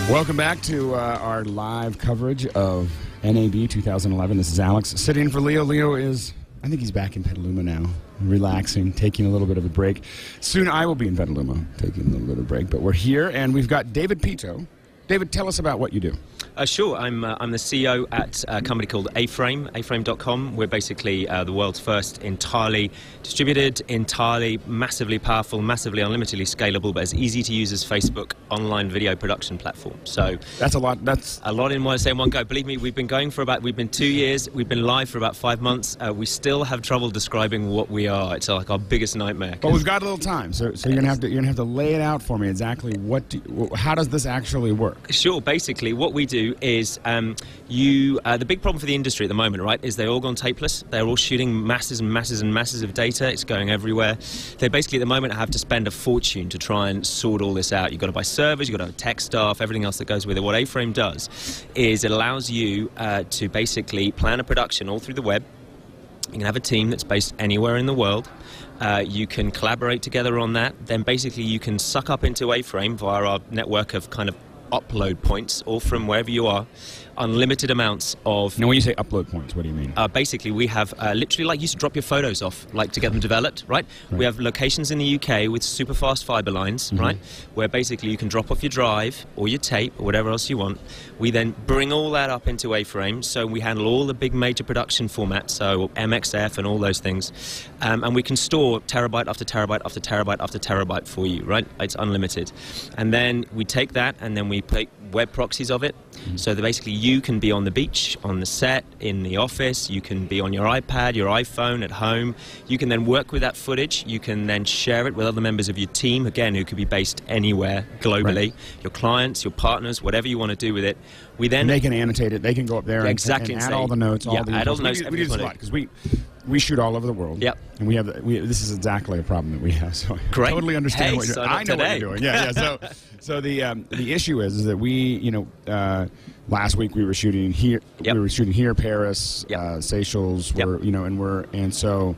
Welcome back to our live coverage of NAB 2011. This is Alex sitting in for Leo. Leo is, I think he's back in Petaluma now, relaxing, taking a little bit of a break. Soon I will be in Petaluma, taking a little bit of a break. But we're here, and we've got David Peto. David, tell us about what you do. Sure. I'm the CEO at a company called A-Frame, aframe.com. We're basically the world's first entirely distributed, entirely massively powerful, massively unlimitedly scalable, but as easy to use as Facebook online video production platform. So that's a lot. That's a lot in one go. Believe me, we've been 2 years. We've been live for about 5 months. We still have trouble describing what we are. It's like our biggest nightmare. But we've got a little time, so you're gonna have to lay it out for me exactly. How does this actually work? Sure. Basically, what we do is the big problem for the industry at the moment, right, is they're all gone tapeless. They're all shooting masses and masses and masses of data. It's going everywhere. They basically at the moment have to spend a fortune to try and sort all this out. You've got to buy servers, you've got to have tech staff, everything else that goes with it. What A-Frame does is it allows you to basically plan a production all through the web. You can have a team that's based anywhere in the world. You can collaborate together on that. Then basically you can suck up into A-Frame via our network of kind of upload points, all from wherever you are, unlimited amounts of... Now, when you say upload points, what do you mean? Basically, we have literally like you used to drop your photos off, like to get them developed, right? We have locations in the UK with super fast fiber lines, right? Where basically you can drop off your drive or your tape or whatever else you want. We then bring all that up into A-Frame, so we handle all the big major production formats, so MXF and all those things, and we can store terabyte after terabyte after terabyte after terabyte for you, right? It's unlimited. And then we take that and then we play web proxies of it. So that basically you can be on the beach, on the set, in the office, you can be on your iPad, your iPhone, at home. You can then work with that footage, you can then share it with other members of your team, again, who could be based anywhere globally, your clients, your partners, whatever you want to do with it. We then... And they can annotate it, they can go up there and add all the notes, all the add all the notes. We do this a lot, because we shoot all over the world. Yep. And this is exactly a problem that we have. So Great. I totally understand what you're doing. I know what you're doing. Yeah. So the issue is that we, last week we were shooting here. We were shooting here, Paris, Seychelles. And so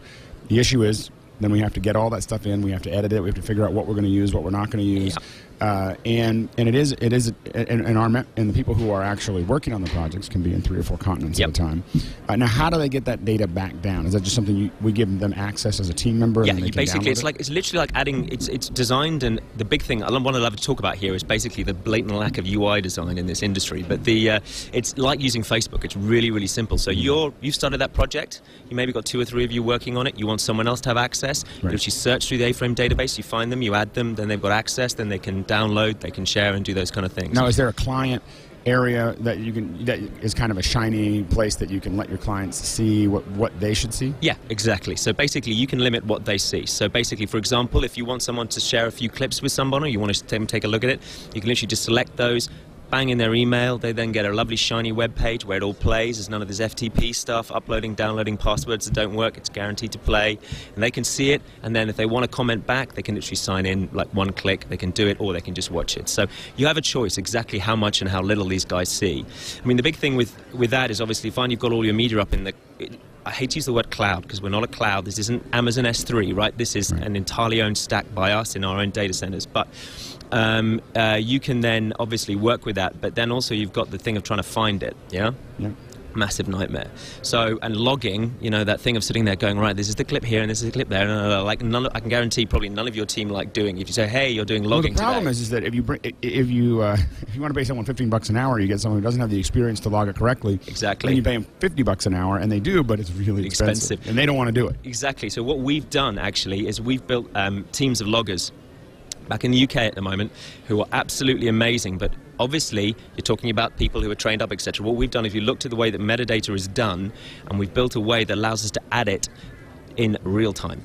the issue is then we have to get all that stuff in. We have to edit it. We have to figure out what we're going to use, what we're not going to use. And the people who are actually working on the projects can be in 3 or 4 continents at a time. Now, how do they get that data back down? Is that just something we give them access as a team member? Yeah, and they basically, it's literally like adding. It's designed, and the big thing I want to love to talk about here is basically the blatant lack of UI design in this industry. But it's like using Facebook. It's really, really simple. So you've started that project. You maybe got 2 or 3 of you working on it. You want someone else to have access. You actually search through the A-Frame database. You find them. You add them. Then they've got access. Then they can download, they can share and do those kind of things. Now, is there a client area that is kind of a shiny place that you can let your clients see what they should see? Yeah, exactly. So basically you can limit what they see. So basically, for example, if you want someone to share a few clips with someone or you want to take a look at it, you can literally just select those, bang in their email, they then get a lovely shiny web page where it all plays. There's none of this FTP stuff, uploading, downloading passwords that don't work. It's guaranteed to play, and they can see it, and then if they want to comment back, they can literally sign in, like one click, they can do it, or they can just watch it. So you have a choice exactly how much and how little these guys see. I mean, the big thing with that is obviously fine, you've got all your media up in the... I hate to use the word cloud because we're not a cloud. This isn't Amazon S3, right? This is an entirely owned stack by us in our own data centers. But you can then obviously work with that. But then also you've got the thing of trying to find it, yeah? Massive nightmare. So, and logging, that thing of sitting there going, right, this is the clip here and this is the clip there. Like I can guarantee probably none of your team like doing. If you say, hey, you're doing logging the problem today. is that if you want to pay someone $15 an hour, you get someone who doesn't have the experience to log it correctly. Exactly. Then you pay them $50 an hour, and they do, but it's really expensive. And they don't want to do it. Exactly. So what we've done actually is we've built teams of loggers back in the UK at the moment who are absolutely amazing, but obviously you're talking about people who are trained up, etc. What we've done is we looked at the way that metadata is done, and we've built a way that allows us to add it in real time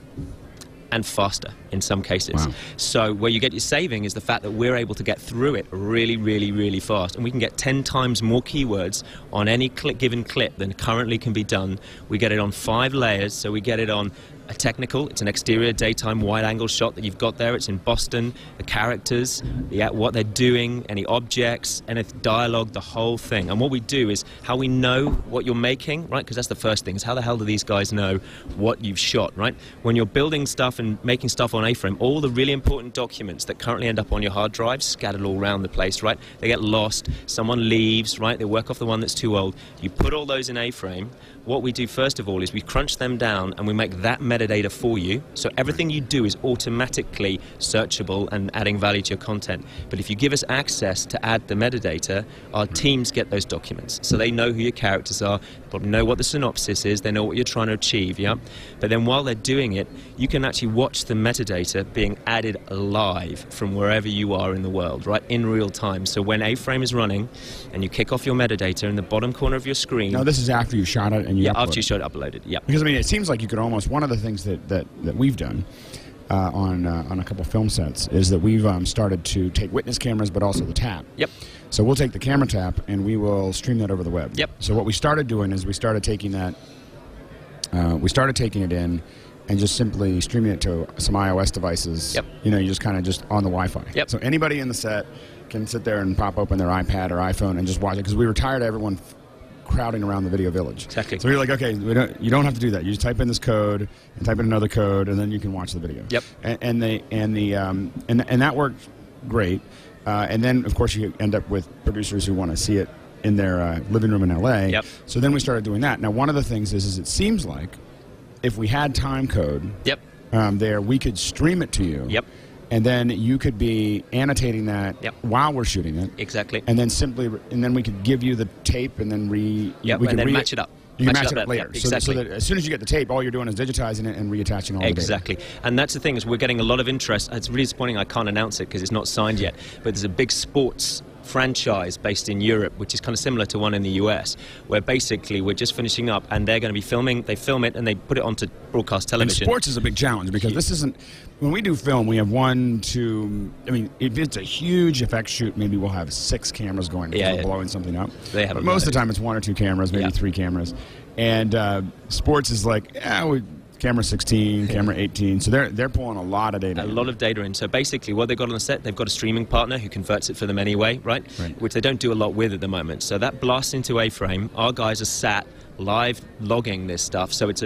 and faster in some cases. Wow. So where you get your saving is the fact that we're able to get through it really, really, really fast, and we can get 10 times more keywords on any given clip than currently can be done. We get it on 5 layers, so we get it on a technical, it's an exterior daytime wide-angle shot that you've got there. It's in Boston, the characters, what they're doing, any objects, any dialogue, the whole thing. And what we do is how we know what you're making, right? Because that's the first thing, is how the hell do these guys know what you've shot, right? When you're building stuff and making stuff on A-frame, all the really important documents that currently end up on your hard drive, scattered all around the place, right? They get lost, someone leaves, right? They work off the one that's too old. You put all those in A-frame. What we do first of all is we crunch them down and we make that metadata for you. So everything you do is automatically searchable and adding value to your content. But if you give us access to add the metadata, our teams get those documents. So they know who your characters are, probably know what the synopsis is, they know what you're trying to achieve, yeah? But then while they're doing it, you can actually watch the metadata being added live from wherever you are in the world, right? In real time. So when A-frame is running and you kick off your metadata in the bottom corner of your screen. No, this is after you shot it and you upload after you shot it, uploaded, yeah. Because I mean, it seems like you could almost, one of the things that we've done on a couple film sets is that we've started to take witness cameras, but also the tap. Yep. So we'll take the camera tap and we will stream that over the web. Yep. So what we started doing is we started taking that, it in and just simply streaming it to some iOS devices. Yep. You know, you just kind of just on the Wi-Fi. Yep. So anybody in the set can sit there and pop open their iPad or iPhone and just watch it, because we were tired of everyone crowding around the video village. Exactly. So we were like, okay, you don't have to do that. You just type in this code and type in another code, and then you can watch the video. Yep. And that worked great. And then of course you end up with producers who want to see it in their living room in LA. Yep. So then we started doing that. Now one of the things is it seems like if we had time code. Yep. There, we could stream it to you. Yep. And then you could be annotating that Yep. while we're shooting it. Exactly. And then we could give you the tape and then match it up. You can match it up later. Yep, exactly. So that as soon as you get the tape, all you're doing is digitizing it and reattaching all the data. Exactly. And that's the thing, is we're getting a lot of interest. It's really disappointing I can't announce it because it's not signed yet, but there's a big sports franchise based in Europe, which is kind of similar to one in the US, where basically we're just finishing up and they're going to be filming, they film it and they put it onto broadcast television. And sports is a big challenge because this isn't, when we do film, we have one, two, I mean, if it's a huge effects shoot, maybe we'll have 6 cameras going because we're blowing something up. But most of the time it's 1 or 2 cameras, maybe 3 cameras. And sports is like, camera 16, camera 18, so they're pulling a lot of data. A lot of data in. So basically what they've got on the set, they've got a streaming partner who converts it for them anyway, right? Which they don't do a lot with at the moment. So that blasts into A-frame. Our guys are sat live logging this stuff. So it's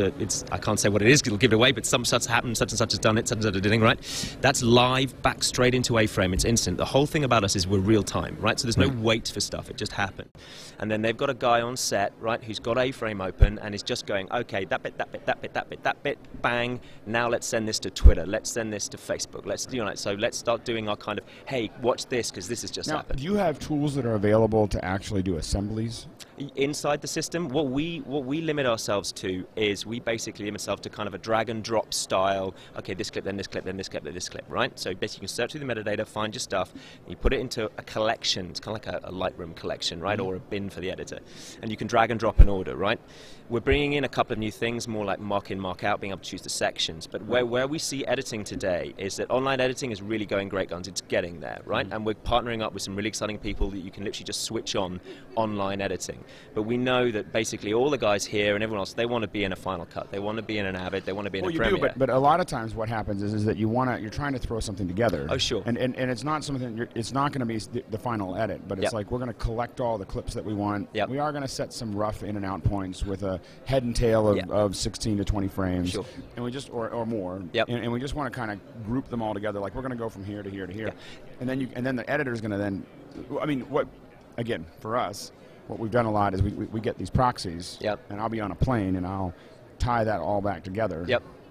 I can't say what it is, it'll give it away, but such has happened, such and such has done it, such and such is doing, right? That's live, back straight into A-frame. It's instant. The whole thing about us is we're real time, right? So there's no wait for stuff. It just happened. And then they've got a guy on set, right, who's got A-frame open and is just going, okay, that bit, that bit, that bit, that bit, that bit, bang. Now let's send this to Twitter. Let's send this to Facebook. Let's do it. So let's start doing our kind of, hey, watch this because this has just happened. Do you have tools that are available to actually do assemblies? Inside the system, what we limit ourselves to is we basically limit ourselves to kind of a drag and drop style. Okay, this clip, then this clip, then this clip, then this clip, right? So basically you can search through the metadata, find your stuff, and you put it into a collection. It's kind of like a Lightroom collection, right? Or a bin for the editor. And you can drag and drop an order, right? We're bringing in a couple of new things, more like mark in, mark out, being able to choose the sections. But where we see editing today is that online editing is really going great guns. It's getting there, right? And we're partnering up with some really exciting people that you can literally just switch on online editing. But we know that basically all the guys here and everyone else, they want to be in a Final Cut. They want to be in an Avid. They want to be in a Premiere. You do, but a lot of times what happens is that you're trying to throw something together. Oh, sure. And it's not something, it's not going to be the final edit, but it's like we're going to collect all the clips that we want. We are going to set some rough in and out points with a head and tail of 16 to 20 frames. Sure. And we just, or more. And we just want to kind of group them all together. Like we're going to go from here to here to here. And then the editor's going to then, I mean, again, for us, what we've done a lot is we get these proxies, and I'll be on a plane and I'll tie that all back together.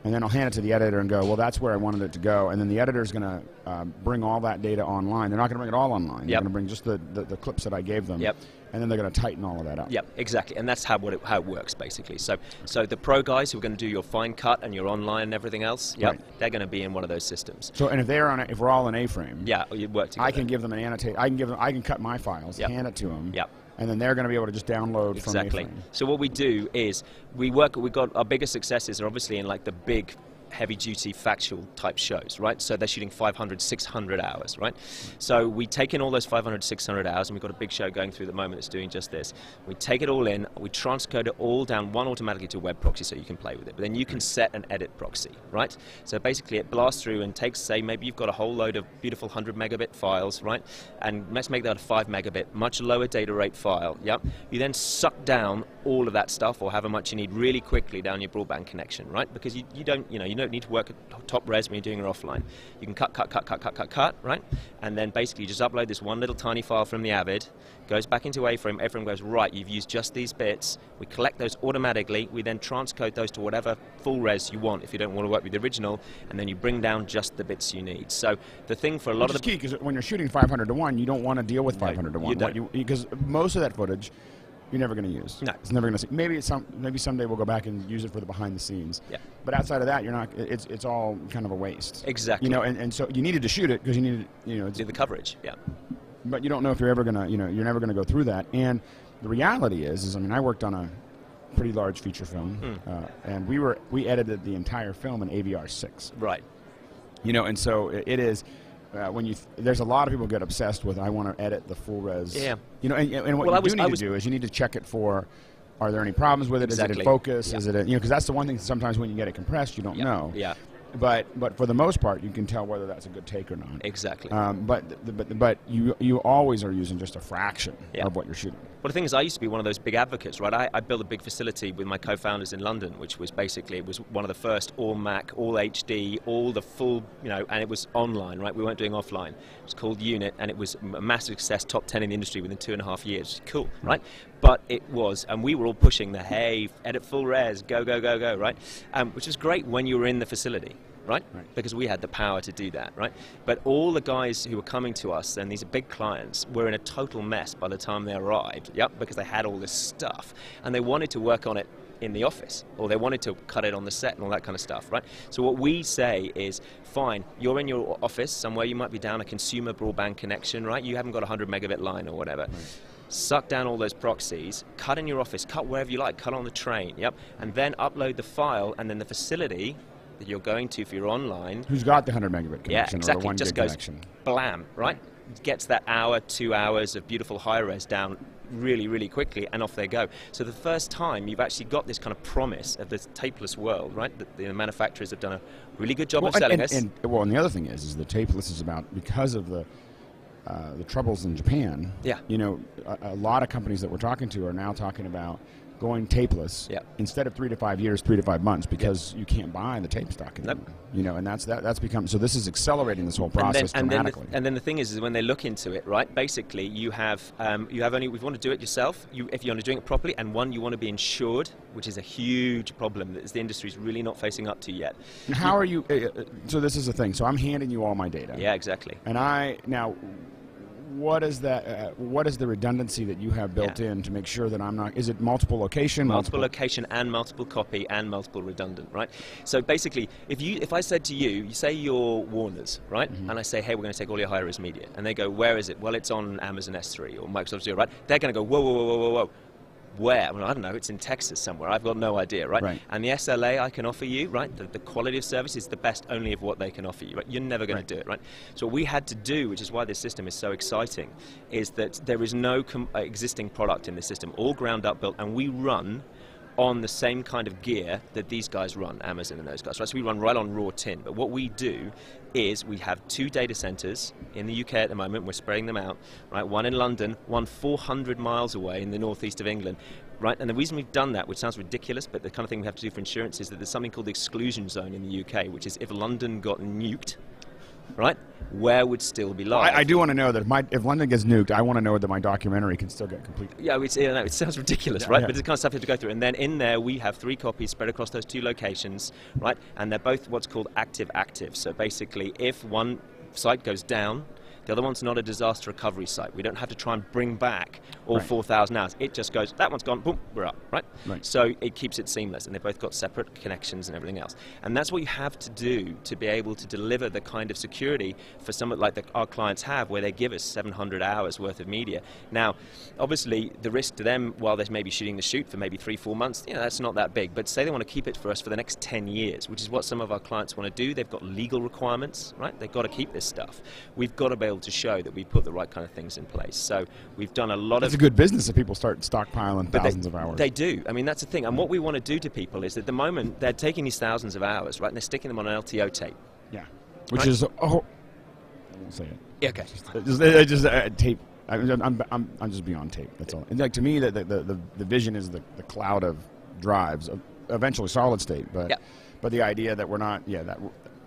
And then I'll hand it to the editor and go, well, that's where I wanted it to go. And then the editor's going to bring all that data online. They're not going to bring it all online. They're going to bring just the clips that I gave them. And then they're going to tighten all of that up. Exactly. And that's how it works, basically. So the pro guys who are going to do your fine cut and your online and everything else, they're going to be in one of those systems. So, and if we're all in A-frame, you work together. I can give them an annotate. I can cut my files, hand it to them. And then they're going to be able to just download from A-frame. So what we do is we've got our biggest successes are obviously in like the big heavy-duty factual type shows, right? So they're shooting 500, 600 hours, right? So we take in all those 500, 600 hours, and we've got a big show going through at the moment that's doing just this. We take it all in, we transcode it all down, one automatically to a web proxy so you can play with it. But then you can set an edit proxy, right? So basically it blasts through and takes, say, maybe you've got a whole load of beautiful 100 megabit files, right? And let's make that a 5 megabit, much lower data rate file, yep. You then suck down all of that stuff, or however much you need, really quickly down your broadband connection, right? Because you don't need to work at top res when you're doing it offline. You can cut, right? And then basically you just upload this one little tiny file from the Avid, goes back into A-frame, A-frame goes, right, you've used just these bits, we collect those automatically, we then transcode those to whatever full res you want if you don't want to work with the original, and then you bring down just the bits you need. So the thing for a lot of the... key, because when you're shooting 500 to 1, you don't want to deal with 500 to 1. You don't. Because most of that footage you're never going to use. No. It's never going to see. Maybe someday we'll go back and use it for the behind the scenes. Yeah. But outside of that, you're not. It's all kind of a waste. Exactly. And so you needed to shoot it because you needed do the coverage. Yeah. But you don't know if you're ever gonna you're never gonna go through that. And the reality is I mean I worked on a pretty large feature film, and we edited the entire film in AVR6. Right. And so it is. When there's a lot of people get obsessed with I want to edit the full res. Yeah. And what you need to do is you need to check it for, are there any problems with it? Exactly. Is it in focus? Yeah. Is it because that's the one thing sometimes when you get it compressed you don't know. Yeah. But for the most part you can tell whether that's a good take or not. Exactly. But you always are using just a fraction of what you're shooting. Well, the thing is, I used to be one of those big advocates, right? I built a big facility with my co-founders in London, which was basically, it was one of the first all Mac, all HD, all the full, and it was online, right? We weren't doing offline. It was called Unit, and it was a massive success, top 10 in the industry within 2.5 years. Cool, right? But it was, and we were all pushing the, hey, edit full res, go, go, go, go, right? Which was great when you were in the facility. Right? Because we had the power to do that, right? But all the guys who were coming to us, and these are big clients, were in a total mess by the time they arrived, because they had all this stuff, and they wanted to work on it in the office, or they wanted to cut it on the set and all that kind of stuff, right? So what we say is, fine, you're in your office somewhere, you might be down a consumer broadband connection, right? You haven't got a 100 megabit line or whatever. Suck down all those proxies, cut in your office, cut wherever you like, cut on the train, and then upload the file, and then the facility that you're going to for your online. Who's got the 100 megabit connection exactly. or the 1 just gig goes connection? Blam, right? Gets that hour, 2 hours of beautiful high res down really, really quickly, and off they go. So the first time you've actually got this kind of promise of this tapeless world, right? That the manufacturers have done a really good job of selling us. And the other thing is the tapeless is about, because of the troubles in Japan. Yeah. A lot of companies that we're talking to are now talking about going tapeless instead of 3 to 5 years, 3 to 5 months, because you can't buy the tape stock anymore. And that's become, so this is accelerating this whole process dramatically. And then the thing is when they look into it, right? Basically, you have only, if you want to do it yourself, if you want to do it properly, and one, you want to be insured, which is a huge problem that the industry is really not facing up to yet. And how are you? So this is the thing. So I'm handing you all my data. Yeah, exactly. And what is that? What is the redundancy that you have built in to make sure that I'm not? Is it multiple location? Multiple location and multiple copy and multiple redundant, right? So basically, if I said to you say you're Warner's, right? And I say, hey, we're going to take all your high-res media, and they go, where is it? Well, it's on Amazon S3 or Microsoft Azure, right? They're going to go, whoa, whoa, whoa, whoa, whoa, whoa. Where? Well, I don't know. It's in Texas somewhere. I've got no idea, right? And the SLA I can offer you, right? The quality of service is the best only of what they can offer you, right? You're never going to do it, right? So what we had to do, which is why this system is so exciting, is that there is no existing product in this system, all ground up built, and we run on the same kind of gear that these guys run, Amazon and those guys. Right? So we run right on raw tin. But what we do is we have 2 data centers in the UK at the moment. We're spreading them out, right? One in London, one 400 miles away in the northeast of England. Right, and the reason we've done that, which sounds ridiculous, but the kind of thing we have to do for insurance, is that there's something called the exclusion zone in the UK, which is if London got nuked, right, where would still be live? I do want to know that if London gets nuked, I want to know that my documentary can still get completed. Yeah, it sounds ridiculous, right? But it's the kind of stuff you have to go through. And then in there, we have 3 copies spread across those 2 locations, right? And they're both what's called active-active. So basically, if one site goes down, The other one's not a disaster recovery site. We don't have to try and bring back all 4,000 hours. It just goes, that one's gone, boom, we're up, right? So it keeps it seamless, and they've both got separate connections and everything else. And that's what you have to do to be able to deliver the kind of security for someone like our clients have, where they give us 700 hours worth of media. Now, obviously, the risk to them while they're maybe shooting the shoot for maybe 3-4 months, that's not that big. But say they want to keep it for us for the next 10 years, which is what some of our clients want to do. They've got legal requirements, right? They've got to keep this stuff. We've got to be able to show that we put the right kind of things in place. So we've done a lot of... It's a good business if people start stockpiling thousands of hours. They do. I mean, that's the thing. And what we want to do to people is, at the moment, they're taking these thousands of hours, right, and they're sticking them on an LTO tape. Yeah. Which is... Oh, I won't say it. Yeah, okay. Just tape. I'm just beyond tape. That's all. And like, to me, the vision is the cloud of drives, eventually solid state, but the idea that we're not,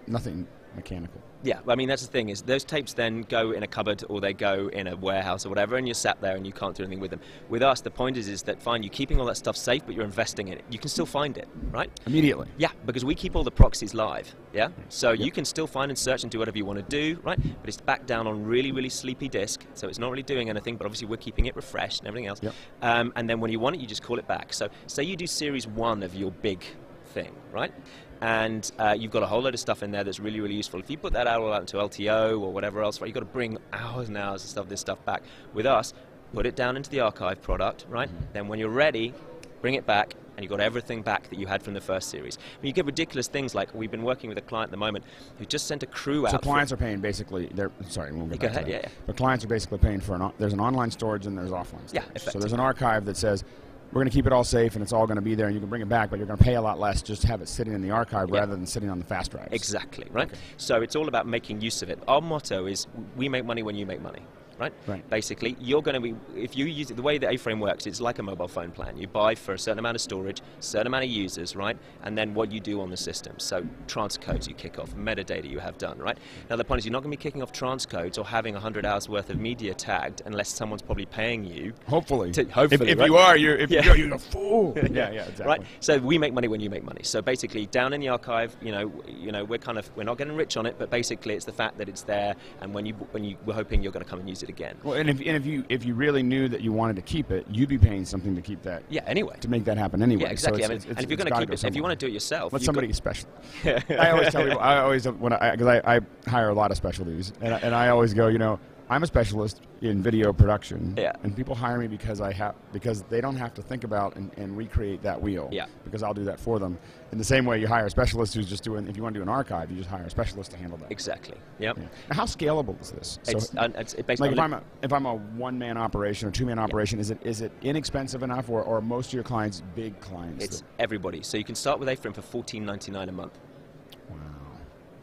nothing mechanical. Yeah, I mean, that's the thing, is those tapes then go in a cupboard or they go in a warehouse or whatever, and you're sat there and you can't do anything with them. With us, the point is that, fine, you're keeping all that stuff safe, but you're investing in it. You can still find it, right? Immediately. Yeah, because we keep all the proxies live, yeah? So you can still find and search and do whatever you want to do, right? But it's back down on really, really sleepy disk, so it's not really doing anything, but obviously we're keeping it refreshed and everything else. And then when you want it, you just call it back. So say you do series 1 of your big thing, right? And you've got a whole load of stuff in there that's really, really useful. If you put that all out into LTO or whatever else, right, you've got to bring hours and hours of this stuff back. With us, put it down into the archive product, right? Then when you're ready, bring it back, and you've got everything back that you had from the first series. I mean, you get ridiculous things like, we've been working with a client at the moment who just sent a crew out. So clients are paying basically, sorry, we'll get back to that. Yeah. But clients are basically paying for, there's an online storage and there's offline storage. Yeah, effectively. So there's an archive that says, we're going to keep it all safe and it's all going to be there and you can bring it back, but you're going to pay a lot less just to have it sitting in the archive rather than sitting on the fast drives. Exactly, right? Okay. So it's all about making use of it. Our motto is, we make money when you make money. Right? Basically, you're going to be, if you use it, the way that A-Frame works, it's like a mobile phone plan. You buy for a certain amount of storage, certain amount of users, right? And then what you do on the system. So transcodes you kick off, metadata you have done, right? Now the point is, you're not going to be kicking off transcodes or having 100 hours worth of media tagged unless someone's probably paying you. Hopefully. Hopefully, if you are, you're a fool. Yeah, exactly. Right? So we make money when you make money. So basically, down in the archive, we're not getting rich on it, but basically it's the fact that it's there, and when we're hoping you're going to come and use it again. Well, and if you really knew that you wanted to keep it, you'd be paying something to keep that. Yeah, anyway. To make that happen anyway. Yeah, exactly. So and if you're going to keep it, if you want to do it yourself, let somebody special. I always tell people, because I hire a lot of specialties, and I always go, I'm a specialist in video production, and people hire me because they don't have to think about and recreate that wheel, because I'll do that for them. In the same way, you hire a specialist who's just doing. If you want to do an archive, you just hire a specialist to handle that. Exactly. Yep. Yeah. Now, how scalable is this? It's basically like if I'm a one-man operation or two-man operation, is it inexpensive enough, or most of your clients big clients? It's everybody. So you can start with A-Frame for $14.99 a month.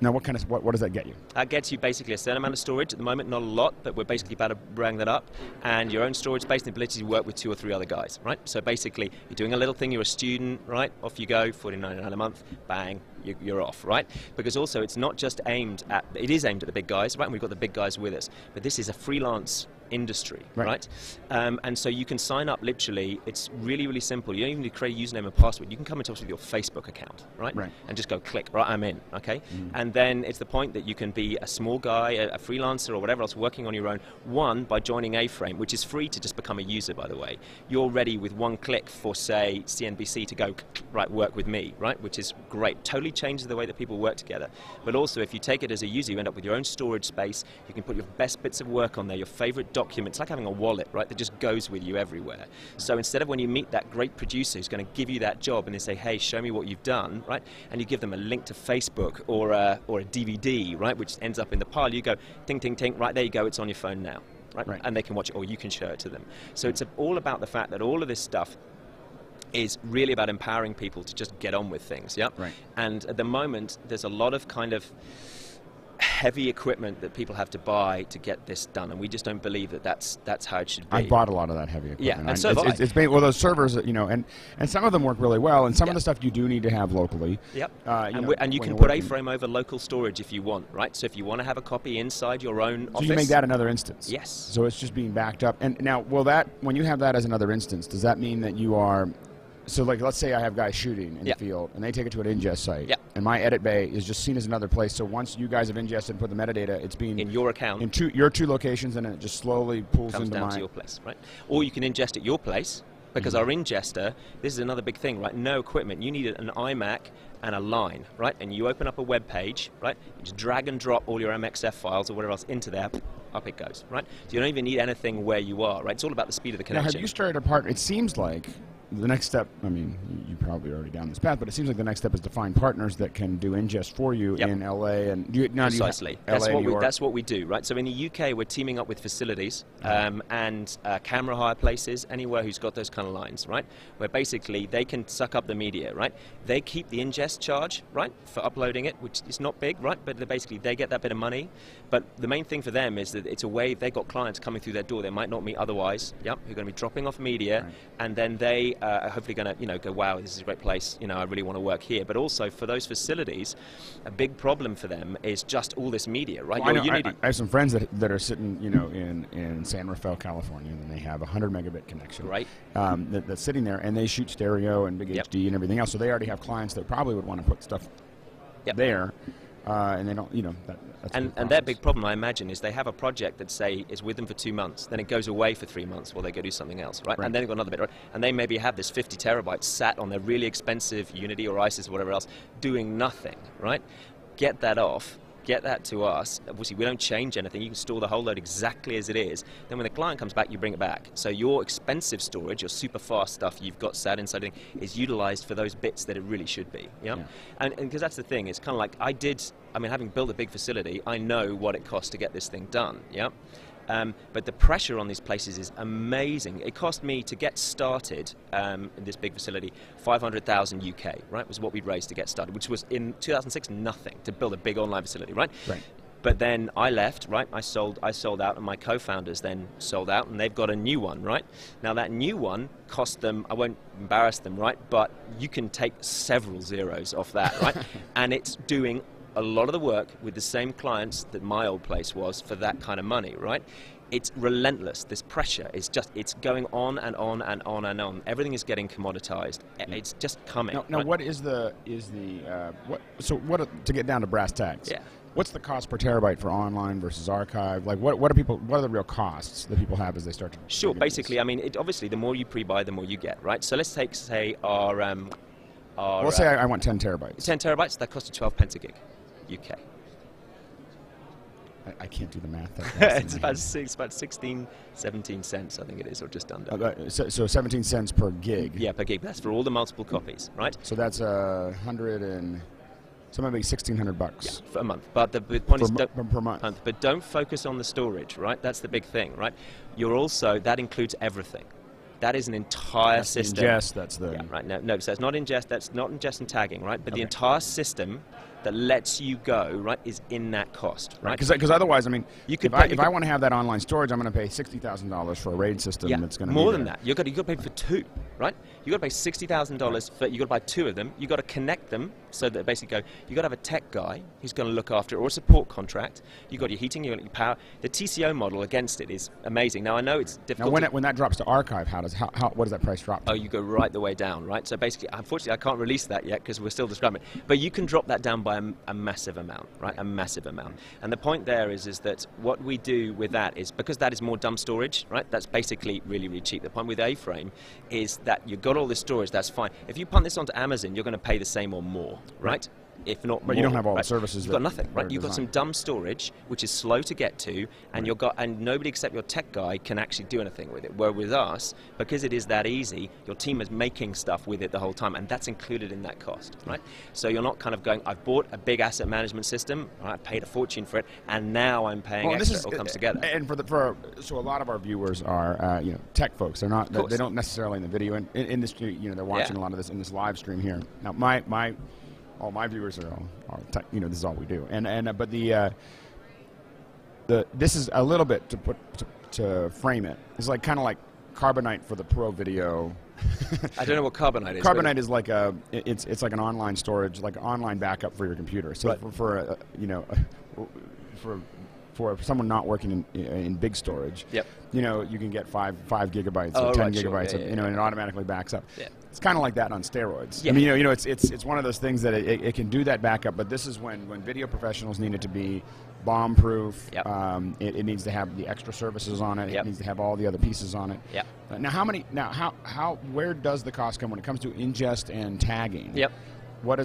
Now, what does that get you? That gets you basically a certain amount of storage at the moment, not a lot, but we're basically about to bring that up, and your own storage space and the ability to work with 2 or 3 other guys, right? So basically, you're doing a little thing, you're a student, right? Off you go, $49.99 a month, bang, you're off, right? Because also, it's not just aimed at the big guys, right? And we've got the big guys with us, but this is a freelance industry, right? And so you can sign up literally. It's really, really simple. You don't even need to create a username and password. You can come in touch with your Facebook account, right? And just go click, right, I'm in, okay? And then it's the point that you can be a small guy, a freelancer or whatever else working on your own. One, by joining A-Frame, which is free to just become a user, by the way. You're ready with one click for, say, CNBC to go, right, work with me, right? Which is great. Totally changes the way that people work together. But also, if you take it as a user, you end up with your own storage space. You can put your best bits of work on there, your favorite documents, like having a wallet, right, that just goes with you everywhere. So instead of when you meet that great producer who's going to give you that job and they say, hey, show me what you've done, right, and you give them a link to Facebook or a DVD, right, which ends up in the pile, you go, ting, ting, ting, right, there you go, it's on your phone now, right? And they can watch it, or you can show it to them. So it's all about the fact that all of this stuff is really about empowering people to just get on with things, And at the moment, there's a lot of kind of heavy equipment that people have to buy to get this done, and we just don't believe that that's how it should be. I bought a lot of that heavy equipment. Yeah, and so it's well, those servers, and some of them work really well, and some of the stuff you do need to have locally. And you can put A-Frame over local storage if you want, right? So if you want to have a copy inside your own office. So you make that another instance? Yes. So it's just being backed up. And now, when you have that as another instance, does that mean that you are So, like, let's say I have guys shooting in the field, and they take it to an ingest site, and my edit bay is just seen as another place. So once you guys have ingested and put the metadata, it's being in your account, in your two locations, and it just slowly pulls comes into down to your place, right? Or you can ingest at your place, because our ingester, this is another big thing, right? No equipment. You need an iMac and a line, right? And you open up a web page, right? You just drag and drop all your MXF files or whatever else into there. Up it goes, right? So you don't even need anything where you are, right? It's all about the speed of the connection. Now, have you started a partner? It seems like the next step, I mean, you probably already down this path, but it seems like the next step is to find partners that can do ingest for you in LA and precisely. That's what we do, right? So in the UK, we're teaming up with facilities and camera hire places, anywhere who's got those kind of lines, right? Where basically they can suck up the media, right? They keep the ingest charge, right, for uploading it, which is not big, right? But basically they get that bit of money. But the main thing for them is that it's a way they've got clients coming through their door they might not meet otherwise, who are going to be dropping off media, and then they are hopefully going to, go, wow, this is a great place, I really want to work here. But also for those facilities, a big problem for them is just all this media, right? Well, I have some friends that are sitting, in San Rafael, California, and they have a 100 megabit connection, right? That's sitting there, and they shoot stereo and big HD and everything else. So they already have clients that probably would want to put stuff there. And they don't, that's and their big problem, I imagine, is they have a project that, say, is with them for 2 months, then it goes away for 3 months while they go do something else, right? And then they've got another bit, right? And they maybe have this 50 terabytes sat on their really expensive Unity or ISIS or whatever else, doing nothing, right? Get that off. Get that to us. Obviously, we don't change anything. You can store the whole load exactly as it is. Then when the client comes back, you bring it back. So your expensive storage, your super fast stuff you've got sat inside it, is utilized for those bits that it really should be. And because that's the thing. It's kind of like having built a big facility, I know what it costs to get this thing done. But the pressure on these places is amazing. It cost me to get started in this big facility, 500,000 UK, right, was what we'd raised to get started, which was in 2006 nothing to build a big online facility, right? But then I left, right? I sold out, and my co-founders then sold out, and they've got a new one, right? Now that new one cost them, I won't embarrass them, right? But you can take several zeros off that, right? And it's doing a lot of the work with the same clients that my old place was for that kind of money, right? It's relentless. This pressure is it's going on and on and on and on. Everything is getting commoditized. It's just coming. Now what is to get down to brass tacks? What's the cost per terabyte for online versus archive? Like, what are the real costs that people have as they start to? Sure. Basically, obviously, the more you pre-buy, the more you get, right? So let's take, say, our let's say I want 10 terabytes. 10 terabytes. That costs you 12 pence a gig. UK. I can't do the math. It's about 16, 17 cents, I think it is, or just under. So 17 cents per gig. Yeah, per gig. That's for all the multiple copies, right? So that's $100 and so maybe $1,600 for a month. But the point is, per month. But don't focus on the storage, right? That's the big thing, right? That includes everything. That is an entire system. Ingest, that's the... Yeah, right. No, so it's not ingest, that's not ingest and tagging, right? But the entire system that lets you go, right, is in that cost, right? Because otherwise, if I want to have that online storage, I'm going to pay $60,000 for a RAID system that's going to more than that. You've got to pay for two, right? You've got to pay $60,000 for, you've got to buy two of them. You've got to connect them so that basically you've got to have a tech guy who's going to look after it, or a support contract. You've got your heating, you've got your power. The TCO model against it is amazing. Now, I know it's difficult. Now, when that drops to archive, what does that price drop to? Oh, you go right the way down, right? So basically, unfortunately, I can't release that yet because we're still describing it. But you can drop that down by a massive amount, right? A massive amount. And the point there is that what we do with that is, because that is more dumb storage, right? That's basically really, really cheap. The point with A-Frame is that you've got all this storage, that's fine. If you punt this onto Amazon, you're going to pay the same or more, right? If not more. But you don't have all the services. You've got nothing, right? You've got some dumb storage, which is slow to get to, and and nobody except your tech guy can actually do anything with it. Where with us, because it is that easy, your team is making stuff with it the whole time, and that's included in that cost, right? So you're not kind of going, I've bought a big asset management system, right, I paid a fortune for it, and now I'm paying extra. It all comes together. And so a lot of our viewers are tech folks. They're not. They don't necessarily in the video industry. They're watching a lot of this in this live stream here. Now all my viewers are tech, this is all we do. But this is a little bit to frame it. It's like kind of like Carbonite for the pro video. I don't know what Carbonite is. Carbonite is like it's like an online storage, like online backup for your computer. So for for someone not working in big storage, yep. you know, you can get 5 gigabytes or 10 gigabytes, sure. and it automatically backs up. Yeah. It's kind of like that on steroids. Yeah. I mean, you know, it's one of those things that it can do that backup, but this is when video professionals need it to be bomb-proof. Yep. It needs to have the extra services on it. Yep. It needs to have all the other pieces on it. Yep. Where does the cost come when it comes to ingest and tagging? Yep. What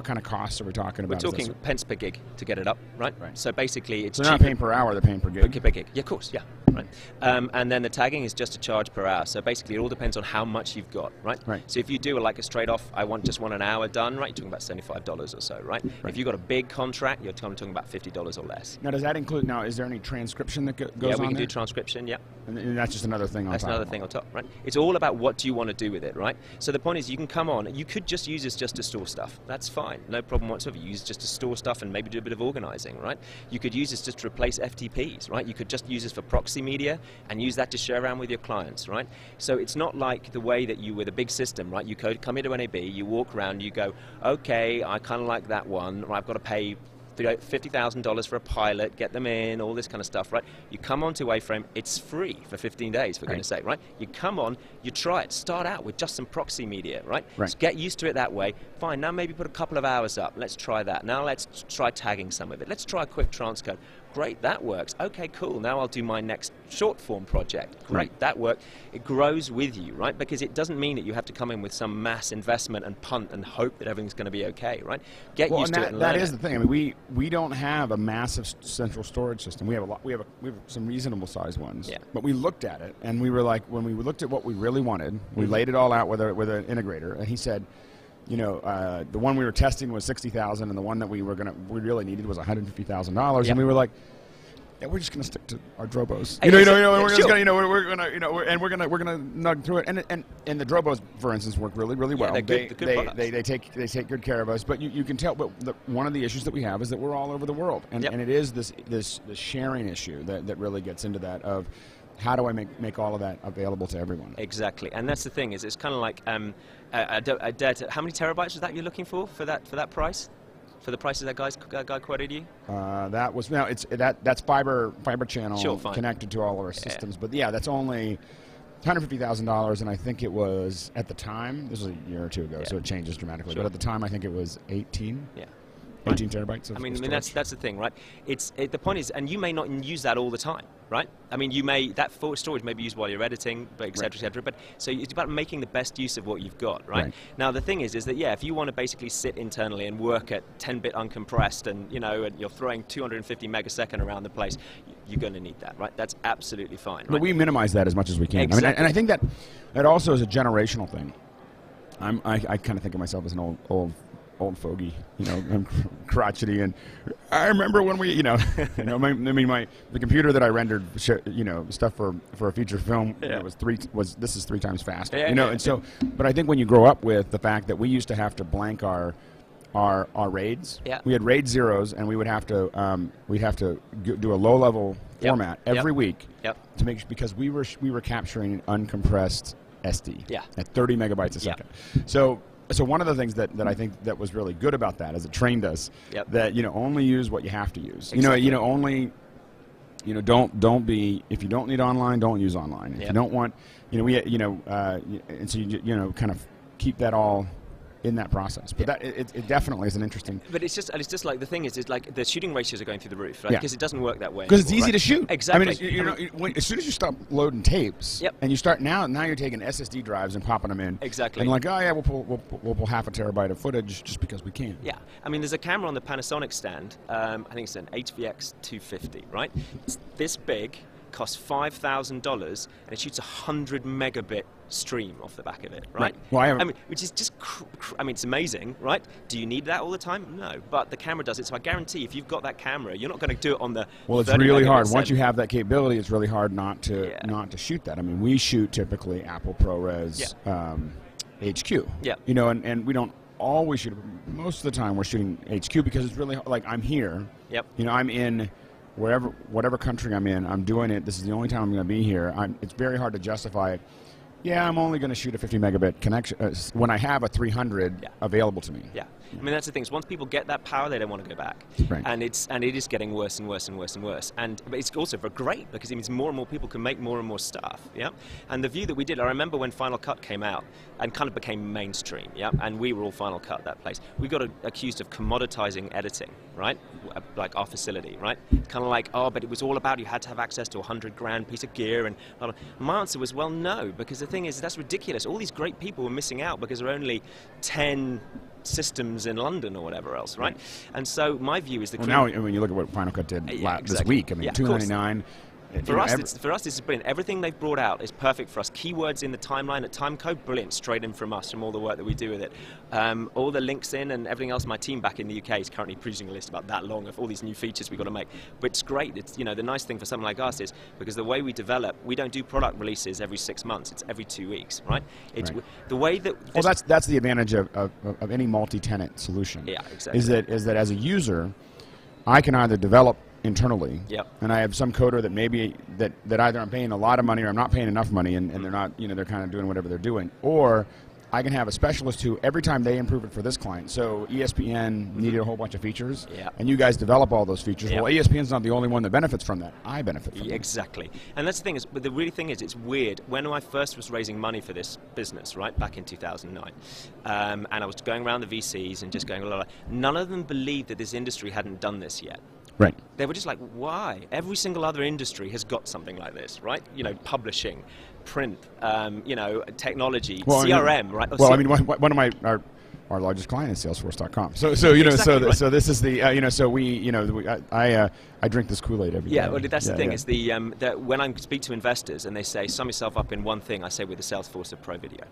kind of costs are we talking about? We're talking pence per gig to get it up, right? So basically, it's so they're not paying per hour; they're paying per gig. Per gig, yeah, of course, yeah, right. And then the tagging is just a charge per hour. So basically, it all depends on how much you've got, right? Right. So if you do like a straight off, I just want an hour done, right? You're talking about $75 or so, right? If you've got a big contract, you're talking about $50 or less. Now, does that include? Now, is there any transcription that goes on? Yeah, we can there? do transcription. Yeah. And that's just another thing on top. That's another thing on top, right? It's all about what do you want to do with it, right? So the point is, you can come on. You could just use this just to store stuff. That's fine, no problem whatsoever. Use it just to store stuff and maybe do a bit of organizing, right? You could use this just to replace FTPs, right? You could just use this for proxy media and use that to share around with your clients, right? So it's not like the way that you with a big system, right? You could come into NAB, you walk around, you go, okay, I kind of like that one, or I've got to pay $50,000 for a pilot, get them in, all this kind of stuff, right? You come onto A-Frame, it's free for 15 days, for goodness sake, right? You come on, you try it, start out with just some proxy media, right? So get used to it that way. Fine, now maybe put a couple of hours up. Let's try that. Now let's try tagging some of it. Let's try a quick transcode. Great, that works. Okay, cool. Now I'll do my next short form project. Great, that worked. It grows with you, right? Because it doesn't mean that you have to come in with some mass investment and punt and hope that everything's going to be okay, right? Get used to it and learn that is the thing. I mean, we don't have a massive central storage system. We have a lot. We have some reasonable sized ones. Yeah. But we looked at it and we were like, when we looked at what we really wanted, we laid it all out with an integrator, and he said, you know, the one we were testing was $60,000, and the one that we really needed was $150,000, and we were like, yeah, we're just gonna stick to our Drobos. We're just gonna, we're gonna nug through it, and the Drobos, for instance, work really well. They're good, they take good care of us. But you can tell. But one of the issues that we have is that we're all over the world, and it is this sharing issue that really gets into that of how do I make all of that available to everyone? Exactly, and that's the thing is it's kind of like how many terabytes was that you're looking for that price? For the prices that guy quoted you? That was that's fiber channel connected to all of our systems. But yeah, that's only $150,000, and I think it was at the time. This was a year or two ago, so it changes dramatically. But at the time, I think it was 18. Yeah. 18 terabytes. I mean that's the thing, right? The point is, and you may not use that all the time, right? I mean, that storage may be used while you're editing, but et cetera. But so it's about making the best use of what you've got, right? Now the thing is that if you want to basically sit internally and work at 10-bit uncompressed, and and you're throwing 250 megasecond around the place, you're going to need that, right? That's absolutely fine. Right? But we minimize that as much as we can. Exactly. I mean, and I think that it also is a generational thing. I kind of think of myself as an old fogey, I'm crotchety, and I remember when we, the computer that I rendered, stuff for a feature film, this is 3 times faster, and so, but I think when you grow up with the fact that we used to have to blank our raids, we had RAID zeros, and we would have to do a low level format every week to make because we were capturing an uncompressed SD at 30 megabytes a second, So one of the things that I think that was really good about that is it trained us that only use what you have to use. Exactly. Only don't be, if you don't need online, don't use online. If you don't want, and so you kind of keep that all in that process. But that it definitely is an interesting. But it's just like the thing is like the shooting ratios are going through the roof, right? Because it doesn't work that way. Because it's easy to shoot. Exactly. I mean, as soon as you stop loading tapes, and you start now you're taking SSD drives and popping them in. Exactly. And like, oh yeah, we'll pull half a terabyte of footage just because we can. Yeah. I mean, there's a camera on the Panasonic stand. I think it's an HVX 250, right? It's this big. Costs $5,000 and it shoots 100 megabit stream off the back of it, right? Well, I mean, which is just, it's amazing, right? Do you need that all the time? No, but the camera does it. So I guarantee if you've got that camera, you're not going to do it on the. Well, it's really hard. Once you have that capability, it's really hard not to shoot that. I mean, we shoot typically Apple ProRes HQ. Yeah. And we don't always shoot. Most of the time, we're shooting HQ because it's really like I'm here. Yep. I'm in. Whatever country I'm in, I'm doing it. This is the only time I'm going to be here. It's very hard to justify Yeah, I'm only going to shoot a 50 megabit connection when I have a 300 available to me. Yeah. I mean, that's the thing. Is once people get that power, they don't want to go back. Right. And it is getting worse and worse and worse and worse. But it's also great because it means more and more people can make more and more stuff. Yeah. And the view that we did, I remember when Final Cut came out and kind of became mainstream. Yeah. And we were all Final Cut that place. We got accused of commoditizing editing, right? Like our facility, right? Kind of like, oh, but it was all about you had to have access to a $100,000 piece of gear. And my answer was, well, no, because the thing is, that's ridiculous. All these great people were missing out because there are only 10 systems in London or whatever else, right? And so my view is now when you look at what Final Cut did this week, I mean, $299. For us, this is brilliant. Everything they've brought out is perfect for us. Keywords in the timeline at timecode, brilliant, straight in from us, from all the work that we do with it. All the links in and everything else. My team back in the UK is currently producing a list about that long of all these new features we've got to make. But it's great. It's, the nice thing for someone like us is because the way we develop, we don't do product releases every 6 months. It's every 2 weeks, right? It's the way that. Well, that's the advantage of any multi-tenant solution. Yeah, exactly. Is that as a user, I can either develop internally, and I have some coder that maybe that either I'm paying a lot of money or I'm not paying enough money, and they're not, they're kind of doing whatever they're doing, or I can have a specialist who every time they improve it for this client. So ESPN needed a whole bunch of features, and you guys develop all those features. Well, ESPN's not the only one that benefits from that. I benefit from it. Exactly. And that's the thing is, but the really thing is, it's weird. When I first was raising money for this business, right, back in 2009, and I was going around the VCs and just going, none of them believed that this industry hadn't done this yet. Right. They were just like, why? Every single other industry has got something like this, right? Publishing, print, technology, CRM, right? Well, I mean, one of our largest client is Salesforce.com. So this is the so we I drink this Kool-Aid every day. Yeah, well, that's the thing is that when I speak to investors and they say sum yourself up in one thing, I say we're the Salesforce of Pro Video.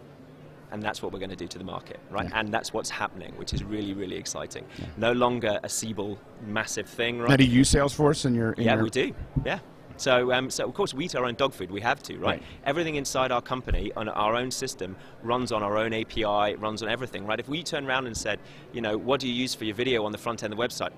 And that's what we're going to do to the market, right? And that's what's happening, which is really, really exciting. No longer a Siebel massive thing, right? Now, do you use Salesforce in your? We do. Yeah. So of course we eat our own dog food. We have to, right? Everything inside our company on our own system runs on our own API, runs on everything, right? If we turn around and said, what do you use for your video on the front end of the website?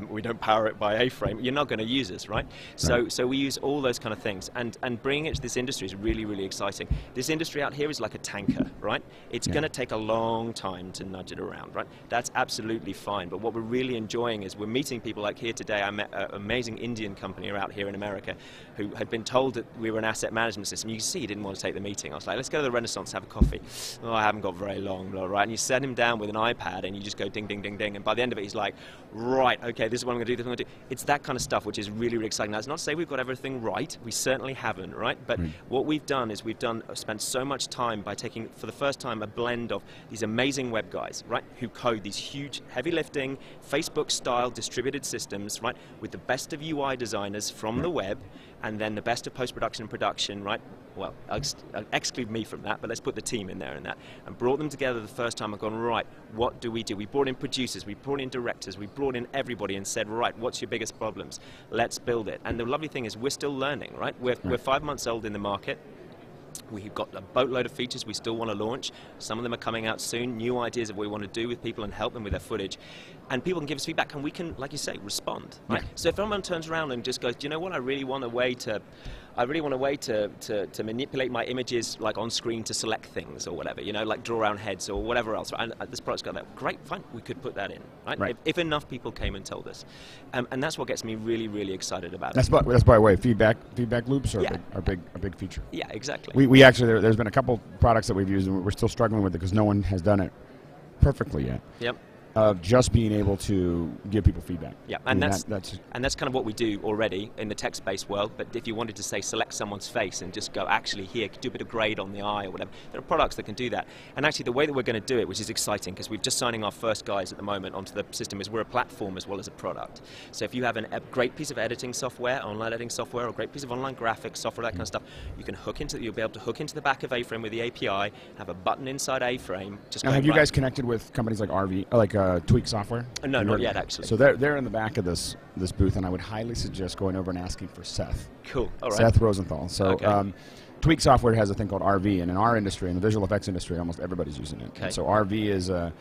We don't power it by A-frame. You're not going to use us, right? So we use all those kind of things, and bringing it to this industry is really, really exciting. This industry out here is like a tanker, right? It's going to take a long time to nudge it around, right? That's absolutely fine. But what we're really enjoying is we're meeting people like here today. I met an amazing Indian company out here in America who had been told that we were an asset management system. You can see he didn't want to take the meeting. I was like, let's go to the Renaissance, have a coffee. Oh, I haven't got very long, right? And you set him down with an iPad and you just go ding, ding, ding, ding. And by the end of it, he's like, right, okay, this is what I'm going to do, this is what I'm going to do. It's that kind of stuff which is really, really exciting. Now, it's not to say we've got everything right. We certainly haven't, right? But what we've done is spent so much time by taking, for the first time, a blend of these amazing web guys, right, who code these huge, heavy lifting, Facebook-style distributed systems, right, with the best of UI designers from the web, and then the best of post-production and production, right? Well, exclude me from that, but let's put the team in there and that. And brought them together the first time. I've gone, right, what do? We brought in producers, we brought in directors, we brought in everybody and said, right, what's your biggest problems? Let's build it. And the lovely thing is we're still learning, right? We're 5 months old in the market. We've got a boatload of features we still want to launch. Some of them are coming out soon, new ideas of what we want to do with people and help them with their footage. And people can give us feedback and we can, like you say, respond. Right? So if someone turns around and just goes, do you know what, I really want a way to manipulate my images like on screen to select things or whatever, like draw around heads or whatever else. And this product's got that. Great, fine, we could put that in, right? If enough people came and told us. And that's what gets me really, really excited about it. That's by the way, feedback loops are a big feature. Yeah, exactly. We actually, there's been a couple products that we've used and we're still struggling with it because no one has done it perfectly yet. Yep. Of just being able to give people feedback. Yeah, and that's kind of what we do already in the text-based world. But if you wanted to say select someone's face and just go, actually here, do a bit of grade on the eye or whatever, there are products that can do that. And actually the way that we're going to do it, which is exciting because we're just signing our first guys at the moment onto the system, is we're a platform as well as a product. So if you have a great piece of editing software, online editing software, or a great piece of online graphics software, that kind of stuff, you'll be able to hook into the back of A-frame with the API, have a button inside A-frame. Now, have you guys connected with companies like TWiT software? No, not yet actually. So they're in the back of this booth, and I would highly suggest going over and asking for Seth. Cool. All right. Seth Rosenthal. So TWiT software has a thing called RV, and in our industry, in the visual effects industry, almost everybody's using it. Okay. So RV is I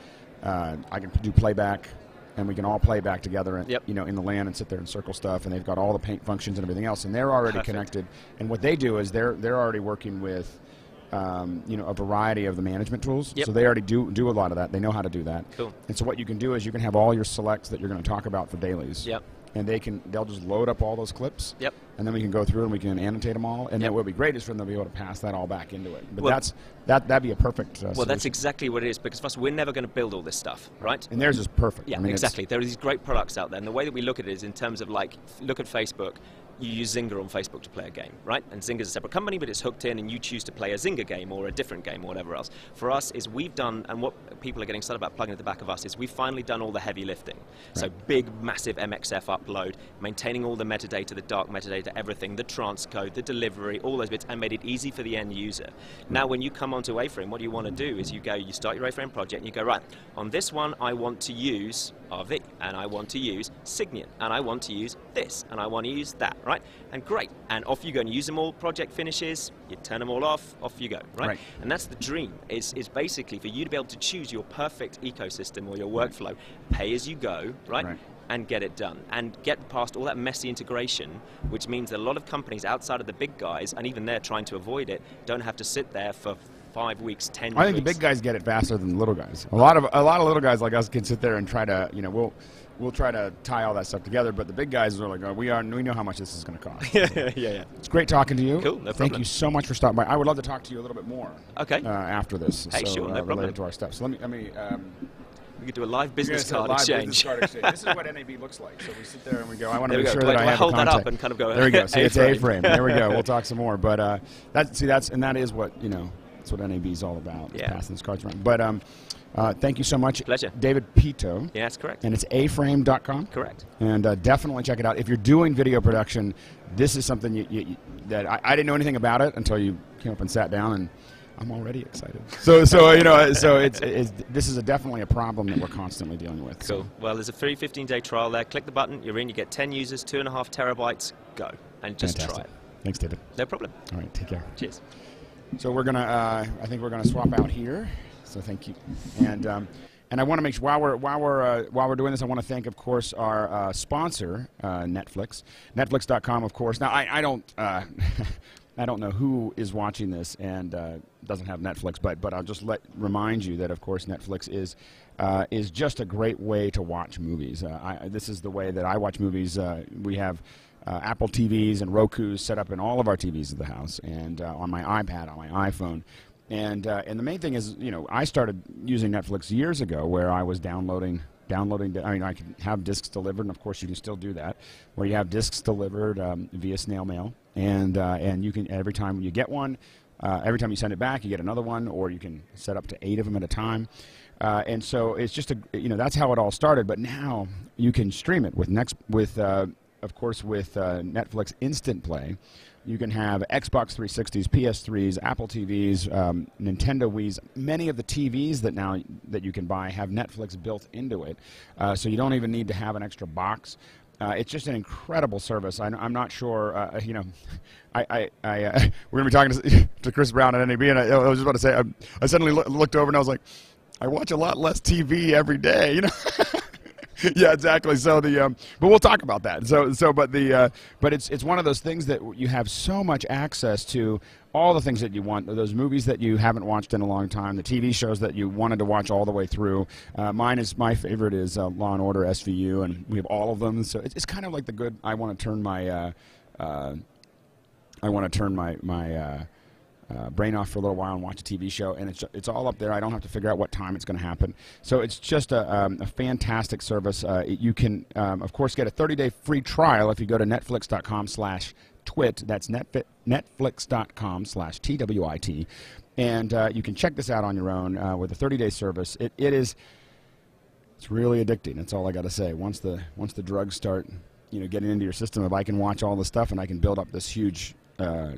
can do playback, and we can all play back together, and, in the LAN and sit there and circle stuff, and they've got all the paint functions and everything else, and they're already connected. And what they do is they're already working with you know, a variety of the management tools. Yep. So they already do a lot of that. They know how to do that. Cool. And so what you can do is you can have all your selects that you're going to talk about for dailies. Yep. And they'll just load up all those clips. Yep. And then we can go through and we can annotate them all. And then what would be great is for them to be able to pass that all back into it. But that'd be a perfect well, solution. that's exactly what it is, because for us, we're never going to build all this stuff, right? And theirs is perfect. Yeah, I mean, exactly. There are these great products out there, and the way that we look at it is in terms of, like, look at Facebook. You use Zynga on Facebook to play a game, right? And Zynga's a separate company, but it's hooked in, and you choose to play a Zynga game or a different game or whatever else. For us, is we've done, and what people are getting excited about plugging at the back of us, is we've finally done all the heavy lifting. Right. So big, massive MXF upload, maintaining all the metadata, the dark metadata, everything, the transcode, the delivery, all those bits, and made it easy for the end user. Right. Now, when you come onto A-Frame, what you want to do is you start your A-Frame project, and you go, right, on this one, I want to use RV, and I want to use Signian, and I want to use this, and I want to use that, right? And great, and off you go, and use them all, project finishes, you turn them all off you go, right? And that's the dream, is basically for you to be able to choose your perfect ecosystem or your workflow, pay as you go, right? And get it done, and get past all that messy integration, which means that a lot of companies outside of the big guys, and even they're trying to avoid it, don't have to sit there for 5 weeks, 10 weeks. I think the big guys get it faster than the little guys. A lot of little guys like us can sit there and try to, you know, we'll try to tie all that stuff together, but the big guys are like, oh, we know how much this is going to cost. Yeah. It's great talking to you. Cool, no problem. Thank you so much for stopping by. I would love to talk to you a little bit more. Okay. After this. Hey, sure, no problem. Related to our stuff. So let me. We could do a live business card exchange. This is what NAB looks like. So we sit there and we go, I want to make sure that I have hold the that content. up and kind of go. There we go. See, it's A-Frame. There we go. We'll talk some more. But that is what, you know, that's what NAB is all about. Yeah. Passing these cards around. But thank you so much. Pleasure. David Peto. Yeah, that's correct. And it's aframe.com. Correct. And definitely check it out. If you're doing video production, this is something that I didn't know anything about it until you came up and sat down, and I'm already excited. So you know, this is definitely a problem that we're constantly dealing with. Cool. So. Well, there's a free 15-day trial there. Click the button. You're in. You get 10 users, 2.5 terabytes. Go and just Fantastic. try it. Thanks, David. No problem. All right. Take care. Cheers. So we're gonna. I think we're gonna swap out here. So thank you. And I want to make sure while we're doing this, I want to thank, of course, our sponsor, Netflix. Netflix.com, of course. Now I don't. I don't know who is watching this and doesn't have Netflix, but I'll just remind you that, of course, Netflix is just a great way to watch movies. This is the way that I watch movies. We have Apple TVs and Rokus set up in all of our TVs at the house, and on my iPad, on my iPhone. And the main thing is, you know, I started using Netflix years ago, where I was downloading. I mean, I can have discs delivered, and of course you can still do that, where you have discs delivered via snail mail, and you can, every time you get one, every time you send it back, you get another one, or you can set up to 8 of them at a time. And so it's just that's how it all started. But now you can stream it with of course, with Netflix Instant Play. You can have Xbox 360s, PS3s, Apple TVs, Nintendo Wii's. Many of the TVs that you can buy have Netflix built into it, so you don't even need to have an extra box. It's just an incredible service. I'm not sure, you know, we're going to be talking to Chris Brown at NAB, and I was just about to say, I suddenly looked over and I was like, I watch a lot less TV every day, you know. Yeah, exactly. So but we'll talk about that. But it's one of those things that you have so much access to all the things that you want, those movies that you haven't watched in a long time, the TV shows that you wanted to watch all the way through. My favorite is Law and Order SVU, and we have all of them. So it's kind of like the good. I want to turn my brain off for a little while and watch a TV show, and it's all up there. I don't have to figure out what time it's going to happen. So it's just a fantastic service. You can, of course, get a 30-day free trial if you go to netflix.com/twit. That's netflix.com/TWIT. And you can check this out on your own with a 30-day service. It's really addicting. That's all I got to say. Once the drugs start, you know, getting into your system, if I can watch all the stuff and I can build up this huge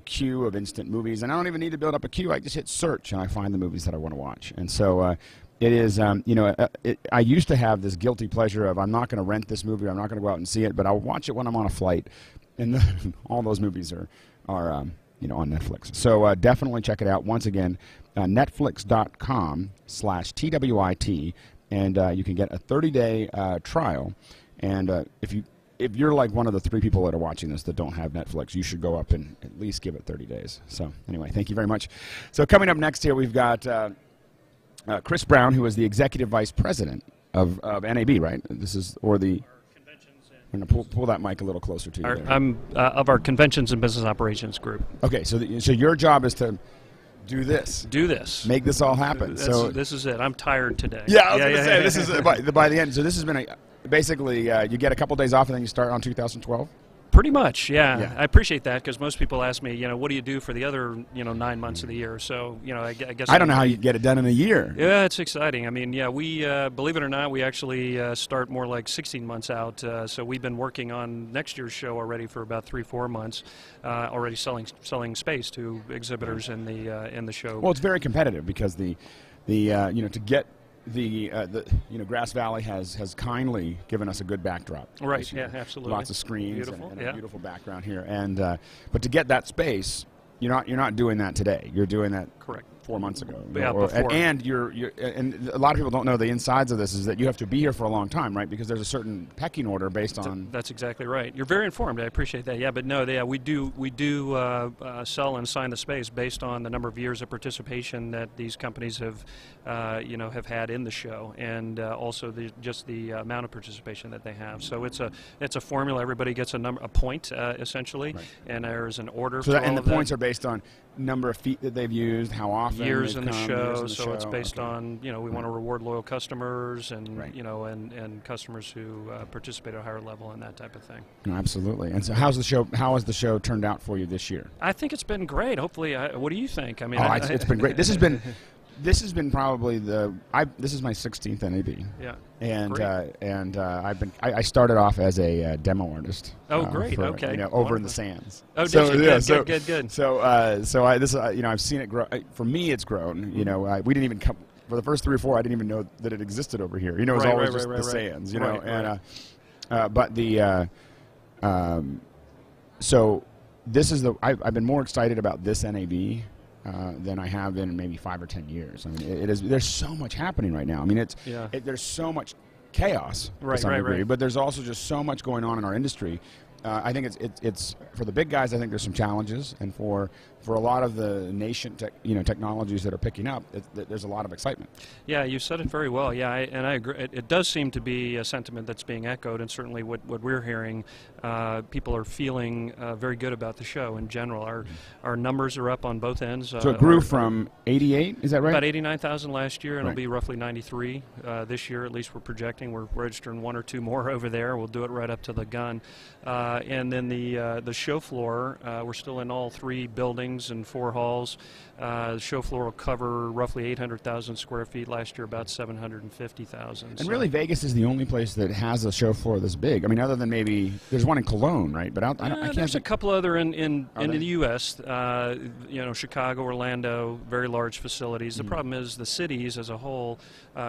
queue of instant movies, and I don't even need to build up a queue. I just hit search and I find the movies that I want to watch. And so it is, you know, I used to have this guilty pleasure of, I'm not going to rent this movie, I'm not going to go out and see it, but I'll watch it when I'm on a flight. And all those movies are you know, on Netflix. So definitely check it out. Once again, netflix.com/TWIT, and you can get a 30-day trial. And if you if you're like one of the 3 people that are watching this that don't have Netflix, you should go up and at least give it 30 days. So anyway, thank you very much. So coming up next here, we've got Chris Brown, who is the Executive Vice President of NAB, right? This is, or the... I'm going to pull that mic a little closer to you. I'm of our Conventions and Business Operations group. Okay, so your job is to do this. Do this. Make this all happen. This is it. I'm tired today. Yeah, I was going to say, this is by the end. So this has been basically you get a couple days off and then you start on 2012? Pretty much, yeah. I appreciate that because most people ask me, what do you do for the other, 9 months of the year? So, I guess I don't know how you get it done in a year. Yeah, it's exciting. I mean, we believe it or not, we actually start more like 16 months out. So we've been working on next year's show already for about 3-4 months, already selling space to exhibitors in the show. Well, it's very competitive because to get the Grass Valley has kindly given us a good backdrop. Right. Yeah. Absolutely. Lots of screens beautiful, and a beautiful background here. And but to get that space, you're not doing that today. You're doing that correct 4 months ago. Yeah, before. And and a lot of people don't know the insides of this is that you have to be here for a long time, right? Because there's a certain pecking order based on. That's exactly right. You're very informed. I appreciate that. Yeah, but no, we do sell and assign the space based on the number of years of participation that these companies have had in the show, and also just the amount of participation that they have. So it's a formula. Everybody gets a point essentially, right. And there's an order. So and the points are based on number of feet that they've used, how often years in the show. So it's based on we want to reward loyal customers and right. and customers who participate at a higher level and that type of thing. No, absolutely. And so how has the show turned out for you this year? I think it's been great. Hopefully, what do you think? I mean, it's been great. This has been probably this is my 16th NAB. Yeah. And I started off as a demo artist. Oh, great. Okay. Over in the sands. Oh, good. So I've seen it grow. For me, it's grown. We didn't even come for the first 3 or 4. I didn't even know that it existed over here. It was always just the sands. So this is I've been more excited about this NAB than I have been in maybe 5 or 10 years. I mean, there's so much happening right now. I mean, there's so much chaos to some degree, but there's also just so much going on in our industry. I think it's for the big guys. I think there's some challenges, and for a lot of the nascent technologies that are picking up, there's a lot of excitement. Yeah, you said it very well. Yeah, and I agree. It does seem to be a sentiment that's being echoed, and certainly what we're hearing, people are feeling very good about the show in general. Our numbers are up on both ends. So it grew from 88, is that right? About 89,000 last year, and it'll be roughly 93 this year. At least we're projecting. We're registering 1 or 2 more over there. We'll do it right up to the gun. And then the show floor, we're still in all 3 buildings and 4 halls. The show floor will cover roughly 800,000 square feet. Last year, about 750,000. And really, Vegas is the only place that has a show floor this big. I mean, other than maybe there's one in Cologne, right? But I can't. There's a couple other in the U.S. Chicago, Orlando, very large facilities. The problem is the cities as a whole,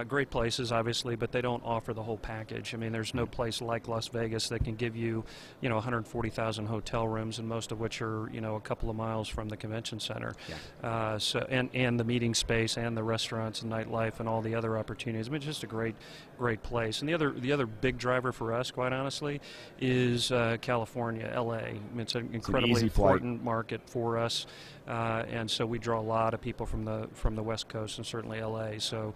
great places, obviously, but they don't offer the whole package. I mean, there's no place like Las Vegas that can give you, 140,000 hotel rooms, and most of which are, a couple of miles from the convention center. Yeah. And the meeting space and the restaurants and nightlife and all the other opportunities. I mean, it's just a great place. And the other big driver for us, quite honestly, is California, LA. I mean, it's an incredibly important market for us. And so we draw a lot of people from the West Coast and certainly LA. So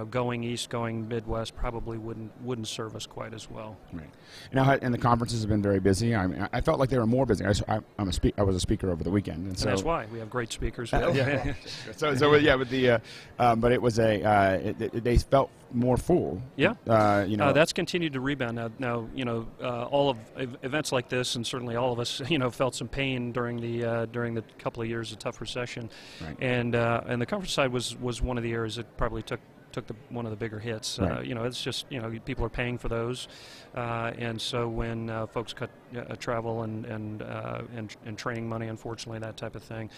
going east, going Midwest probably wouldn't serve us quite as well. Right. Now, and the conferences have been very busy. I mean, I felt like they were more busy. I was a speaker over the weekend, and so that's why we have great speakers. But it was they felt more full. Yeah. That's continued to rebound now. All of events like this, and certainly all of us, felt some pain during the couple of years of tough recession, right. And the conference side was one of the areas that probably took one of the bigger hits. Right. It's just people are paying for those, and so when folks cut travel and training money, unfortunately, that type of thing,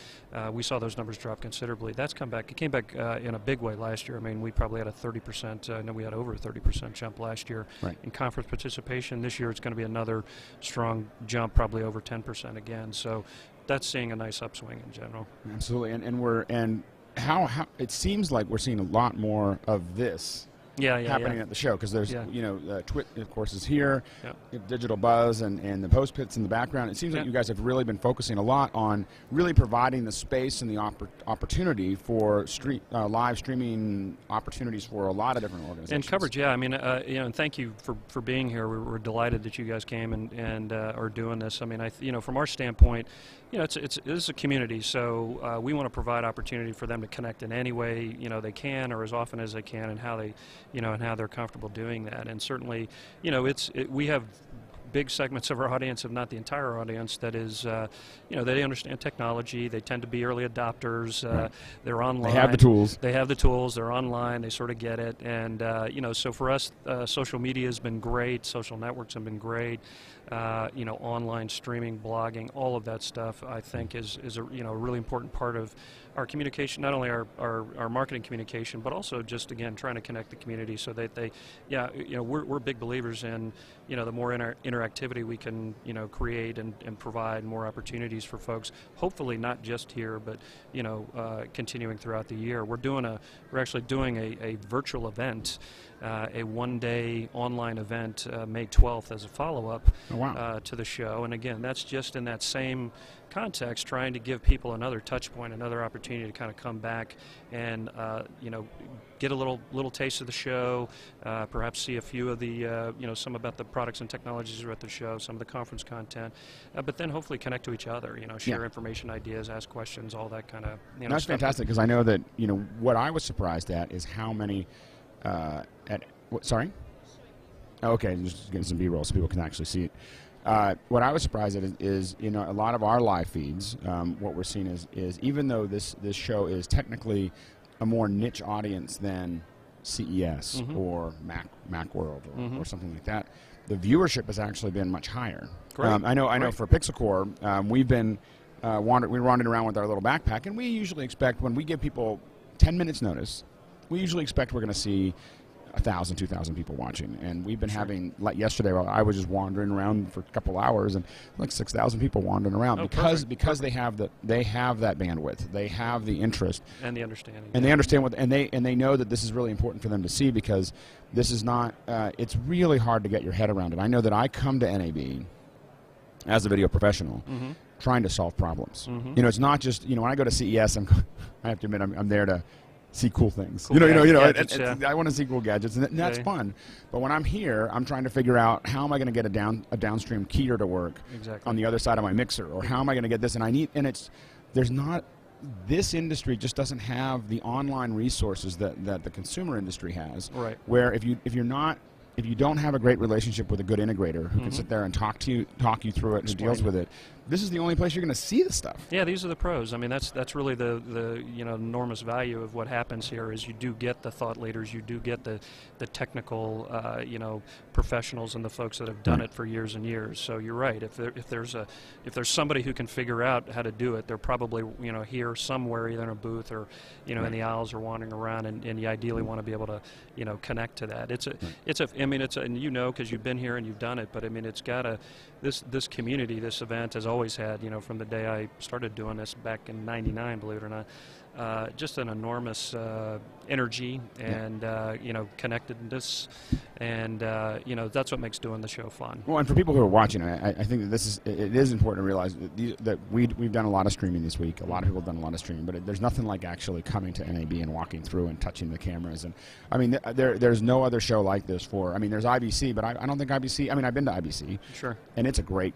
we saw those numbers drop considerably. That's come back. It came back in a big way last year. I mean, we probably had a 30%. No, we had over a 30% jump last year in conference participation. This year, it's going to be another strong jump, probably over 10% again. So that's seeing a nice upswing in general. Absolutely, and how it seems like we're seeing a lot more of this happening at the show, because there's TWiT, of course, is here, Digital Buzz, and the post pits in the background. It seems like you guys have really been focusing a lot on really providing the space and the opportunity for live streaming opportunities for a lot of different organizations. And coverage, I mean, and thank you for being here. We're delighted that you guys came and are doing this. I mean, from our standpoint, this is a community, so we want to provide opportunity for them to connect in any way they can, or as often as they can, and how they and how they're comfortable doing that. And certainly, we have big segments of our audience, if not the entire audience, that is, they understand technology. They tend to be early adopters. They're online. They have the tools. They have the tools. They're online. They sort of get it. And so for us, social media has been great. Social networks have been great. Online streaming, blogging, all of that stuff, I think, is a really important part of our communication. Not only our marketing communication, but also just, again, trying to connect the community so that we're big believers in the more interactivity we can create and provide more opportunities for folks. Hopefully not just here, but continuing throughout the year. We're actually doing a virtual event. A one-day online event May 12th as a follow-up to the show. And again, that's just in that same context, trying to give people another touch point, another opportunity to kind of come back and get a little taste of the show, perhaps see a few of the some about the products and technologies that are at the show, some of the conference content, but then hopefully connect to each other, share information, ideas, ask questions, all that kind of That's fantastic, because I know that what I was surprised at is how many sorry? Oh, okay, just getting some B-roll so people can actually see it. What I was surprised at is a lot of our live feeds, what we're seeing is even though this show is technically a more niche audience than CES or Macworld or something like that, the viewership has actually been much higher. I know for PixelCore, we've been we're wandering around with our little backpack, and we usually expect, when we give people 10 minutes notice, we usually expect we're going to see 1,000, 2,000 people watching, and we've been having, like yesterday, I was just wandering around for a couple hours, and like 6,000 people wandering around because they have that bandwidth, they have the interest and the understanding, and they understand and they know that this is really important for them to see, because this is not. It's really hard to get your head around it. I know that I come to NAB as a video professional, trying to solve problems. It's not just when I go to CES, I have to admit I'm there to see cool things. Gadgets, I want to see cool gadgets, and that's fun. But when I'm here, I'm trying to figure out, how am I going to get a downstream keyer to work on the other side of my mixer, or how am I going to get this? This industry just doesn't have the online resources that the consumer industry has. Right. Where if you don't have a great relationship with a good integrator who can sit there and talk you through it and who deals with it, this is the only place you're going to see the stuff. Yeah, these are the pros. I mean, that's really the enormous value of what happens here, is you do get the thought leaders, you do get the technical professionals and the folks that have done it for years and years. So you're right. If there's somebody who can figure out how to do it, they're probably here somewhere, either in a booth or in the aisles or wandering around, and you ideally want to be able to connect to that. It's and because you've been here and you've done it, but I mean, it's got this community, this event has always had, from the day I started doing this back in '99, believe it or not, just an enormous energy and connectedness, and that's what makes doing the show fun. Well, and for people who are watching, I think that it is important to realize that we've done a lot of streaming this week. A lot of people have done a lot of streaming, but there's nothing like actually coming to NAB and walking through and touching the cameras. And I mean, there's no other show like this there's IBC, but I don't think IBC. I mean, I've been to IBC. Sure. And it's a great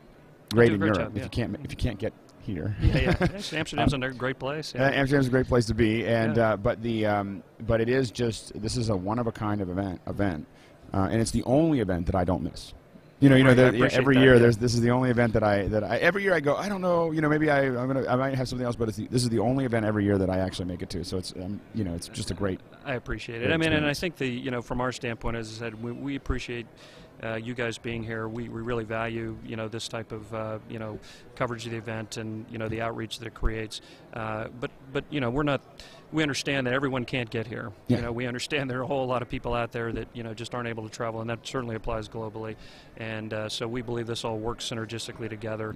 in Europe. Job, if you can't get here. Amsterdam's a great place. Amsterdam's a great place to be, and but it is this is a one-of-a-kind event, and it's the only event that I don't miss. Every year this is the only event that I every year I go, I don't know, maybe I might have something else, but this is the only event every year that I actually make it to. So it's it's just a great. I appreciate it. I mean, and I think from our standpoint, as I said, we appreciate you guys being here. We really value, this type of, coverage of the event and, the outreach that it creates. But we understand that everyone can't get here. Yeah. We understand there are a whole lot of people out there that, just aren't able to travel, and that certainly applies globally. And so we believe this all works synergistically together.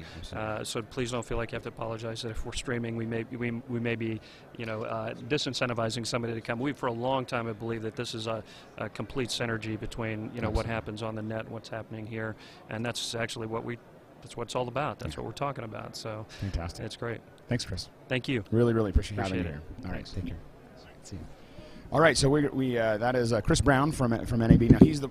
So please don't feel like you have to apologize that if we're streaming, we may be, disincentivizing somebody to come. We, for a long time, have believed that this is a complete synergy between, what happens on the net and what's happening here. And that's actually that's what it's all about. That's what we're talking about. So fantastic. It's great. Thanks, Chris. Thank you. Really appreciate having you here. All right, take care. See you. All right, so we that is Chris Brown from NAB. Now he's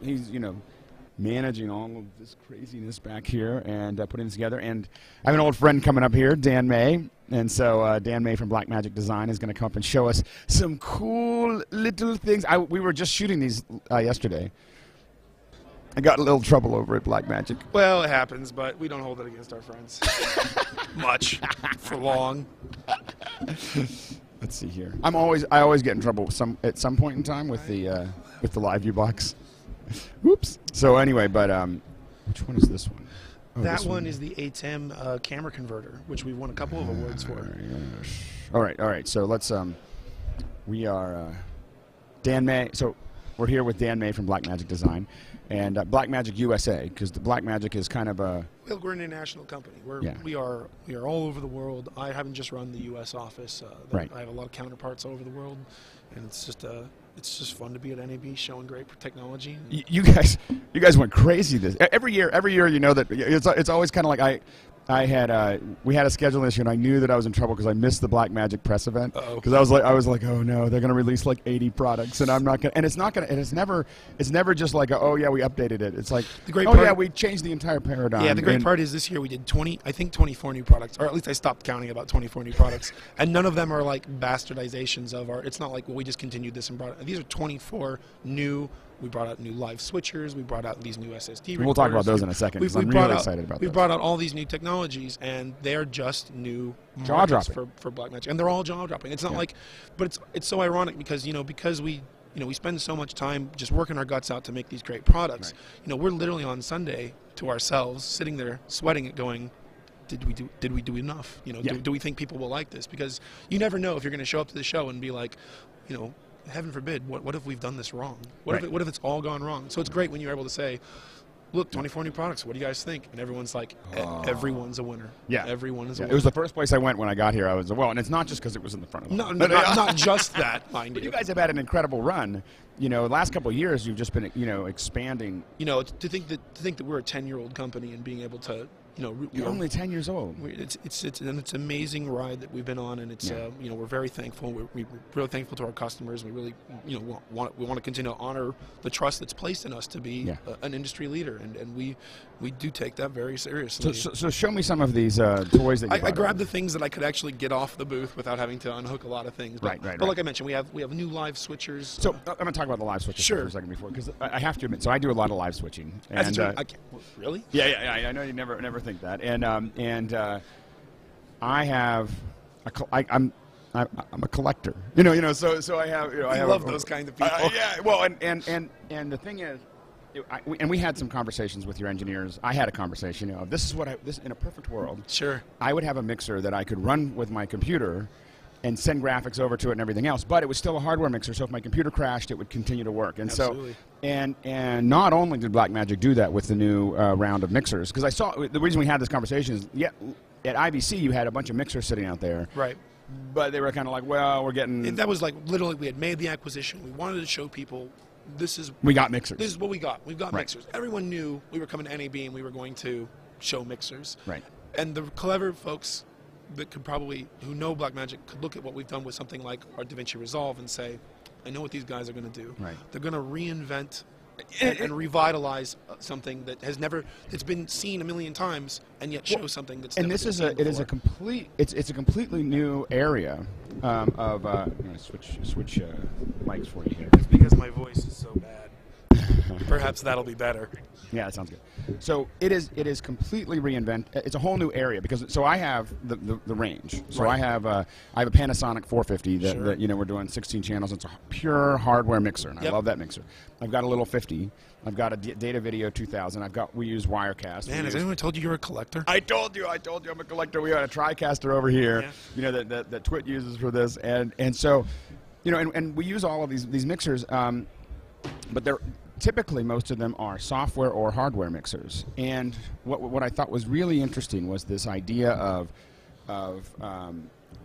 managing all of this craziness back here and putting this together. And I have an old friend coming up here, Dan May. And so Dan May from Blackmagic Design is going to come up and show us some cool little things. We were just shooting these yesterday. I got in a little trouble over at Blackmagic. Well, it happens, but we don't hold it against our friends. Much. For long. Let's see here. I always get in trouble at some point in time with the live view box. Oops. So anyway, but which one is this one? Oh, that one is the ATEM camera converter, which we won a couple of awards for. Gosh. All right. So let's we are Dan May. So we're here with Dan May from Blackmagic Design. And Blackmagic USA, because the Blackmagic is kind of a... Well, we're an international company. We are all over the world. I haven't just run the U.S. office. Right. I have a lot of counterparts all over the world, and it's just fun to be at NAB showing great technology. You guys went crazy this every year. That it's always kind of like we had a schedule this year, and I knew that I was in trouble because I missed the Blackmagic press event. Because I was like, oh no, they're going to release like 80 products, and I'm not going. And it's not going. And it's never just like, oh yeah, we updated it. It's like, we changed the entire paradigm. Yeah, the great part is this year we did 24 new products, or at least I stopped counting about 24 new products, and none of them are like bastardizations of our. It's not like, well, we just continued this and brought it. These are 24 new. We brought out new live switchers. We brought out these new SSD. We'll talk about those in a second, because I'm really excited about those. We brought out all these new technologies, and they're just new jaw-dropping for Blackmagic, and they're all jaw-dropping. It's not like, but it's so ironic because we spend so much time just working our guts out to make these great products. Right. We're literally on Sunday to ourselves, sitting there sweating it, going, did we do enough? Do we think people will like this? Because you never know if you're going to show up to the show and be like, heaven forbid, what if we've done this wrong? What if it's all gone wrong? So it's great when you're able to say, look, 24 new products, what do you guys think? And everyone's like, everyone's a winner. Yeah. Everyone is a winner. It was the first place I went when I got here. I was, and it's not just because it was in the front of the line. Not just that, mind you. you. You guys have had an incredible run. The last couple of years, you've just been, expanding. To think that we're a 10-year-old company and being able to, you're only 10 years old. It's an amazing ride that we've been on, and it's we're very thankful. We're really thankful to our customers. We really want to continue to honor the trust that's placed in us to be an industry leader, and we do take that very seriously. So show me some of these toys that you I grabbed the things that I could actually get off the booth without having to unhook a lot of things. But, right. like I mentioned, we have new live switchers. So I'm going to talk about the live switchers for a second before, because I have to admit, so I do a lot of live switching. And really? Yeah. I know you never think that, and I have I'm a collector. So I have. I love those kind of people. Well, and the thing is. We had some conversations with your engineers. I had a conversation. This is this in a perfect world. Sure. I would have a mixer that I could run with my computer, and send graphics over to it and everything else. But it was still a hardware mixer, so if my computer crashed, it would continue to work. And Absolutely. and not only did Blackmagic do that with the new round of mixers, because I saw the reason we had this conversation is at IBC you had a bunch of mixers sitting out there. Right. But they were kind of like, well, we're getting. That was like literally we had made the acquisition. We wanted to show people. We got mixers. This is what we got. We've got mixers. Everyone knew we were coming to NAB and we were going to show mixers. Right. And the clever folks that who know Blackmagic could look at what we've done with something like our DaVinci Resolve and say, I know what these guys are going to do. Right. They're going to reinvent and revitalize something that's been seen a million times, and yet show something that's. And it's a completely new area of. I'm going to switch mics for you here. It's because my voice is so bad. perhaps that'll be better. Yeah, that sounds good. So it is completely reinvented. It's a whole new area because I have the range. So I have a Panasonic 450 that we're doing 16 channels. It's a pure hardware mixer, and I love that mixer. I've got a little 50. I've got a Data Video 2000. We use Wirecast. Man, has anyone told you you're a collector? I told you I'm a collector. We got a TriCaster over here. Yeah. That TWiT uses for this, and so, and we use all of these mixers, but they're typically most of them are software or hardware mixers. And what I thought was really interesting was this idea of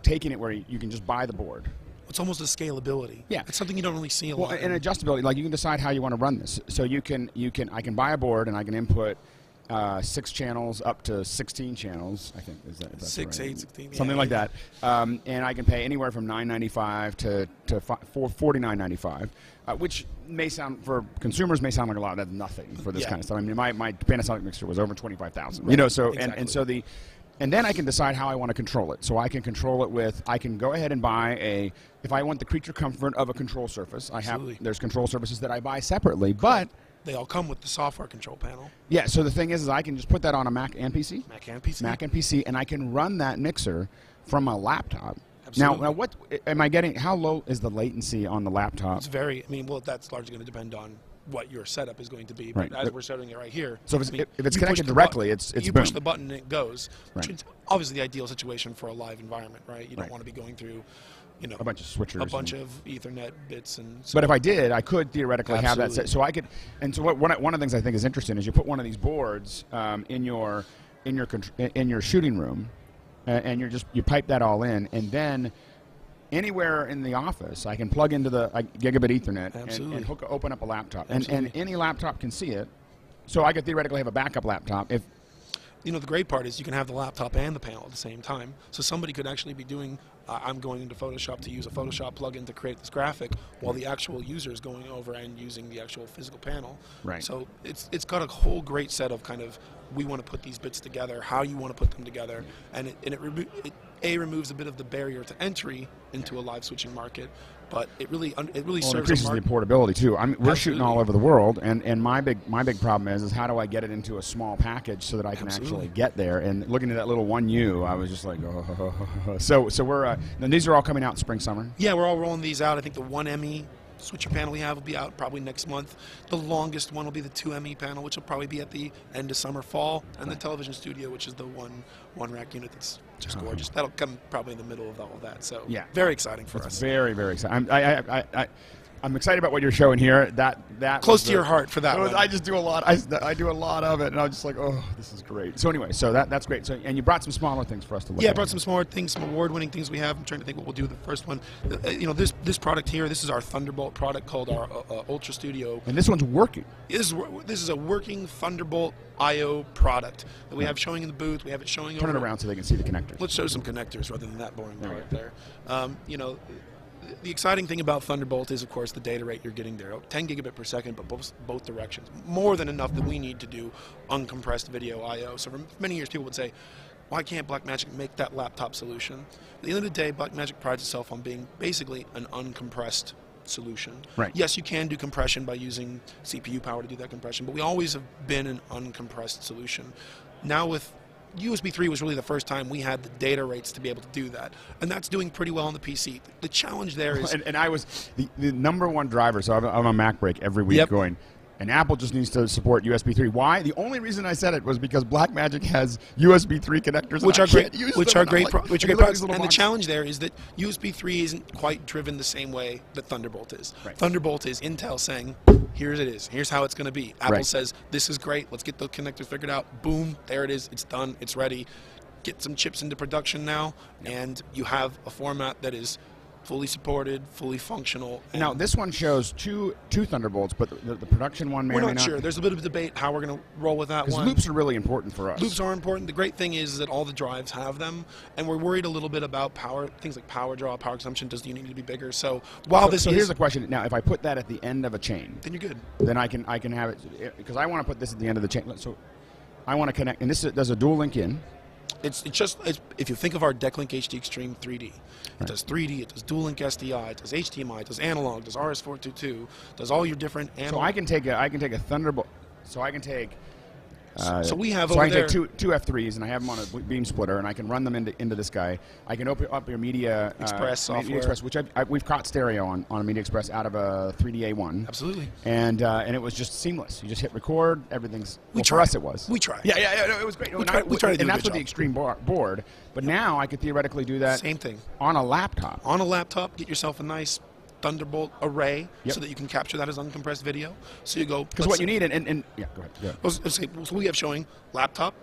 taking it where you can just buy the board. It's almost a scalability. Yeah, it's something you don't really see a lot. And adjustability, like you can decide how you want to run this. So I can buy a board and I can input 6 channels up to 16 channels. I think is that 6, right? 8, 16, something like that. And I can pay anywhere from $9.95 to $49.95, which may sound for consumers may sound like a lot. That's nothing for this kind of stuff. I mean, my Panasonic mixer was over $25,000. Right. So exactly. And then I can decide how I want to control it. So I can control it with, I can go ahead and buy if I want the creature comfort of a control surface, there's control surfaces that I buy separately, but they all come with the software control panel. Yeah, so the thing is I can just put that on a Mac and PC. Mac and PC, and I can run that mixer from my laptop. Absolutely. Now what am I getting, how low is the latency on the laptop? It's that's largely going to depend on what your setup is going to be. But as we're setting it right here. So if it's connected directly, it's you boom. push the button and it goes. Right. Which is obviously the ideal situation for a live environment, right? You don't want to be going through, a bunch of switchers, a bunch of Ethernet bits, and. But if I did, I could theoretically have that set. So I could, and so one of the things I think is interesting is you put one of these boards in your shooting room, and you pipe that all in, and then. Anywhere in the office, I can plug into the gigabit Ethernet and open up a laptop, and any laptop can see it. So I could theoretically have a backup laptop. If the great part is you can have the laptop and the panel at the same time. So somebody could actually be doing. I'm going into Photoshop to use a Photoshop plugin to create this graphic, while the actual user is going over and using the actual physical panel. Right. So it's got a whole great set of kind of we want to put these bits together, how you want to put them together, and it removes a bit of the barrier to entry into a live switching market, but it really serves increases the portability too. We're shooting all over the world, and my big problem is how do I get it into a small package so that I can actually get there? And looking at that little 1U, I was just like, oh. So we're and these are all coming out in spring, summer. Yeah, we're all rolling these out. I think the 1ME switcher panel we have will be out probably next month. The longest one will be the 2ME panel, which will probably be at the end of summer, fall, and the television studio, which is the one rack unit that's just gorgeous. That'll come probably in the middle of all of that. So very exciting for us. Very, very exciting. I'm excited about what you're showing here. That close to your heart for that one. I just do a lot. I do a lot of it, and I'm just like, oh, this is great. So anyway, that's great. So and you brought some smaller things for us to look at. Yeah, I brought some smaller things, some award-winning things we have. I'm trying to think what we'll do with the first one. This product here, this is our Thunderbolt product called our Ultra Studio. And this one's working. This is a working Thunderbolt I/O product that we have showing in the booth. We have it showing. Turn it around so they can see the connectors. Let's show some connectors rather than that boring part there. The exciting thing about Thunderbolt is, of course, the data rate you're getting there. 10 gigabit per second, but both directions. More than enough that we need to do uncompressed video I/O. So for many years, people would say, why can't Blackmagic make that laptop solution? At the end of the day, Blackmagic prides itself on being basically an uncompressed solution. Right. Yes, you can do compression by using CPU power to do that compression, but we always have been an uncompressed solution. Now with USB 3 was really the first time we had the data rates to be able to do that, and that's doing pretty well on the PC. The challenge there is... And I was the number one driver, so I'm on Mac break every week going, and Apple just needs to support USB 3. Why? The only reason I said it was because Blackmagic has USB 3 connectors, which are great, which are great products. And box. The challenge there is that USB 3 isn't quite driven the same way that Thunderbolt is. Right. Thunderbolt is Intel saying, here it is. Here's how it's going to be. Apple says, this is great. Let's get the connectors figured out. Boom, there it is. It's done. It's ready. Get some chips into production now, and you have a format that is fully supported, fully functional. Now, this one shows two Thunderbolts, but the production one may or may not. We're not sure. There's a bit of debate how we're going to roll with that one. Loops are really important for us. Loops are important. The great thing is that all the drives have them, and we're worried a little bit about power, things like power draw, power consumption. Does the unit need to be bigger? So here's the question. Now, if I put that at the end of a chain, then you're good. Then I can have it, because I want to put this at the end of the chain. So I want to connect, and there's a dual link in. It's if you think of our Decklink HD Extreme 3D, it does 3D, it does dual link SDI, it does HDMI, it does analog, it does RS422, does all your different analog. So I can take a Thunderbolt. So I can take. So we have so over I can there take two F3s and I have them on a beam splitter and I can run them into this guy. I can open up your Media Express software, Media Express, which we've caught stereo on a Media Express out of a 3D-A1. Absolutely. And it was just seamless. You just hit record. Everything's. For us, it was. We tried. Yeah, it was great. We tried to do a and that's good with the job. Extreme board. But now I could theoretically do that. Same thing. On a laptop. On a laptop, get yourself a nice Thunderbolt array Yep. so that you can capture that as uncompressed video. So you go. Because what you need, and yeah, go ahead. Let's say, so we have showing laptop,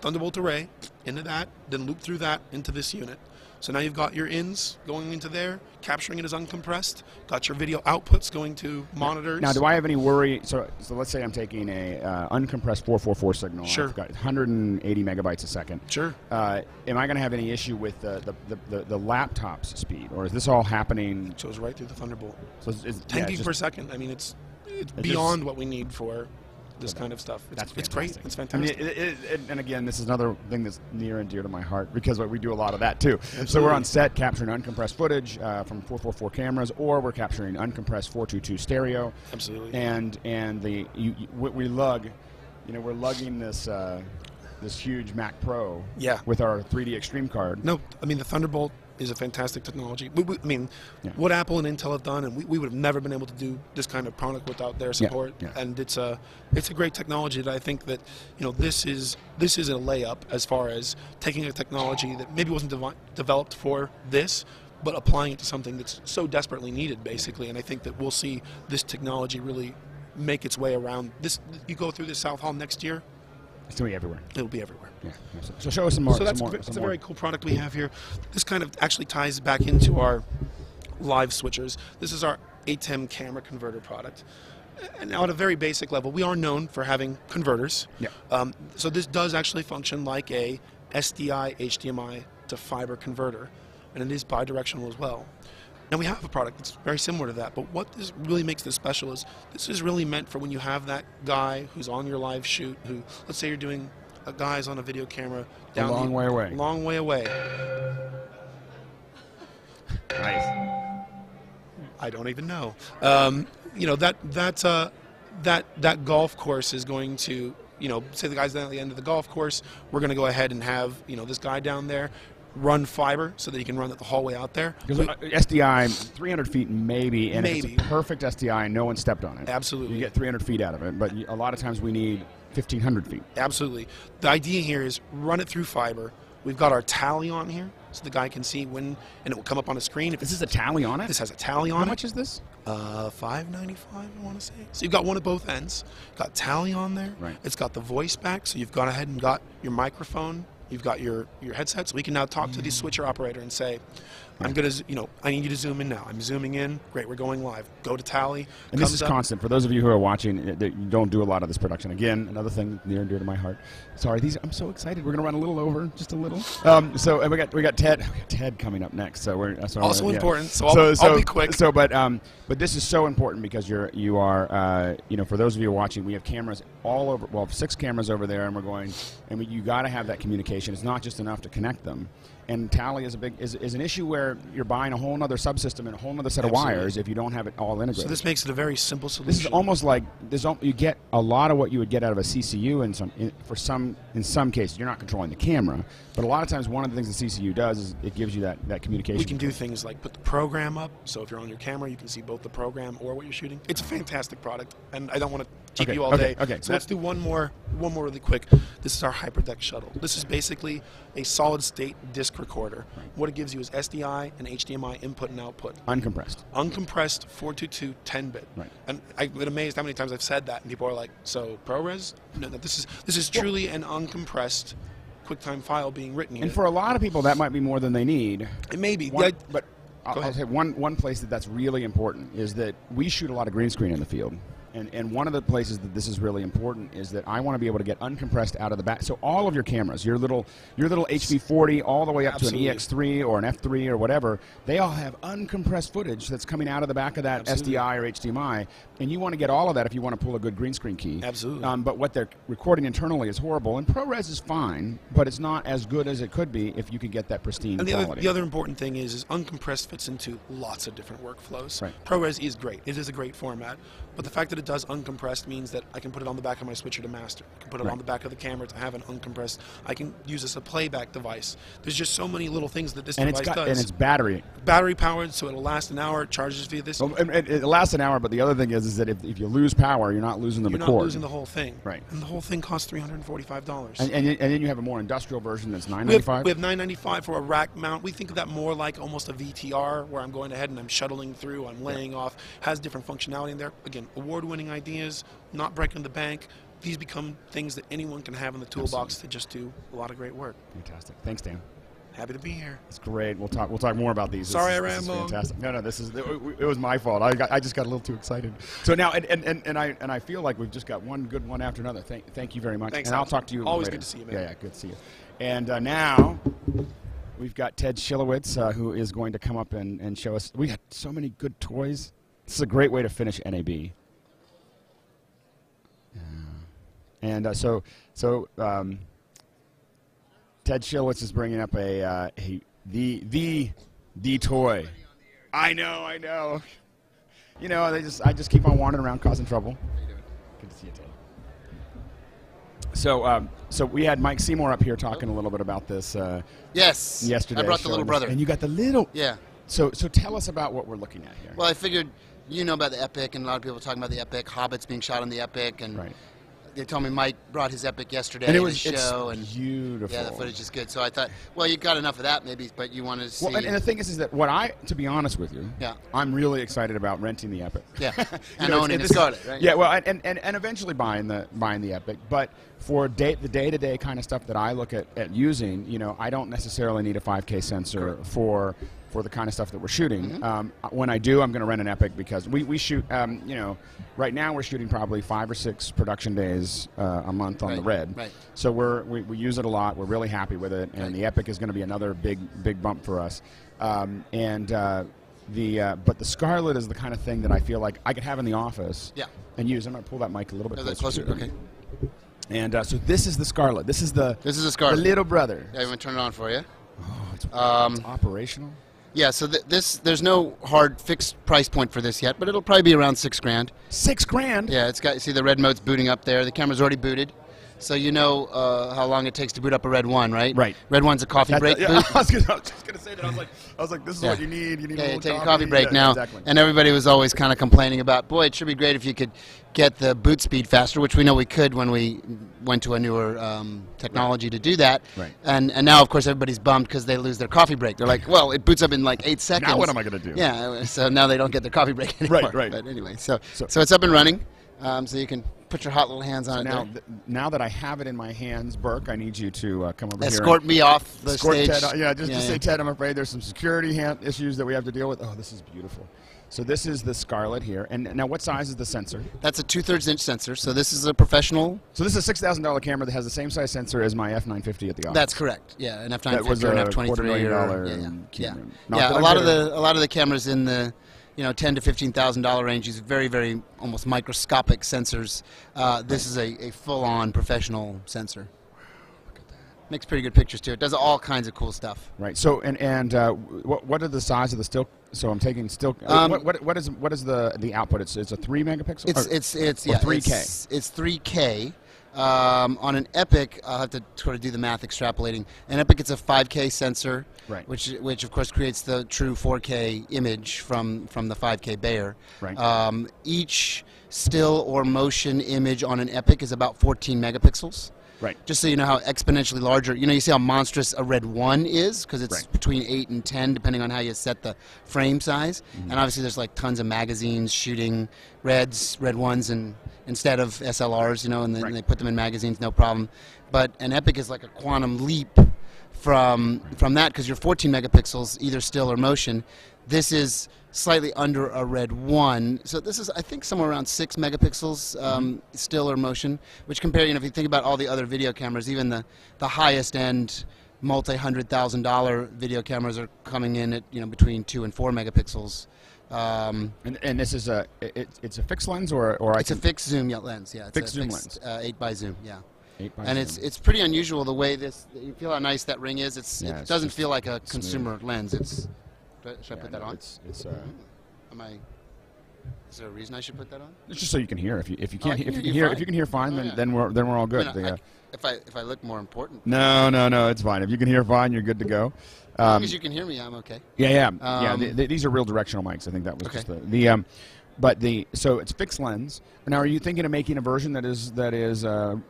Thunderbolt array into that, then loop through that into this unit. So now you've got your ins going into there, capturing it as uncompressed. Got your video outputs going to monitors. Now, do I have any worry? So let's say I'm taking a uncompressed 444 signal. Sure. I've got 180 megabytes a second. Sure. Am I going to have any issue with the laptop's speed, or is this all happening? It goes right through the Thunderbolt. So it's 10 gig per second. I mean, it's beyond what we need for this kind of stuff. It's great. It's fantastic. I mean, and again, this is another thing that's near and dear to my heart because we do a lot of that too. Absolutely. So we're on set capturing uncompressed footage from 444 cameras, or we're capturing uncompressed 422 stereo. Absolutely. And we lug, we're lugging this this huge Mac Pro. Yeah. With our 3D Extreme card. No, I mean the Thunderbolt is a fantastic technology. I mean, what Apple and Intel have done, and we would have never been able to do this kind of product without their support. Yeah. And it's a great technology that I think that this is a layup as far as taking a technology that maybe wasn't developed for this, but applying it to something that's so desperately needed, basically. And I think that we'll see this technology really make its way around. You go through this South Hall next year. It's going to be everywhere. It'll be everywhere. Yeah. So show us some more. So that's a very cool product we have here. This kind of actually ties back into our live switchers. This is our ATEM camera converter product. And now at a very basic level, we are known for having converters. Yeah. So this does actually function like a SDI HDMI to fiber converter, and it is bidirectional as well. Now we have a product that's very similar to that, but what this really makes this special is this is really meant for when you have that guy who's on your live shoot, who, let's say you're doing a guy's on a video camera down a long way away. Long way away. Nice. I don't even know. That golf course is going to, say the guy's down at the end of the golf course, we're going to go ahead and have, this guy down there run fiber so that he can run the hallway out there. Because SDI, 300 feet maybe, and maybe. if it's a perfect SDI, no one stepped on it. Absolutely. You get 300 feet out of it, but a lot of times we need 1,500 feet. Absolutely. The idea here is run it through fiber. We've got our tally on here, so the guy can see when, and it will come up on a screen. If This is a tally on it? This has a tally on it. How much is this? $5.95, I want to say. So you've got one at both ends. Got tally on there. Right. It's got the voice back, so you've gone ahead and got your microphone. You've got your headset, so we can now talk to the switcher operator and say, I'm going to, I need you to zoom in now. I'm zooming in. Great, we're going live. Go to tally. And this is constant. For those of you who are watching, that you don't do a lot of this production. Again, another thing near and dear to my heart. Sorry, I'm so excited. We're going to run a little over, just a little. So and we got Ted coming up next. So that's also important. So I'll be quick. So, but this is so important because you are for those of you who are watching, we have cameras all over. Well, 6 cameras over there, and we're going. And you got to have that communication. It's not just enough to connect them. And tally is an issue where you're buying a whole other subsystem and a whole other set of wires if you don't have it all integrated. So this makes it a very simple solution. This is almost like you get a lot of what you would get out of a CCU in some cases. You're not controlling the camera, but a lot of times one of the things the CCU does is it gives you that communication. We can do things like put the program up, so if you're on your camera, you can see both the program or what you're shooting. It's a fantastic product, and I don't want to keep you all day. Okay. So let's do one more really quick. This is our HyperDeck shuttle. This is basically a solid-state disc recorder. Right. What it gives you is SDI and HDMI input and output. Uncompressed. Uncompressed 422 10-bit. Right. And I've been amazed how many times I've said that, and people are like, "So ProRes?" No, this is truly an uncompressed QuickTime file being written here. And for a lot of people, that might be more than they need. It may be. I'll say one place that's really important is that we shoot a lot of green screen in the field. And one of the places that this is really important is that I want to be able to get uncompressed out of the back. So all of your cameras, your little HV40 all the way up to an EX3 or an F3 or whatever, they all have uncompressed footage that's coming out of the back of that SDI or HDMI, and you want to get all of that if you want to pull a good green screen key. Absolutely. But what they're recording internally is horrible, and ProRes is fine, but it's not as good as it could be if you could get that pristine quality. The other important thing is uncompressed fits into lots of different workflows. Right. ProRes is great. It is a great format, but the fact that it does uncompressed means that I can put it on the back of my switcher to master. I can put it on the back of the camera to have an uncompressed. I can use this as a playback device. There's just so many little things that this device does. And it's battery powered, so it'll last an hour. It charges via this. Well, it lasts an hour, but the other thing is that if you lose power, you're not losing the record. You're not losing the whole thing. Right. And the whole thing costs $345. And then you have a more industrial version that's $995. We have $995 for a rack mount. We think of that more like almost a VTR, where I'm going ahead and I'm shuttling through, I'm laying off. Has different functionality in there. Again, award-winning ideas, not breaking the bank. These become things that anyone can have in the toolbox to just do a lot of great work. Fantastic. Thanks, Dan. Happy to be here. It's great. We'll talk more about these. Sorry I ran long. Fantastic. No, it was my fault. I just got a little too excited. So now and I feel like we've just got one good one after another. Thank you very much. Thanks. And I'll talk to you Always later. good to see you, man. Yeah, good to see you. And now we've got Ted Schilowitz, who is going to come up and show us. We got so many good toys. This is a great way to finish NAB. And Ted Schilowitz is bringing up the toy. I know. You know, I just keep on wandering around causing trouble. How you doing? Good to see you, Ted. So we had Mike Seymour up here talking a little bit about this. Yes. Yesterday. I brought the little brother. And you got the little. Yeah. So tell us about what we're looking at here. Well, I figured you know about the Epic, and a lot of people talking about the Epic, Hobbits being shot on the Epic, and they told me Mike brought his Epic yesterday and to the show, and beautiful. Yeah, the footage is good. So I thought, well, you got enough of that maybe, but you want to see. Well, and the thing is that to be honest with you, I'm really excited about renting the Epic. Yeah, and owning the Scarlet, right? Yeah, well, and eventually buying the Epic, but for the day-to-day kind of stuff that I look at using, you know, I don't necessarily need a 5K sensor for the kind of stuff that we're shooting. When I do, I'm going to rent an Epic because we shoot, you know, right now we're shooting probably 5 or 6 production days a month on the Red. Right. So we use it a lot. We're really happy with it, and the Epic is going to be another big bump for us. But the Scarlet is the kind of thing that I feel like I could have in the office and use. I'm going to pull that mic a little bit closer. Okay. And so this is the Scarlet. This is the Scarlet. The little brother. Yeah, I'm going to turn it on for you. Oh, it's operational. Yeah, so there's no hard fixed price point for this yet, but it'll probably be around $6 grand. $6 grand? Yeah, it's got, see the red mode's booting up there. The camera's already booted. So you know how long it takes to boot up a Red 1, right? Right. Red 1's a coffee break boot. I was just going to say that. I was like, this is what you need. You need a take a coffee break now. Exactly. And everybody was always kind of complaining about, boy, it should be great if you could get the boot speed faster, which we know we could when we went to a newer technology to do that. Right. And now, of course, everybody's bummed because they lose their coffee break. They're like, well, it boots up in like 8 seconds. Now what am I going to do? Yeah, so now they don't get their coffee break anymore. Right. But anyway, so it's up and running, so you can put your hot little hands on it. Now that I have it in my hands, Burke, I need you to come over here. Escort me off the stage. Ted, just to say, Ted, I'm afraid there's some security issues that we have to deal with. Oh, this is beautiful. So this is the Scarlet here. And now what size is the sensor? That's a 2/3 inch sensor. So this is a professional. So this is a $6,000 camera that has the same size sensor as my F950 at the office. That's correct. Yeah, an F950 or an F23 $250,000 a lot of the cameras in the $10,000 to $15,000 range use very, very almost microscopic sensors. This is a full-on professional sensor. Look at that. Makes pretty good pictures too. It does all kinds of cool stuff. Right. So what are the size of the still? So I'm taking still. What is the output? It's a 3 megapixel. It's 3K. It's 3K. On an Epic, I'll have to sort of do the math extrapolating. An Epic, it's a 5K sensor, right. which of course creates the true 4K image from the 5K Bayer. Right. Each still or motion image on an Epic is about 14 megapixels. Right. Just so you know how exponentially larger, you see how monstrous a Red 1 is, because it's between 8 and 10, depending on how you set the frame size. And obviously there's like tons of magazines shooting Red 1s and instead of SLRs, and then they put them in magazines, no problem. But an Epic is like a quantum leap from that, because you're 14 megapixels, either still or motion. This is slightly under a Red 1. So this is, I think, somewhere around 6 megapixels still or motion, which compared, if you think about all the other video cameras, even the highest end multi-$100,000 video cameras are coming in at between 2 and 4 megapixels. And this is it's a fixed lens or it's a fixed zoom lens, yeah. It's fixed a zoom fixed, lens. 8 by zoom, yeah. 8 by and zoom. it's pretty unusual the way this. You feel how nice that ring is. It doesn't feel like a consumer lens. Should I put that on? Am I? Is there a reason I should put that on? It's just so you can hear. If you can't, if you can hear fine, then we're all good. If I look more important. No, it's fine. If you can hear fine, you're good to go. As long as you can hear me, I'm okay. Yeah. These are real directional mics. I think that was just so it's fixed lens. Now, are you thinking of making a version that is? So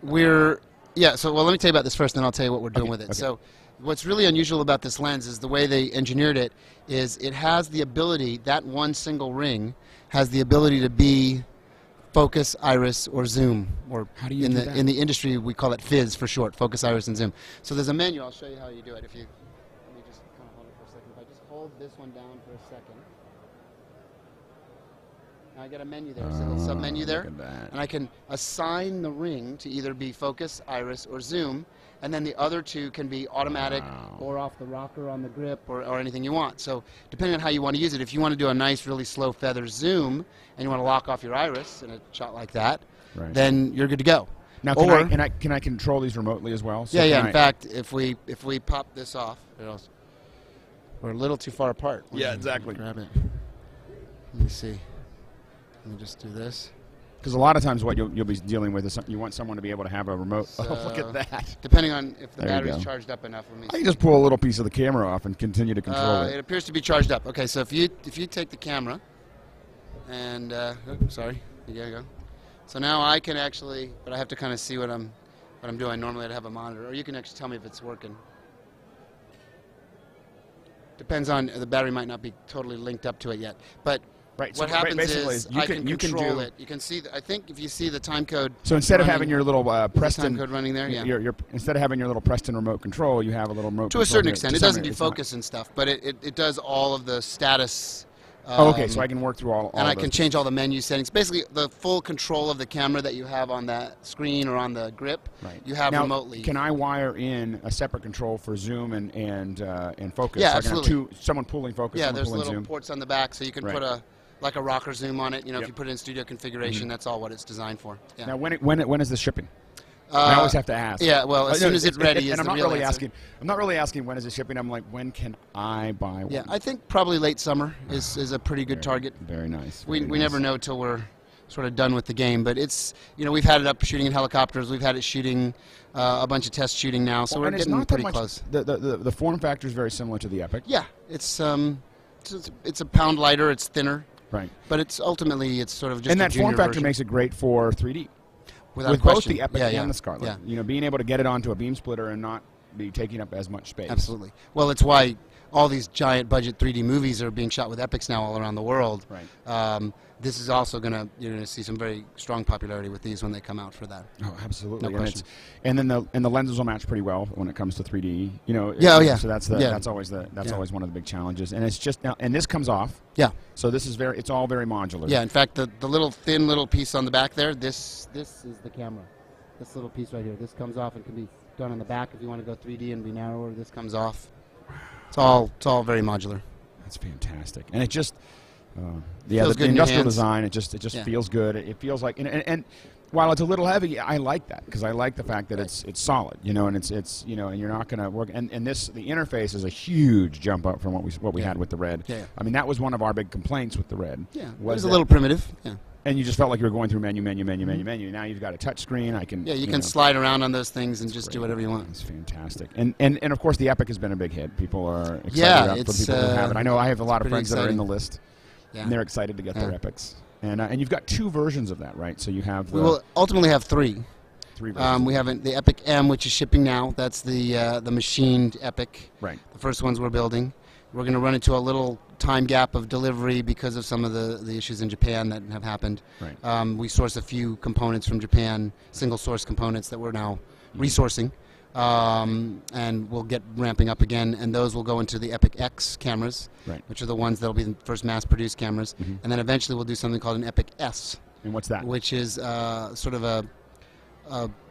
let me tell you about this first, then I'll tell you what we're doing with it. Okay. So, what's really unusual about this lens is the way they engineered it. Is it has the ability, that one single ring has the ability to be focus, iris, or zoom, or how do you in do the that? in the industry we call it fizz for short, focus, iris, and zoom. So there's a menu. I'll show you how you do it. Let me just kind of hold it for a second. If I just hold this one down for a second. Now I got a menu there, so a little sub-menu there, and I can assign the ring to either be focus, iris, or zoom, and then the other two can be automatic or off the rocker on the grip or anything you want. So depending on how you want to use it, if you want to do a nice, really slow feather zoom and you want to lock off your iris in a shot like that, then you're good to go. Now, can I control these remotely as well? So In fact, if we pop this off, we're a little too far apart. Yeah, exactly. Grab it. Let me see. Let me just do this. Because a lot of times what you'll be dealing with is you want someone to be able to have a remote. So, oh, look at that. Depending on if the battery's charged up enough. Let me see. I can just pull a little piece of the camera off and continue to control it. It appears to be charged up. Okay, so if you take the camera and sorry, you go. So now I can actually, but I have to kind of see what I'm doing. Normally I'd have a monitor, or you can actually tell me if it's working. Depends on the battery might not be totally linked up to it yet, but. Right. What happens is I can control it. You can see. I think if you see the time code. So instead of having your little Preston time code running there, instead of having your little Preston remote control, you have a little remote. To a certain extent, it doesn't do focus and stuff, but it does all of the status. Okay, so I can work through all. And I can change all the menu settings. Basically, the full control of the camera that you have on that screen or on the grip, you have remotely. Can I wire in a separate control for zoom and focus? Yeah, so absolutely. I can have someone pulling focus. Yeah, someone there's pulling little zoom. ports on the back, so you can put like a rocker zoom on it. If you put it in studio configuration, that's all what it's designed for. Yeah. Now, when is this shipping? I always have to ask. Yeah, well, as soon as it's ready is and the real answer. I'm not really asking when is it shipping. I'm like, when can I buy one? Yeah, I think probably late summer is a pretty good target. Very nice. We never know till we're sort of done with the game, but it's we've had it up shooting in helicopters. We've had it shooting a bunch of test shooting now, so we're getting pretty close. The form factor is very similar to the Epic. Yeah, it's a pound lighter. It's thinner. Right. But it's ultimately sort of just and a that form factor version. makes it great for 3D. Without with question. Both the Epic and the Scarlet. Yeah. Being able to get it onto a beam splitter and not be taking up as much space. Absolutely. Well, it's why all these giant budget 3D movies are being shot with Epics now all around the world. Right. This is also you're gonna see some very strong popularity with these when they come out for that. Oh, absolutely. No question. And then the lenses will match pretty well when it comes to 3D. So that's always one of the big challenges. And it's just now, and this comes off. Yeah. So it's all very modular. Yeah. In fact, the thin little piece on the back there, this is the camera. This little piece right here. This comes off and can be done on the back if you want to go 3D and be narrower. This comes off. It's all very modular. That's fantastic. And it just. The industrial design, it just feels good. It feels like, and while it's a little heavy, I like that because I like the fact that it's solid, and it's and you're not going to work. And the interface is a huge jump up from what we had with the Red. Yeah. I mean, that was one of our big complaints with the Red. Yeah, it was a little primitive. Yeah. And you just felt like you were going through menu. Now you've got a touch screen. You can slide around on those things and just do whatever you want. It's fantastic. And of course the Epic has been a big hit. People are excited for people who have it. I know I have a lot of friends that are in the list. Yeah. And they're excited to get their Epics. And you've got 2 versions of that, right? So you have. We will ultimately have 3. 3 versions. We have the Epic M, which is shipping now. That's the machined Epic. Right. The first ones we're building. We're going to run into a little time gap of delivery because of some of the issues in Japan that have happened. Right. We source a few components from Japan, single source components that we're now resourcing. and we'll get ramping up again, and those will go into the Epic X cameras, which are the ones that will be the first mass-produced cameras, and then eventually we'll do something called an Epic S. And what's that? Which is sort of a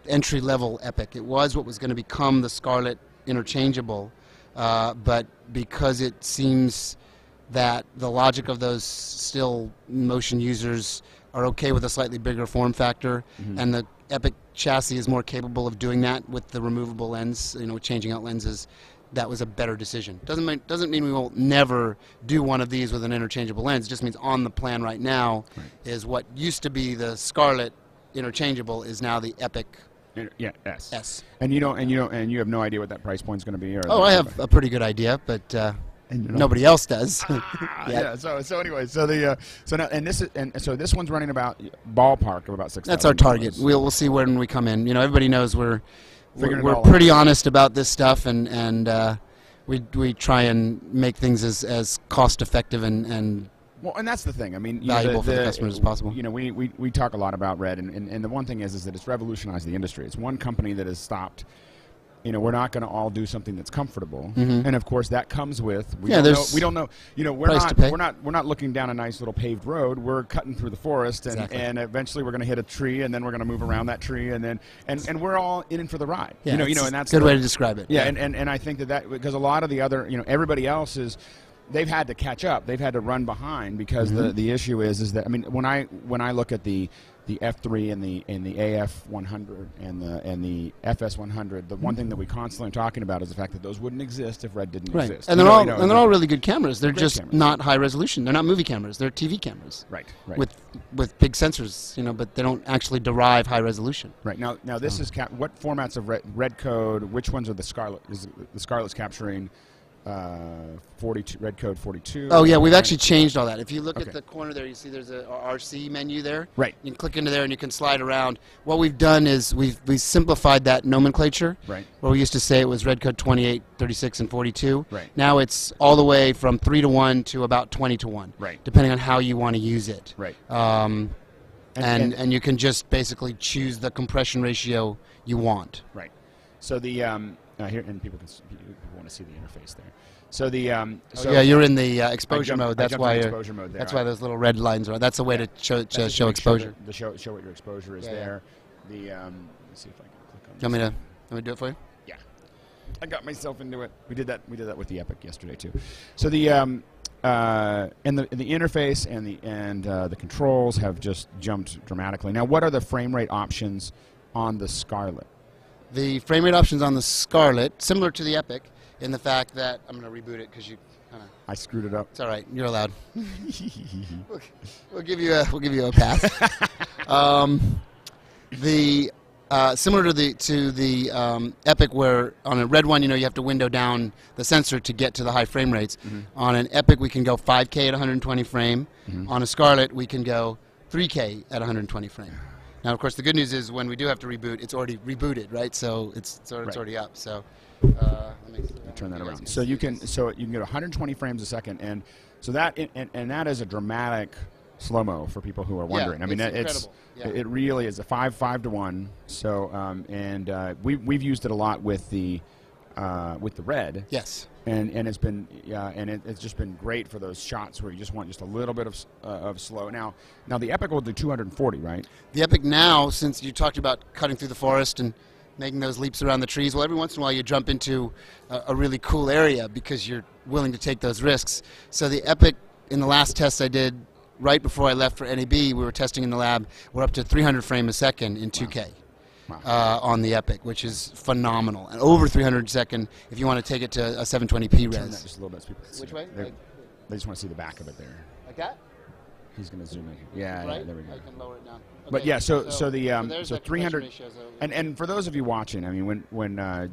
entry-level Epic. It was what was going to become the Scarlett interchangeable, but because it seems that the logic of those still motion users are okay with a slightly bigger form factor, and the Epic chassis is more capable of doing that with the removable lens, changing out lenses. That was a better decision. Doesn't mean we will never do one of these with an interchangeable lens. It just means on the plan right now is what used to be the Scarlett interchangeable is now the Epic. S. And you have no idea what that price point is going to be. I have a pretty good idea, but nobody else does. Yeah. So anyway, so this one's running about ballpark of about $6,000. That's our target. We'll see when we come in. Everybody knows we're pretty honest about this stuff, and we try and make things as cost effective and well, and that's the thing. I mean, valuable for the customers as possible. We talk a lot about Red, and the one thing is that it's revolutionized the industry. It's one company that has stopped. We're not going to all do something that's comfortable, and of course that comes with we don't know. We're not looking down a nice little paved road. We're cutting through the forest, and eventually we're going to hit a tree, and then we're going to move around that tree, and we're all in for the ride. Yeah, and that's a good way to describe it. Yeah, and I think that because a lot of the other everybody else is. They've had to catch up. They've had to run behind because the issue is that when I look at the F3 and the AF 100 and the FS 100, the one thing that we constantly are talking about is the fact that those wouldn't exist if Red didn't exist. And they're all really good cameras. They're just cameras. Not high resolution. They're not movie cameras. They're TV cameras. Right. With big sensors, but they don't actually derive high resolution. Right. Now this is what formats of red code? Which ones are the Scarlett? Is the Scarlett's capturing? 42 red code 42. Oh yeah, we've actually changed all that. If you look at the corner there, you see there's a RC menu there. Right. You can click into there and you can slide around. What we've done is we've simplified that nomenclature. Right. Where we used to say it was red code 28, 36, and 42. Right. Now it's all the way from 3-to-1 to about 20-to-1. Right. Depending on how you want to use it. Right. And you can just basically choose the compression ratio you want. Right. So the here, and people want to see the interface there. So the yeah, you're in the exposure mode. That's why exposure mode there. That's why those little red lines are. That's a way to show exposure. Show what your exposure is there. The let's see if I can click on. You want me to do it for you? Yeah. I got myself into it. We did that with the Epic yesterday too. So the and the interface and the controls have just jumped dramatically. Now, what are the frame rate options on the Scarlett? The frame rate options on the Scarlett, similar to the Epic, in the fact that I'm going to reboot it because you kind of. I screwed it up. It's all right. You're allowed. we'll give you a pass. Similar to the Epic, where on a red one, you have to window down the sensor to get to the high frame rates. On an Epic, we can go 5K at 120 frame. On a Scarlett, we can go 3K at 120 frame. Now, of course, the good news is when we do have to reboot, it's already rebooted, right? So it's already up. So let me turn that around. So you can get 120 frames a second, and so that and that is a dramatic slow-mo for people who are wondering. Yeah, I mean, it really is a 5-to-1. So we've used it a lot with the Red. Yes. And it's been it's just been great for those shots where you just want just a little bit of slow. Now the Epic will do 240, right? The Epic now, since you talked about cutting through the forest and making those leaps around the trees, well, every once in a while you jump into a really cool area because you're willing to take those risks. So the Epic, in the last tests I did right before I left for NAB, we were testing in the lab. We're up to 300 frames a second in 2K. Wow. On the Epic, which is phenomenal, and over 300 second if you want to take it to a 720p res. Turn that just a little bit. So people can see Which way? They just want to see the back of it there. Like that? He's going to zoom in. Yeah, right? There we go. I can lower it down. Okay. But yeah, so 300. Ratio, and for those of you watching, I mean, when I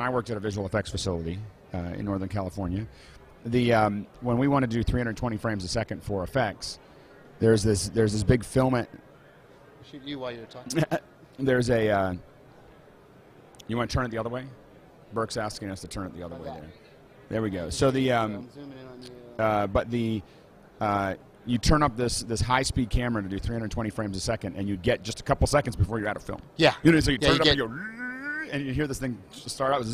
worked at a visual effects facility in Northern California, when we want to do 320 frames a second for effects, there's this big filament. I'll shoot you while you're talking. There's a. You want to turn it the other way? Burke's asking us to turn it the other way there. There we go. So you turn up this high-speed camera to do 320 frames a second, and you get just a couple seconds before you're out of film. Yeah. So you turn it up and you go. and you hear this thing start out,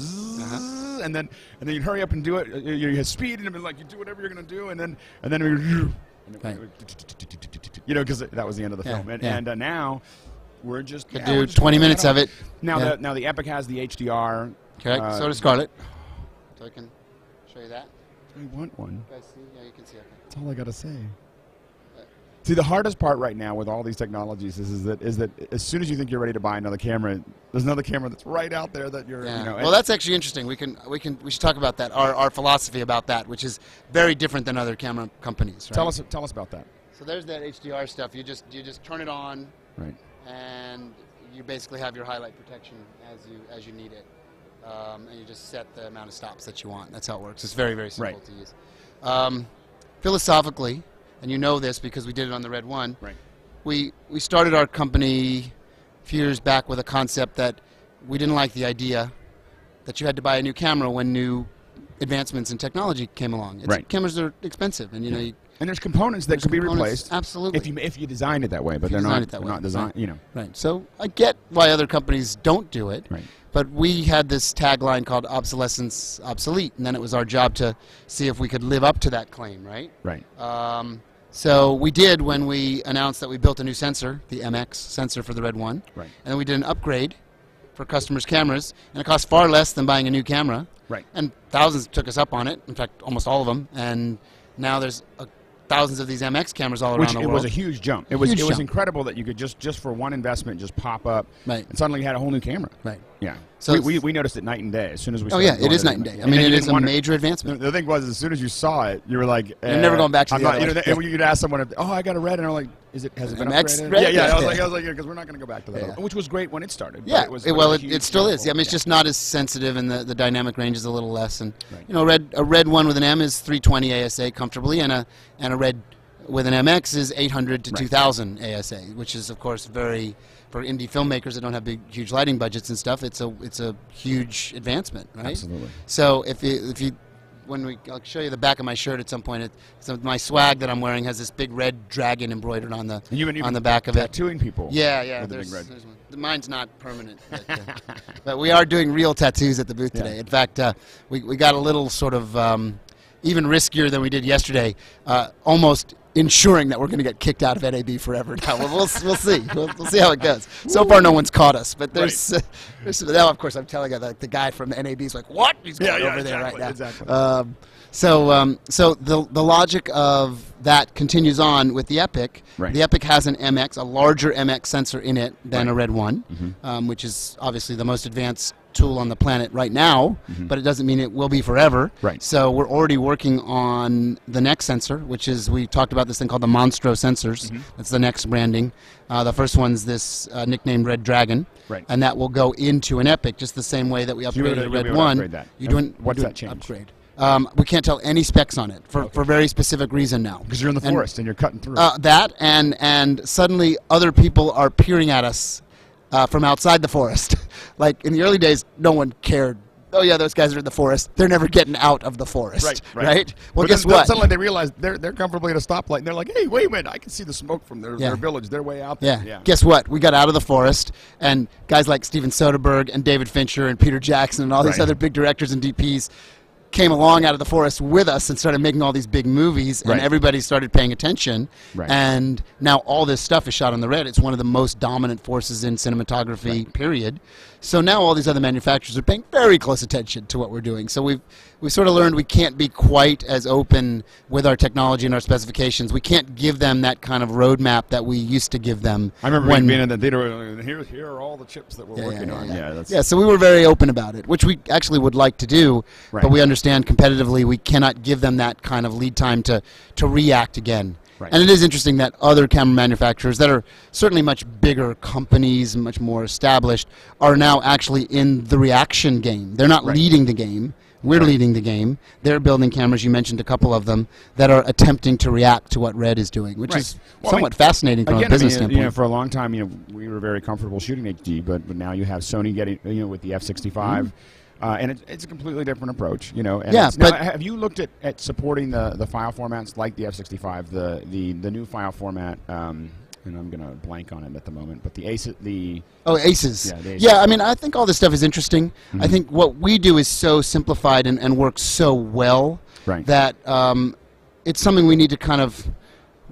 and then you hurry up and do it. You have speed, and like you do whatever you're going to do, and then you know, because that was the end of the film. And now we're just do 20 minutes of it. Now the Epic has the HDR. Correct. So does Scarlett. So I can show you that. I want one. You guys see? Yeah, you can see. Okay. That's all I gotta say. See, the hardest part right now with all these technologies is that as soon as you think you're ready to buy another camera, there's another camera that's right out there that you're. You know, well, that's actually interesting. We should talk about that. Our philosophy about that, which is very different than other camera companies. Right? Tell us about that. So there's that HDR stuff. You just turn it on. Right. And you basically have your highlight protection as you need it, and you just set the amount of stops that you want. That's how it works. It's very, very simple to use. Philosophically, and you know this because we did it on the Red One. Right. We started our company a few years back with a concept that we didn't like the idea that you had to buy a new camera when new advancements in technology came along. Cameras are expensive, and you know. And there's components that can be replaced. Absolutely. If you design it that way, but they're not designed. You know. Right. So I get why other companies don't do it. Right. But we had this tagline called obsolescence obsolete, and then it was our job to see if we could live up to that claim. Right. Right. So we did when we announced that we built a new sensor, the MX sensor for the Red One. Right. And then we did an upgrade for customers' cameras, and it cost far less than buying a new camera. Right. And thousands took us up on it. In fact, almost all of them. And now there's thousands of these MX cameras all around the world. It was a huge jump. It was incredible that you could just for one investment just pop up and suddenly you had a whole new camera. Right. Yeah. So we noticed it night and day as soon as we started. Oh yeah, it is night and day. I mean, it is a major advancement. The thing was, as soon as you saw it, you were like, you're never going back to the other. You'd ask someone, I got a Red, and I'm like, has it been MX upgraded? Red? Yeah. I was like, because we're not going to go back to that. Which was great when it started. Yeah. It still is. Yeah. I mean, it's just not as sensitive, and the dynamic range is a little less. And you know, a Red One with an M is 320 ASA comfortably, and a Red with an MX is 800 to 2000 ASA, which is of course for indie filmmakers that don't have huge lighting budgets and stuff. It's a huge advancment, right? Absolutely. So I'll show you the back of my shirt at some point. My swag that I'm wearing has this big red dragon embroidered on the back of it. Tattooing people. Yeah. There's one. Mine's not permanent, but we are doing real tattoos at the booth today. In fact, we got a little sort of even riskier than we did yesterday, almost ensuring that we're going to get kicked out of NAB forever now. We'll see. We'll see how it goes. So far, no one's caught us, but there's now, of course, I'm telling you, the guy from NAB is like, what? He's going over there right now. Exactly. So the logic of that continues on with the Epic. Right. The Epic has an MX, a larger MX sensor in it than a Red One, which is obviously the most advanced tool on the planet right now, but it doesn't mean it will be forever. Right. So we're already working on the next sensor, which is, we talked about this thing called the Monstro sensors. That's the next branding. The first one's this nicknamed Red Dragon, and that will go into an Epic just the same way that we upgraded the Red One. What's that change? Upgrade. We can't tell any specs on it for a very specific reason now. Because you're in the forest and you're cutting through. That and suddenly other people are peering at us from outside the forest. Like in the early days, no one cared. Oh yeah, those guys are in the forest. They're never getting out of the forest. Right? Well, guess what? Suddenly they realize they're comfortably at a stoplight, and they're like, "Hey, wait a minute! I can see the smoke from their village. They're way out there." Yeah. Guess what? We got out of the forest, and guys like Steven Soderbergh and David Fincher and Peter Jackson and all these other big directors and DPs came along out of the forest with us and started making all these big movies, and everybody started paying attention. And now all this stuff is shot on the Red. It's one of the most dominant forces in cinematography, period. So now all these other manufacturers are paying very close attention to what we're doing. So we've sort of learned we can't be quite as open with our technology and our specifications. We can't give them that kind of roadmap that we used to give them. I remember being in the theater, here are all the chips that we're working on. So we were very open about it, which we actually would like to do, but we understand competitively we cannot give them that kind of lead time to react again. And it is interesting that other camera manufacturers that are certainly much bigger companies and much more established are now actually in the reaction game. They're not leading the game. We're leading the game. They're building cameras, you mentioned a couple of them, that are attempting to react to what Red is doing, which is somewhat fascinating from a business standpoint. For a long time, we were very comfortable shooting HD, but now you have Sony getting, with the F65. And it's a completely different approach, And but have you looked at supporting the file formats like the F65, the new file format, and I'm going to blank on it at the moment, but the ACES. ACES. Yeah, ACES. Yeah, I mean, I think all this stuff is interesting. I think what we do is so simplified and works so well that it's something we need to kind of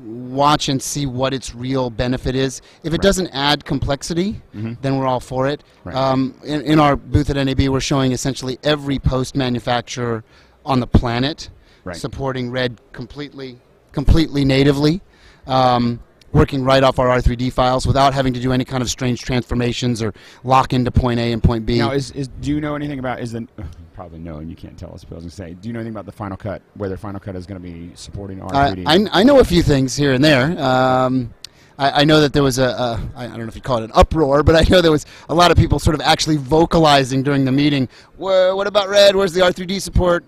watch and see what its real benefit is. If it doesn't add complexity, then we're all for it. In our booth at NAB, we're showing essentially every post manufacturer on the planet supporting Red completely natively, working right off our R3D files without having to do any kind of strange transformations or lock into point A and point B. Now, do you know anything about, probably no, and you can't tell us, but I was going to say, do you know anything about the Final Cut, whether Final Cut is going to be supporting R3D? I know a few things here and there. I know that there was I don't know if you call it an uproar, but I know there was a lot of people sort of actually vocalizing during the meeting, what about Red? Where's the R3D support?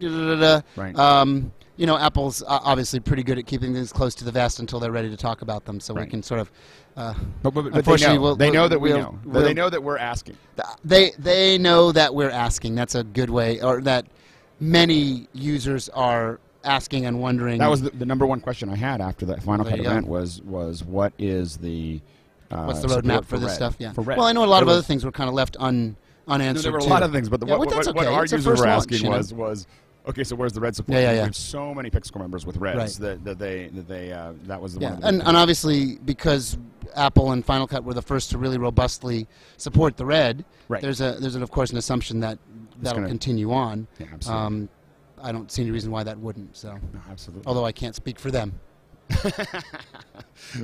Right. You know, Apple's obviously pretty good at keeping things close to the vest until they're ready to talk about them, so we can sort of. But unfortunately, they know that we know. They know that we're asking. They know that we're asking. That's a good way, or that many users are asking and wondering. That was the number one question I had after that Final Cut event was what is the what's the roadmap for this stuff? Yeah. For Red. Well, I know a lot of other things were kind of left unanswered. There were a lot of things, but what our users were asking was. Okay, so where's the Red support? Yeah. We have so many Pixel members with Reds that was the one. And obviously because Apple and Final Cut were the first to really robustly support the Red, there's of course an assumption that that'll continue on. Yeah, absolutely. I don't see any reason why that wouldn't. So. No, absolutely. Although I can't speak for them.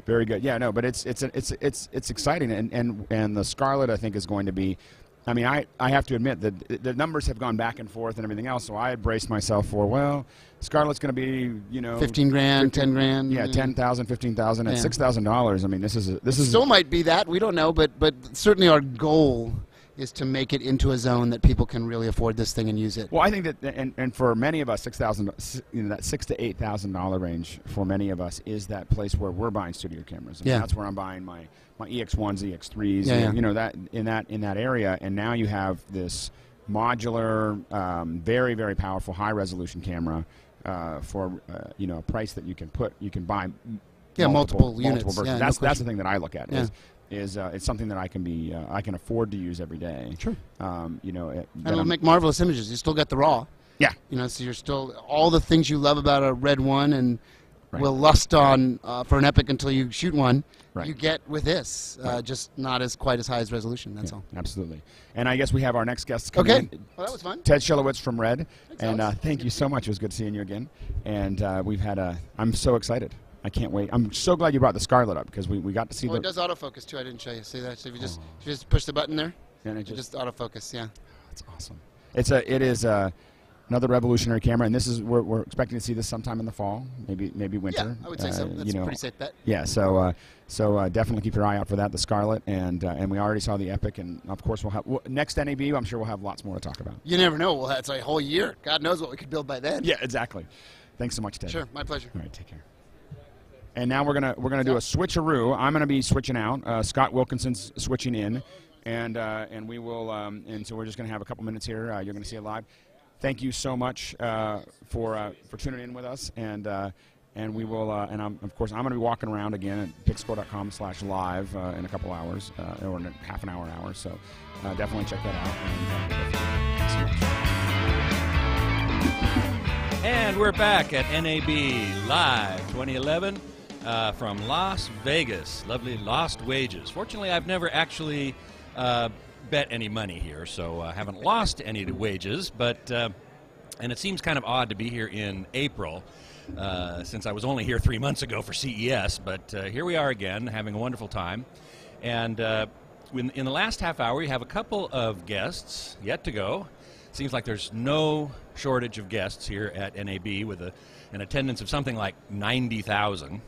Very good. Yeah, no, but it's exciting, and the Scarlet I think is going to be. I mean, I have to admit that the numbers have gone back and forth and everything else, so I had braced myself for, well, Scarlet's going to be, 15 grand, 10 grand. Yeah, 10,000, 15,000, at $6,000. I mean, this is still might be that. We don't know, but certainly our goal is to make it into a zone that people can really afford this thing and use it. Well, I think that, and for many of us, that $6,000 to $8,000 range for many of us is that place where we're buying studio cameras. I mean, that's where I'm buying my EX1s, EX3s, in that area. And now you have this modular, very, very powerful, high-resolution camera for a price that you can buy multiple units. Multiple versions. Yeah, that's the thing that I look at. Is it's something that I can afford to use every day. Sure. And it'll make marvelous images. You still get the RAW. Yeah. So you're still all the things you love about a Red one and will lust on for an Epic until you shoot one. You get with this, just not quite as high as resolution. That's all. Absolutely. And I guess we have our next guest coming in. Well, that was fun. Ted Schilowitz from Red. Thanks, and thank you so much. It was good seeing you again. And we've had I'm so excited. I can't wait. I'm so glad you brought the Scarlet up because we got to see it does autofocus too. I didn't show you. See that? So if you just push the button there, and it just autofocus. Yeah. That's awesome. It is another revolutionary camera, and this is we're expecting to see this sometime in the fall, maybe winter. Yeah, I would say so. That's a pretty safe bet. Yeah. So definitely keep your eye out for that, the Scarlet, and we already saw the Epic, and of course we'll have next NAB. I'm sure we'll have lots more to talk about. You never know. Well, that's a whole year. God knows what we could build by then. Yeah, exactly. Thanks so much, Ted. Sure, my pleasure. All right, take care. And now we're gonna do a switcheroo. I'm gonna be switching out. Scott Wilkinson's switching in, and we will. And so we're just gonna have a couple minutes here. You're gonna see it live. Thank you so much for tuning in with us, and we will. And of course, I'm gonna be walking around again at pixscore.com/live in a couple hours, or in half an hour. So definitely check that out. And we're back at NAB Live 2011. From Las Vegas, lovely Lost Wages. Fortunately, I've never actually bet any money here, so I haven't lost any wages, but and it seems kind of odd to be here in April since I was only here 3 months ago for CES, but here we are again having a wonderful time. And in the last half hour, we have a couple of guests yet to go. Seems like there's no shortage of guests here at NAB with an attendance of something like 90,000.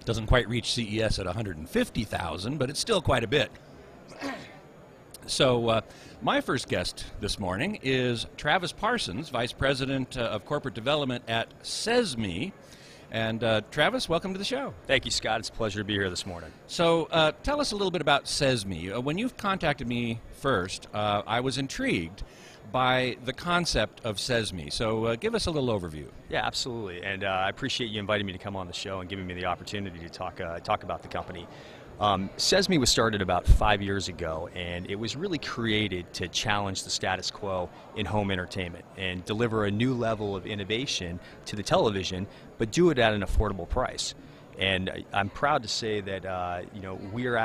Doesn't quite reach CES at 150,000, but it's still quite a bit. So my first guest this morning is Travis Parsons, Vice President of Corporate Development at SESMI. And Travis, welcome to the show. Thank you, Scott. It's a pleasure to be here this morning. So tell us a little bit about SESMI. When you contacted me first, I was intrigued by the concept of SESMI. So give us a little overview. Yeah, absolutely. And I appreciate you inviting me to come on the show and giving me the opportunity to talk about the company. SESMI was started about 5 years ago, and it was really created to challenge the status quo in home entertainment and deliver a new level of innovation to the television, but do it at an affordable price. And I'm proud to say that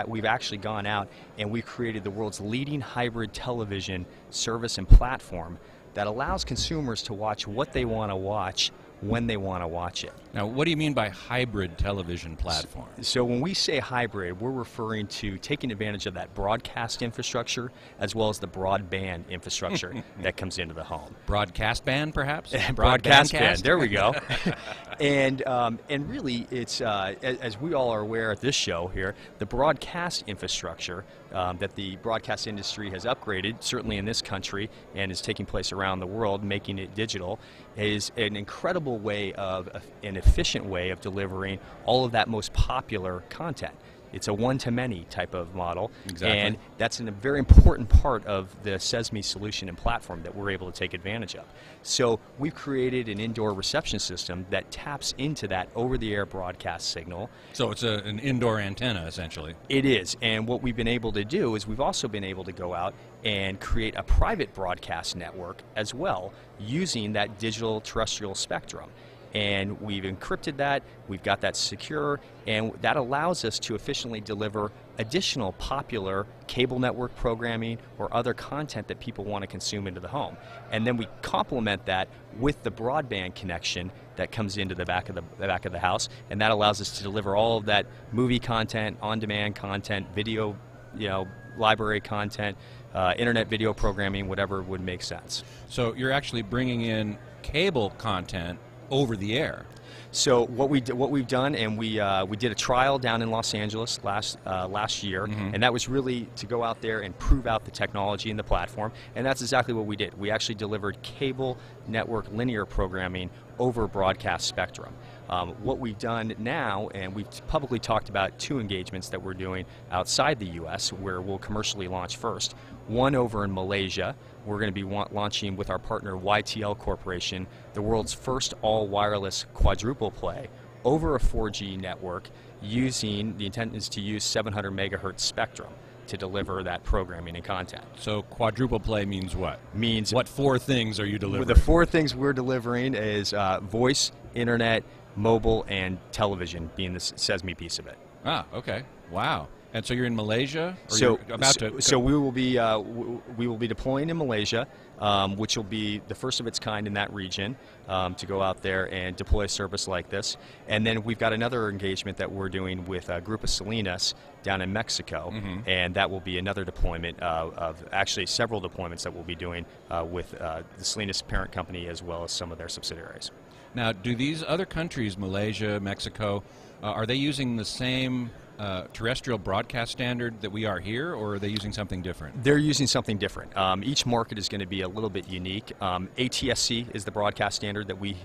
we've actually gone out and we've created the world's leading hybrid television service and platform that allows consumers to watch what they want to watch when they want to watch it. Now, what do you mean by hybrid television platform? So when we say hybrid, we're referring to taking advantage of that broadcast infrastructure as well as the broadband infrastructure that comes into the home. Broadcast band, perhaps? Broadcast band, there we go. And really, it's, as we all are aware at this show here, the broadcast infrastructure that the broadcast industry has upgraded, certainly in this country, and is taking place around the world, making it digital, is an incredible way of, an efficient way of delivering all of that most popular content. It's a one-to-many type of model, exactly. And that's a very important part of the SESMI solution and platform that we're able to take advantage of. So we've created an indoor reception system that taps into that over-the-air broadcast signal. So it's an indoor antenna, essentially. It is, and what we've been able to do is we've also been able to go out and create a private broadcast network as well, using that digital terrestrial spectrum. And we've encrypted that, we've got that secure, and that allows us to efficiently deliver additional popular cable network programming or other content that people want to consume into the home. And then we complement that with the broadband connection that comes into the back of the house, and that allows us to deliver all of that movie content, on-demand content, video, library content, internet video programming, whatever would make sense. So you're actually bringing in cable content over the air. So what we've done, and we did a trial down in Los Angeles last year, and that was really to go out there and prove out the technology and the platform, and that's exactly what we did. We actually delivered cable network linear programming over broadcast spectrum. What we've done now, and we've publicly talked about 2 engagements that we're doing outside the U.S. where we'll commercially launch first. One over in Malaysia. We're going to be launching with our partner YTL Corporation, the world's first all-wireless quadruple play over a 4G network using, the intent is to use 700 megahertz spectrum to deliver that programming and content. So quadruple play means what? Means what 4 things are you delivering? The 4 things we're delivering is voice, internet, mobile, and television being the SESMI piece of it. Ah, okay. Wow. And so you're in Malaysia? Or so you're about to so we will be deploying in Malaysia, which will be the first of its kind in that region, to go out there and deploy a service like this. And then we've got another engagement that we're doing with a group of Salinas down in Mexico, and that will be another deployment of actually several deployments that we'll be doing with the Salinas parent company as well as some of their subsidiaries. Now, do these other countries, Malaysia, Mexico, are they using the same terrestrial broadcast standard that we are here, or are they using something different? They're using something different. Each market is going to be a little bit unique. ATSC is the broadcast standard that we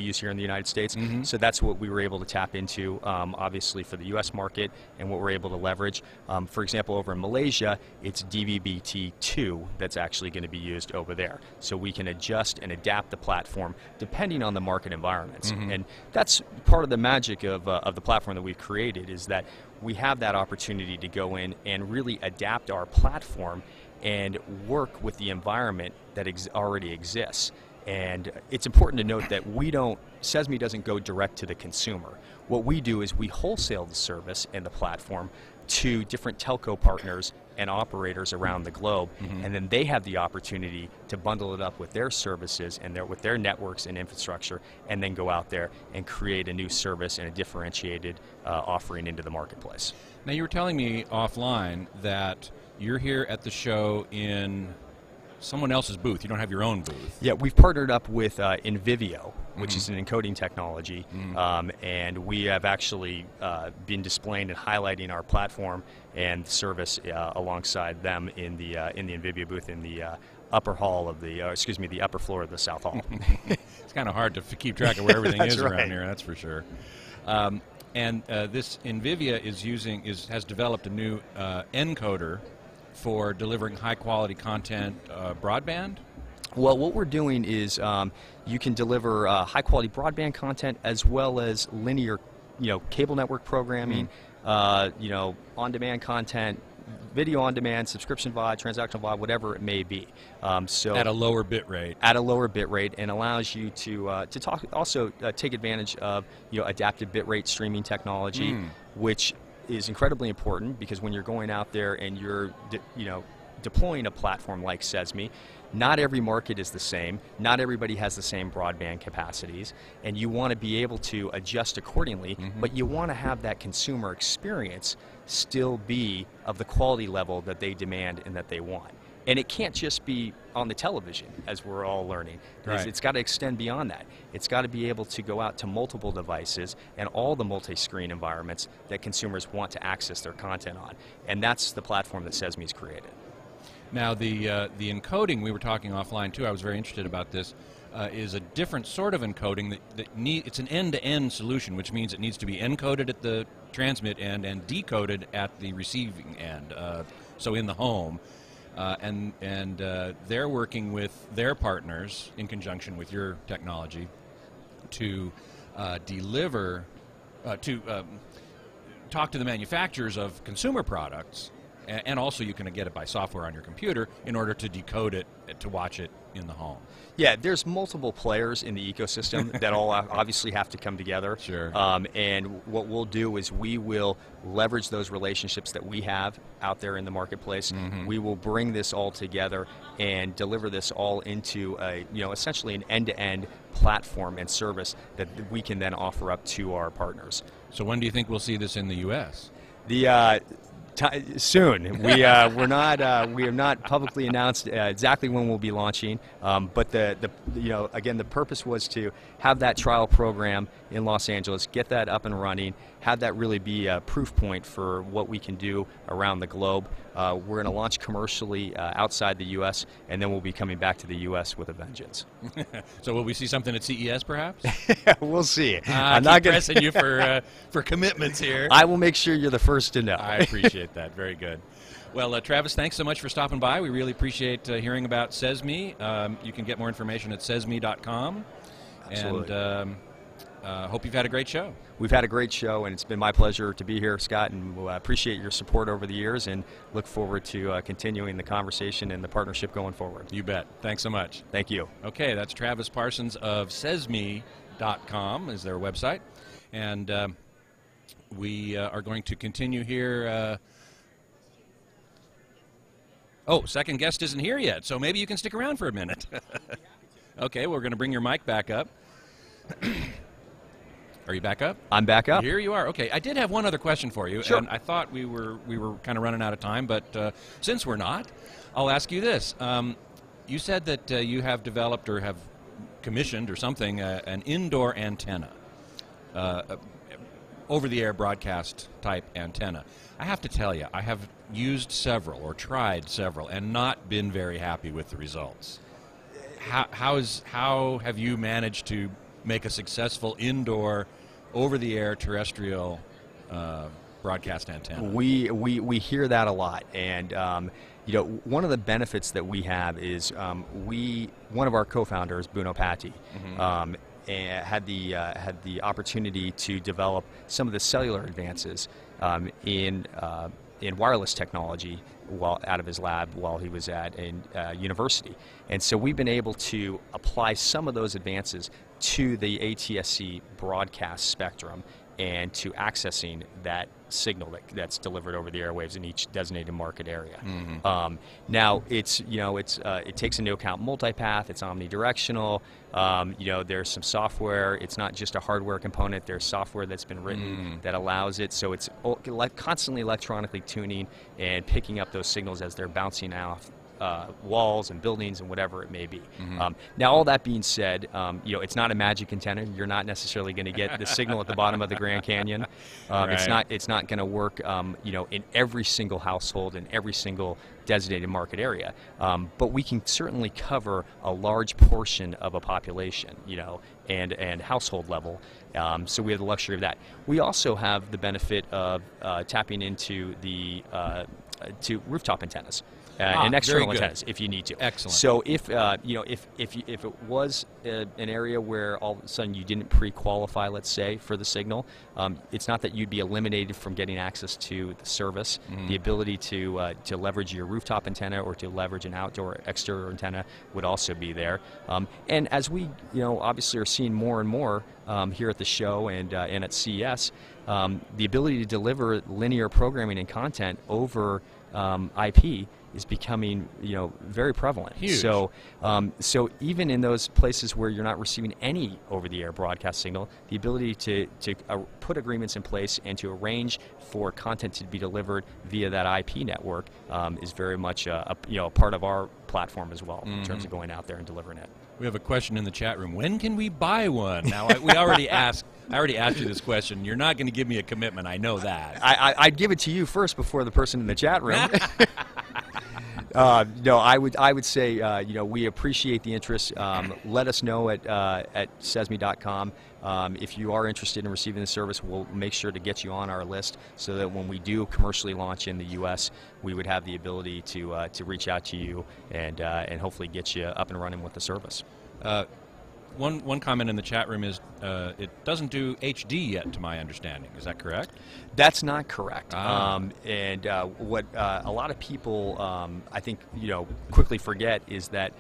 use here in the United States. So that's what we were able to tap into, obviously for the U.S. market, and what we're able to leverage. For example, over in Malaysia, it's DVB-T2 that's actually going to be used over there. So we can adjust and adapt the platform depending on the market environments, and that's part of the magic of the platform that we've created, is that we have that opportunity to go in and really adapt our platform and work with the environment that already exists. And it's important to note that SESMI doesn't go direct to the consumer. What we do is we wholesale the service and the platform to different telco partners and operators around the globe, and then they have the opportunity to bundle it up with their services and with their networks and infrastructure, and then go out there and create a new service and a differentiated offering into the marketplace. Now, you were telling me offline that you're here at the show in someone else's booth. You don't have your own booth. Yeah, we've partnered up with Invivio, which is an encoding technology, and we have actually been displaying and highlighting our platform and service alongside them in the Invivio booth in the upper hall of the upper floor of the South Hall. It's kind of hard to keep track of where everything is right. around here. That's for sure. And this Invivia has developed a new encoder for delivering high-quality content broadband? Well, what we're doing is you can deliver high-quality broadband content as well as linear, cable network programming, on-demand content, video on demand, subscription VOD, transactional VOD, whatever it may be. So at a lower bit rate. At a lower bit rate, and allows you to take advantage of adaptive bit rate streaming technology, which is incredibly important because when you're going out there and you're deploying a platform like SESMI, not every market is the same. Not everybody has the same broadband capacities, and you want to be able to adjust accordingly, but you want to have that consumer experience still be of the quality level that they demand and that they want. And it can't just be on the television, as we're all learning. Right. It's got to extend beyond that. It's got to be able to go out to multiple devices and all the multi-screen environments that consumers want to access their content on. And that's the platform that SESMI's created. Now, the encoding, we were talking offline too, I was very interested about this, is a different sort of encoding it's an end-to-end solution, which means it needs to be encoded at the transmit end and decoded at the receiving end, so in the home. And they're working with their partners in conjunction with your technology to deliver, talk to the manufacturers of consumer products, and also you can get it by software on your computer in order to decode it, to watch it in the home. Yeah, there's multiple players in the ecosystem that all obviously have to come together. Sure. And what we'll do is we will leverage those relationships that we have out there in the marketplace. We will bring this all together and deliver this all into a, essentially an end-to-end platform and service that we can then offer up to our partners. So when do you think we'll see this in the U.S.? Soon. We have not publicly announced exactly when we'll be launching, but again, the purpose was to have that trial program in Los Angeles, get that up and running, have that really be a proof point for what we can do around the globe. We're going to launch commercially outside the U.S., and then we'll be coming back to the U.S. with a vengeance. So will we see something at CES, perhaps? We'll see. I'm not pressing you for commitments here. I will make sure you're the first to know. I appreciate that. Very good. Well, Travis, thanks so much for stopping by. We really appreciate hearing about SESMI. You can get more information at SESMI.com. Absolutely. And hope you've had a great show. We've had a great show, and it's been my pleasure to be here, Scott, and we'll appreciate your support over the years and look forward to continuing the conversation and the partnership going forward. You bet. Thanks so much. Thank you. Okay, that's Travis Parsons of SESMI.com is their website. And we are going to continue here. Second guest isn't here yet, so maybe you can stick around for a minute. Okay, we're going to bring your mic back up. Are you back up? I'm back up. Here you are. Okay, I did have one other question for you, Sure. And I thought we were kind of running out of time, but since we're not, I'll ask you this. You said that you have developed or have commissioned or something an indoor antenna, over-the-air broadcast type antenna. I have to tell you, I have used several or tried several and not been very happy with the results. How have you managed to make a successful indoor, over-the-air terrestrial broadcast antenna? We hear that a lot, and one of the benefits that we have is one of our co-founders, Bruno Patti, had the opportunity to develop some of the cellular advances in wireless technology while out of his lab while he was at a university. And so we've been able to apply some of those advances to the ATSC broadcast spectrum and to accessing that signal that's delivered over the airwaves in each designated market area. Now it takes into account multipath, it's omnidirectional. There's some software. It's not just a hardware component. There's software that's been written that allows it. So it's constantly electronically tuning and picking up those signals as they're bouncing off walls and buildings and whatever it may be. Now, all that being said, it's not a magic antenna. You're not necessarily going to get the signal at the bottom of the Grand Canyon. Right. It's not going to work, in every single household in every single designated market area. But we can certainly cover a large portion of a population, and household level. So we have the luxury of that. We also have the benefit of tapping into the to rooftop antennas and external antennas if you need to. Excellent. So if if it was an area where all of a sudden you didn't pre-qualify, let's say, for the signal, it's not that you'd be eliminated from getting access to the service. The ability to leverage your rooftop antenna or to leverage an outdoor exterior antenna would also be there. And as we obviously are seeing more and more here at the show and at CES, the ability to deliver linear programming and content over IP is becoming very prevalent. Huge. So even in those places where you're not receiving any over-the-air broadcast signal, the ability to put agreements in place and to arrange for content to be delivered via that IP network is very much a part of our platform as well in terms of going out there and delivering it. We have a question in the chat room. When can we buy one? Now, I already asked you this question. You're not going to give me a commitment. I know that. I'd give it to you first before the person in the chat room. No, I would say we appreciate the interest. Let us know at SESMI.com. If you are interested in receiving the service, we'll make sure to get you on our list so that when we do commercially launch in the U.S., we would have the ability to reach out to you and hopefully get you up and running with the service. One comment in the chat room is it doesn't do HD yet, to my understanding. Is that correct? That's not correct. Ah. What a lot of people, I think, quickly forget is that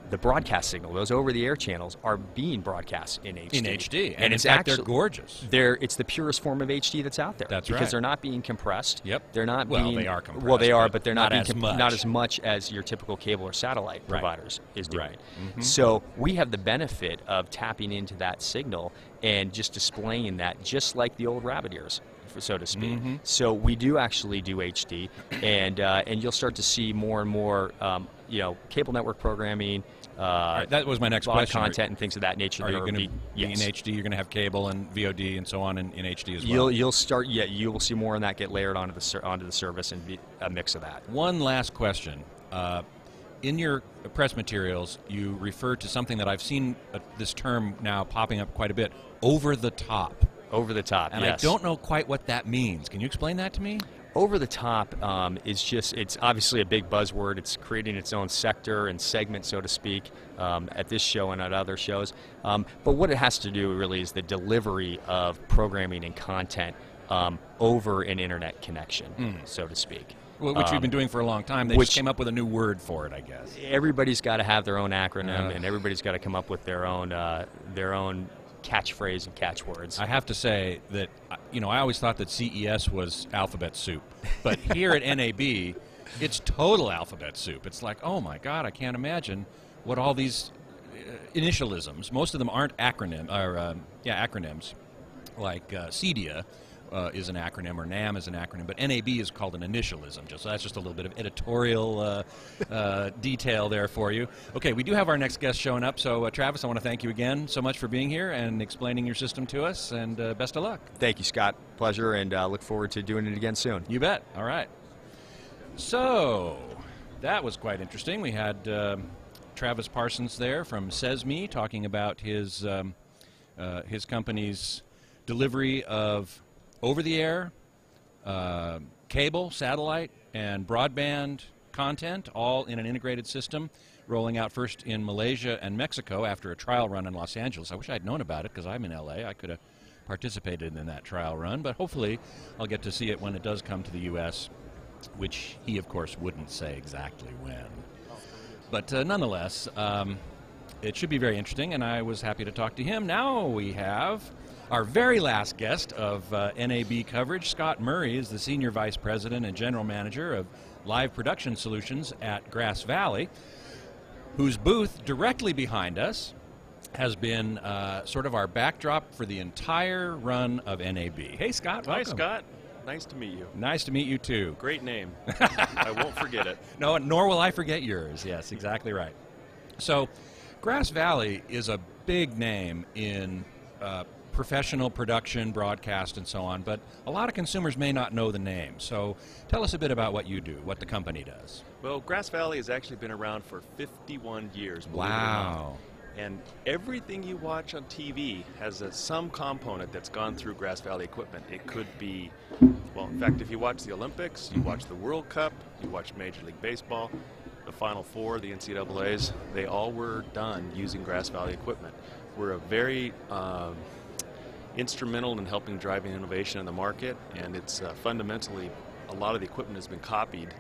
the broadcast signal, those over-the-air channels, are being broadcast in HD. In HD, and it's in fact, actually, they're gorgeous. It's the purest form of HD that's out there. That's because right. they're not being compressed. Yep. They're not well, being. they are compressed. Well, they are, but they're not as much. not as much as your typical cable or satellite Right. providers is doing. Right. So we have the benefit of tapping into that signal and just displaying that, just like the old rabbit ears, so to speak. So we do actually do HD, and you'll start to see more and more, cable network programming. Right, that was my next question. Content and things of that nature. Are you going to be yes. in HD? You're going to have cable and VOD and so on in HD as well. You'll start. Yeah, you will see more on that get layered onto the service and be a mix of that. One last question. In your press materials, you refer to something that I've seen this term now popping up quite a bit: over the top. Over the top. And yes. I don't know quite what that means. Can you explain that to me? Over the top it's obviously a big buzzword. It's creating its own sector and segment, so to speak, at this show and at other shows. But what it has to do really is the delivery of programming and content over an internet connection, so to speak. Well, which you've been doing for a long time. They just came up with a new word for it, I guess. Everybody's got to have their own acronym, and everybody's got to come up with their own catchphrase and catchwords. I have to say that, I always thought that CES was alphabet soup. But here at NAB, it's total alphabet soup. It's like, oh my God, I can't imagine what all these initialisms, most of them aren't acronyms, like CEDIA is an acronym, or NAM is an acronym, but NAB is called an initialism. So that's just a little bit of editorial detail there for you. Okay, we do have our next guest showing up, so Travis, I want to thank you again so much for being here and explaining your system to us, and best of luck. Thank you, Scott. Pleasure, and look forward to doing it again soon. You bet. All right. So that was quite interesting. We had Travis Parsons there from SESMI talking about his company's delivery of over-the-air, cable, satellite, and broadband content, all in an integrated system, rolling out first in Malaysia and Mexico after a trial run in Los Angeles. I wish I'd known about it because I'm in LA. I could have participated in that trial run, but hopefully I'll get to see it when it does come to the U.S., which he, of course, wouldn't say exactly when. But nonetheless, it should be very interesting, and I was happy to talk to him. Now we have our very last guest of NAB coverage. Scott Murray is the Senior Vice President and General Manager of Live Production Solutions at Grass Valley, whose booth directly behind us has been sort of our backdrop for the entire run of NAB. Hey, Scott, welcome. Hi, Scott. Nice to meet you. Nice to meet you, too. Great name. I won't forget it. No, nor will I forget yours. Yes, exactly right. So, Grass Valley is a big name in professional production, broadcast, and so on, but a lot of consumers may not know the name. So tell us a bit about what you do, what the company does. Well, Grass Valley has actually been around for 51 years. Wow. And everything you watch on TV has some component that's gone through Grass Valley equipment. It could be, well, in fact, if you watch the Olympics, you watch the World Cup, you watch Major League Baseball, the Final Four, the NCAAs, they all were done using Grass Valley equipment. We're a very instrumental in helping driving innovation in the market, and it's fundamentally, a lot of the equipment has been copied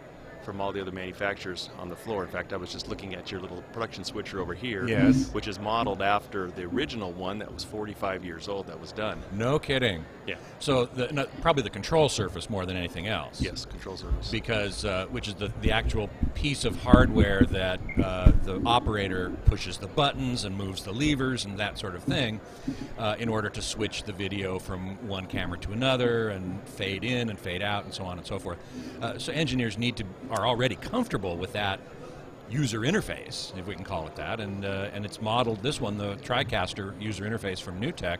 from all the other manufacturers on the floor. In fact, I was just looking at your little production switcher over here, yes, which is modeled after the original one that was 45 years old that was done. No kidding. Yeah. So probably the control surface more than anything else. Yes, control surface. Because, which is the actual piece of hardware that the operator pushes the buttons and moves the levers and that sort of thing in order to switch the video from one camera to another and fade in and fade out and so on and so forth. So engineers are already comfortable with that user interface, if we can call it that, and it's modeled. This one, the TriCaster user interface from NewTek,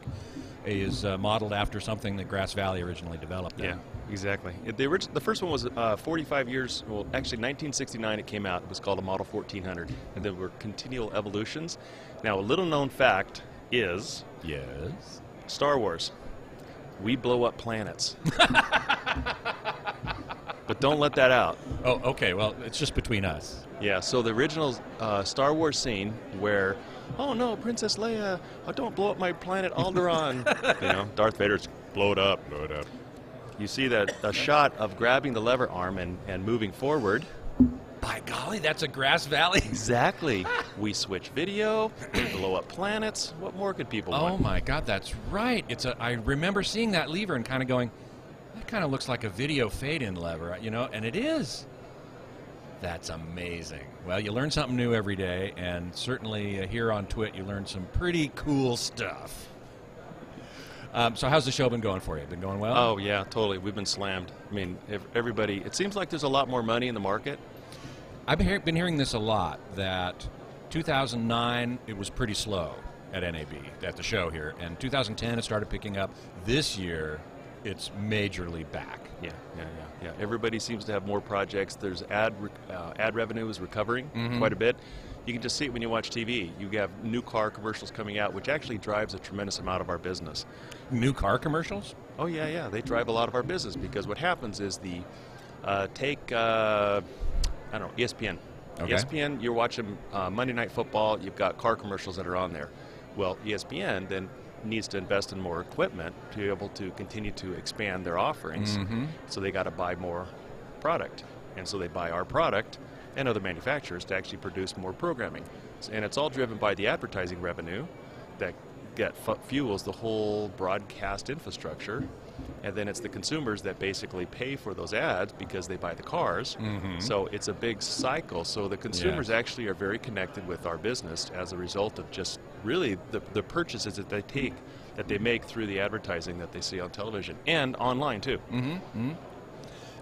is modeled after something that Grass Valley originally developed. Yeah, exactly. The first one was 45 years. Well, actually, 1969 it came out. It was called a Model 1400, and there were continual evolutions. Now, a little known fact is, yes, Star Wars. We blow up planets. But don't let that out. Oh, okay. Well, it's just between us. Yeah, so the original Star Wars scene where, oh no, Princess Leia, don't blow up my planet Alderaan. You know, Darth Vader's blow it up. You see a shot of grabbing the lever arm and moving forward. By golly, that's a Grass Valley. Exactly. We switch video, we blow up planets. What more could people want? Oh my God, that's right. I remember seeing that lever and kind of going, that kind of looks like a video fade-in lever, you know, and it is. That's amazing. Well, you learn something new every day, and certainly here on TWiT you learn some pretty cool stuff. So how's the show been going for you? Been going well? Oh, yeah, totally. We've been slammed. I mean, everybody, it seems like there's a lot more money in the market. I've been hearing this a lot, that 2009, it was pretty slow at NAB, at the show here, and 2010 it started picking up. This year, it's majorly back. Yeah. Everybody seems to have more projects. There's ad revenue is recovering quite a bit. You can just see it when you watch TV. You have new car commercials coming out, which actually drives a tremendous amount of our business. New car commercials? Oh, yeah. They drive a lot of our business because what happens is I don't know, ESPN. Okay. ESPN, you're watching Monday Night Football, you've got car commercials that are on there. Well, ESPN then needs to invest in more equipment to be able to continue to expand their offerings. So they got to buy more product. And so they buy our product and other manufacturers to actually produce more programming. And it's all driven by the advertising revenue that fuels the whole broadcast infrastructure. And then it's the consumers that basically pay for those ads because they buy the cars. So it's a big cycle. So the consumers actually are very connected with our business as a result of just really the purchases that they make through the advertising that they see on television and online too.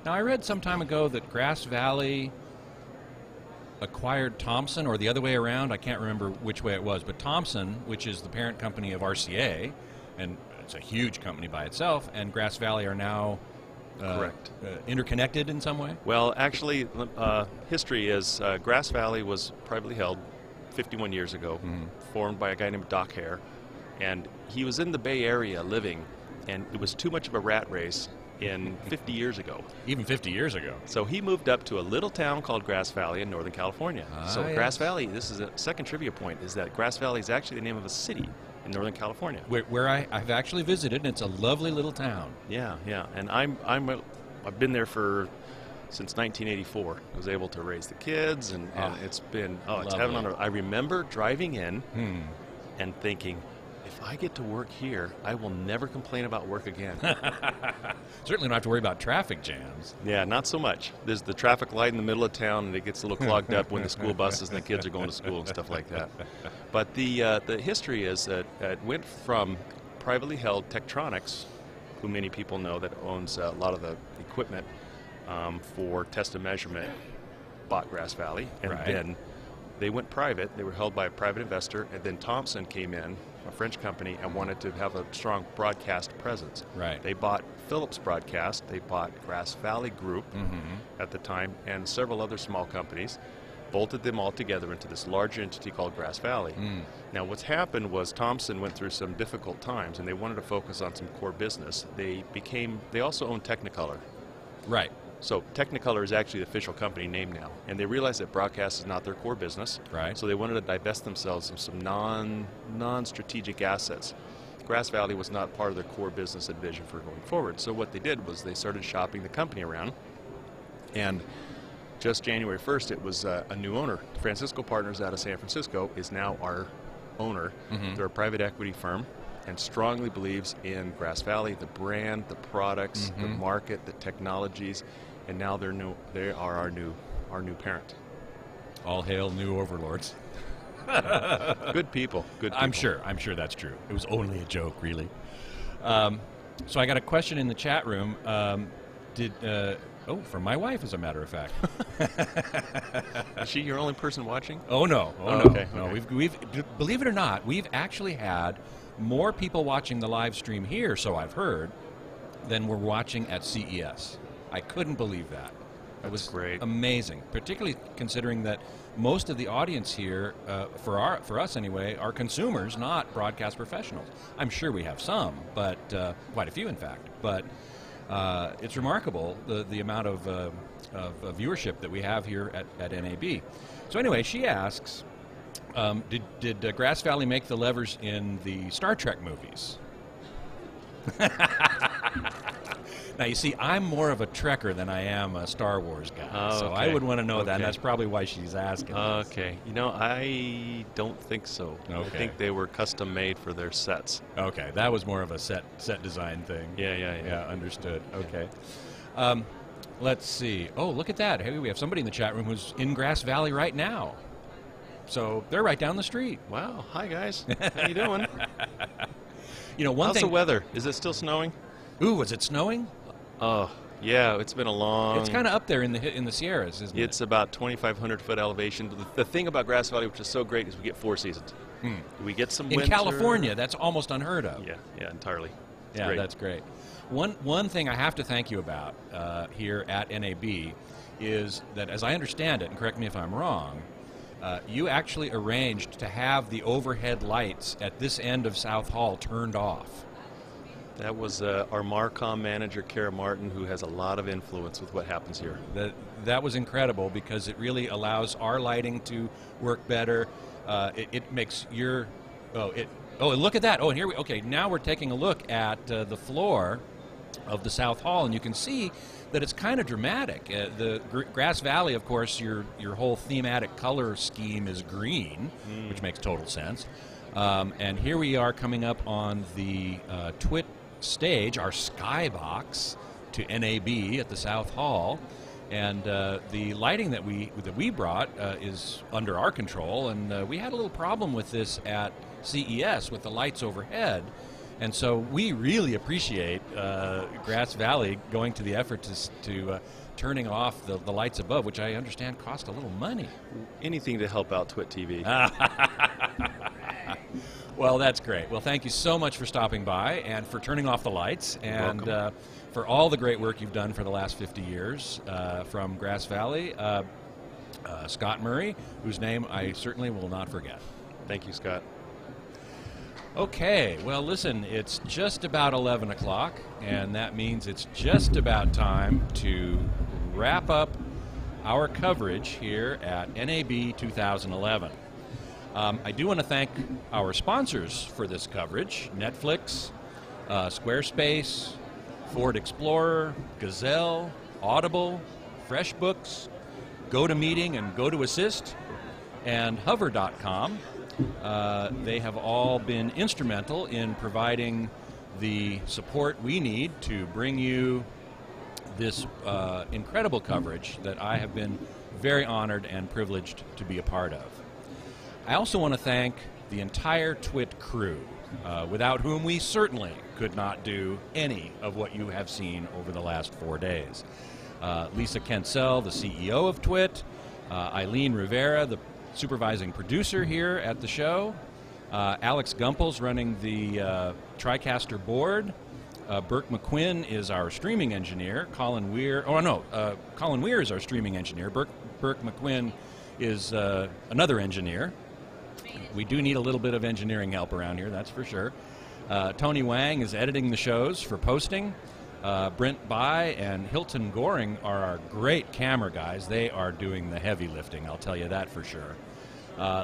Now I read some time ago that Grass Valley acquired Thomson, or the other way around. I can't remember which way it was, but Thomson, which is the parent company of RCA, and it's a huge company by itself, and Grass Valley are now correct, interconnected in some way? Well, actually, history is Grass Valley was privately held 51 years ago, formed by a guy named Doc Hare, and he was in the Bay Area living, and it was too much of a rat race in 50 years ago. Even 50 years ago. So he moved up to a little town called Grass Valley in Northern California. Grass Valley, this is a second trivia point, is that Grass Valley is actually the name of a city in Northern California. Where I've actually visited, and it's a lovely little town. Yeah. And I've been there since 1984. I was able to raise the kids, and it's been, it's heaven on earth. I remember driving in and thinking, if I get to work here, I will never complain about work again. Certainly don't have to worry about traffic jams. Yeah, not so much. There's the traffic light in the middle of town, and it gets a little clogged up when the school buses and the kids are going to school and stuff like that. But the history is that it went from privately held Tektronix, who many people know that owns a lot of the equipment for test and measurement, bought Grass Valley, and then they went private. They were held by a private investor, and then Thomson came in, a French company, and wanted to have a strong broadcast presence. They bought Philips Broadcast, they bought Grass Valley Group at the time, and several other small companies. bolted them all together into this large entity called Grass Valley. Now what's happened was Thomson went through some difficult times and they wanted to focus on some core business. They also own Technicolor. Right. So Technicolor is actually the official company name now, and they realized that broadcast is not their core business. Right. So they wanted to divest themselves of some non-strategic assets. Grass Valley was not part of their core business and vision for going forward. So what they did was they started shopping the company around, and just January 1st, it was a new owner. Francisco Partners out of San Francisco is now our owner. They're a private equity firm and strongly believes in Grass Valley, the brand, the products, the market, the technologies, and now they are our new parent. All hail new overlords. Good people. Good people. I'm sure that's true. It was only a joke, really. So I got a question in the chat room. From my wife, as a matter of fact. Is she your only person watching? Oh no! Oh no! Okay. No, we've believe it or not, we've actually had more people watching the live stream here, so I've heard, than were watching at CES. I couldn't believe that. It was great. Amazing, particularly considering that most of the audience here, for us anyway, are consumers, not broadcast professionals. I'm sure we have some, but quite a few, in fact. But it's remarkable the amount of viewership that we have here at NAB. So anyway, she asks, did Grass Valley make the levers in the Star Trek movies? Now, you see, I'm more of a Trekker than I am a Star Wars guy, so I would want to know that, and that's probably why she's asking. Okay. You know, I don't think so. Okay. I think they were custom made for their sets. Okay, that was more of a set design thing. Yeah, understood. Okay. Let's see. Oh, look at that. Hey, we have somebody in the chat room who's in Grass Valley right now. So they're right down the street. Wow. Hi, guys. How you doing? You know, How's the weather? Is it still snowing? Ooh, was it snowing? Oh, yeah, it's been a long... It's kind of up there in the Sierras, isn't it? It's about 2,500-foot elevation. The thing about Grass Valley, which is so great, is we get 4 seasons. We get some winter. In California, that's almost unheard of. Yeah, entirely. It's great. That's great. One thing I have to thank you about here at NAB is that, as I understand it, and correct me if I'm wrong, you actually arranged to have the overhead lights at this end of South Hall turned off. That was our Marcom manager, Kara Martin, who has a lot of influence with what happens here. That was incredible because it really allows our lighting to work better. It makes your... look at that. Oh, and here okay, now we're taking a look at the floor of the South Hall, and you can see that it's kind of dramatic. The Grass Valley, of course, your whole thematic color scheme is green, which makes total sense. And here we are coming up on the TWiT stage, our skybox to NAB at the South Hall, and the lighting that we brought is under our control, and we had a little problem with this at CES with the lights overhead, and so we really appreciate Grass Valley going to the effort to turning off the lights above, which I understand cost a little money. Anything to help out TWiT TV. Well, that's great. Well, thank you so much for stopping by and for turning off the lights and for all the great work you've done for the last 50 years from Grass Valley. Scott Murray, whose name I certainly will not forget. Thank you, Scott. Okay, well, listen, it's just about 11 o'clock, and that means it's just about time to wrap up our coverage here at NAB 2011. I do want to thank our sponsors for this coverage: Netflix, Squarespace, Ford Explorer, Gazelle, Audible, FreshBooks, GoToMeeting and GoToAssist, and Hover.com. They have all been instrumental in providing the support we need to bring you this incredible coverage that I have been very honored and privileged to be a part of. I also want to thank the entire TWiT crew, without whom we certainly could not do any of what you have seen over the last 4 days. Lisa Kensell, the CEO of TWiT, Eileen Rivera, the supervising producer here at the show, Alex Gumpels running the TriCaster board, Burke McQuinn is our streaming engineer, Colin Weir is our streaming engineer, Burke McQuinn is another engineer. We do need a little bit of engineering help around here, that's for sure. Tony Wang is editing the shows for posting. Brent Bai and Hilton Goring are our great camera guys. They are doing the heavy lifting, I'll tell you that for sure.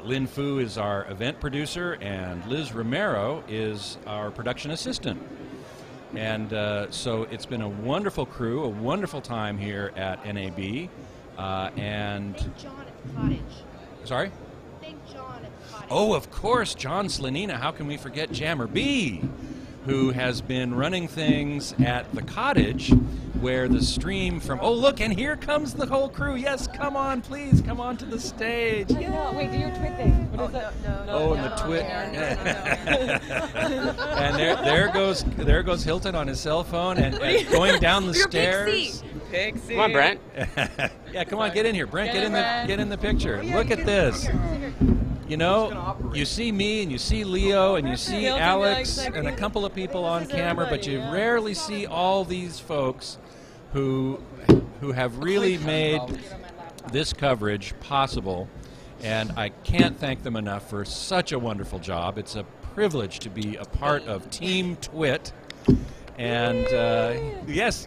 Lin Fu is our event producer, and Liz Romero is our production assistant. And so it's been a wonderful crew, a wonderful time here at NAB. And Thank John at the cottage. Sorry? Thank John at the cottage. Oh, of course, John Slanina. How can we forget Jammer B, who has been running things at the cottage where the stream from... Oh, look, and here comes the whole crew. Yes, come on, please, come on to the stage. I know. Wait, do your TWiT thing. What is that? Oh, and the TWiT. And there goes Hilton on his cell phone and going down the stairs. Pixie. Come on, Brent. Yeah, come on, get in here, Brent. Get in the picture. Look at this. You know, you see me and you see Leo and you see Alex and a couple of people on camera, but you rarely see all these folks who have really made this coverage possible, and I can't thank them enough for such a wonderful job. It's a privilege to be a part of Team TWiT. And yes,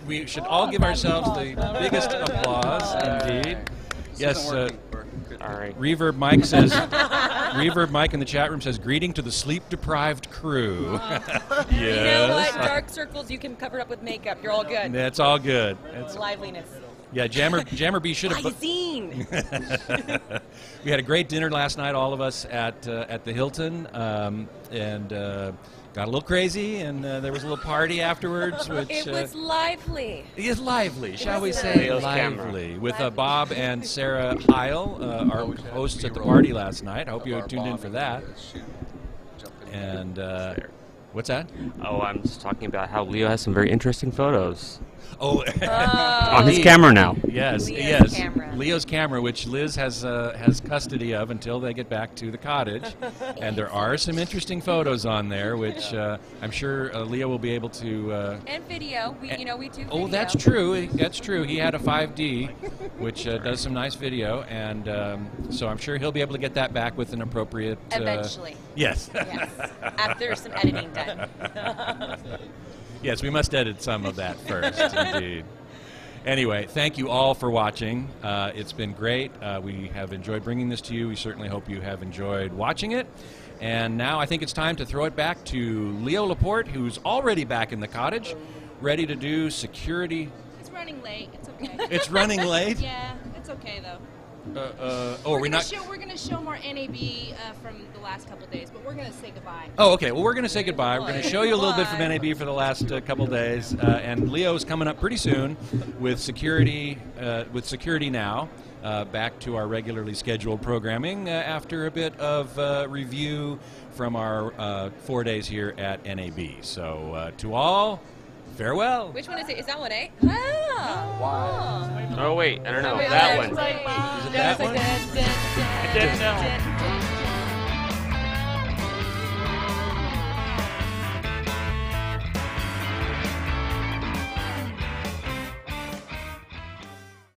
we should all give ourselves the biggest applause, indeed. Yes, all right. Reverb Mike says, Reverb Mike in the chat room says, greeting to the sleep-deprived crew. Yes. You know what? Dark circles, you can cover it up with makeup. You're all good. That's all good. Liveliness. Yeah, Jammer B should have... Magazine. We had a great dinner last night, all of us, at the Hilton, and... got a little crazy, and there was a little party afterwards, which... It was lively. It is lively, shall we say, lively. With Bob and Sarah Heil, our hosts at the party last night. I hope you tuned in for that. And what's that? Oh, I'm just talking about how Leo has some very interesting photos. Oh, on his camera now. Yes, Leo's camera. Leo's camera, which Liz has custody of until they get back to the cottage, and there are some interesting photos on there, which I'm sure Leo will be able to. And video, we do video. Oh, that's true. That's true. He had a 5D, which does some nice video, and so I'm sure he'll be able to get that back with an appropriate. Eventually. Yes. Yes. After some editing done. Yes, we must edit some of that first, indeed. Anyway, thank you all for watching. It's been great. We have enjoyed bringing this to you. We certainly hope you have enjoyed watching it. And now I think it's time to throw it back to Leo Laporte, who's already back in the cottage, ready to do security. It's running late. It's okay. It's running late? Yeah, it's okay, though. We're not... We're going to show more NAB from the last couple of days, but we're going to say goodbye. Oh, okay. Well, we're going to say goodbye. We're going to show you a little bit from NAB for the last couple of days, and Leo's coming up pretty soon with security now. Back to our regularly scheduled programming after a bit of review from our 4 days here at NAB. So to all, farewell. Which one is it? Is that one, eh? Oh, wait, I don't know. That one. Is it that one? I didn't know.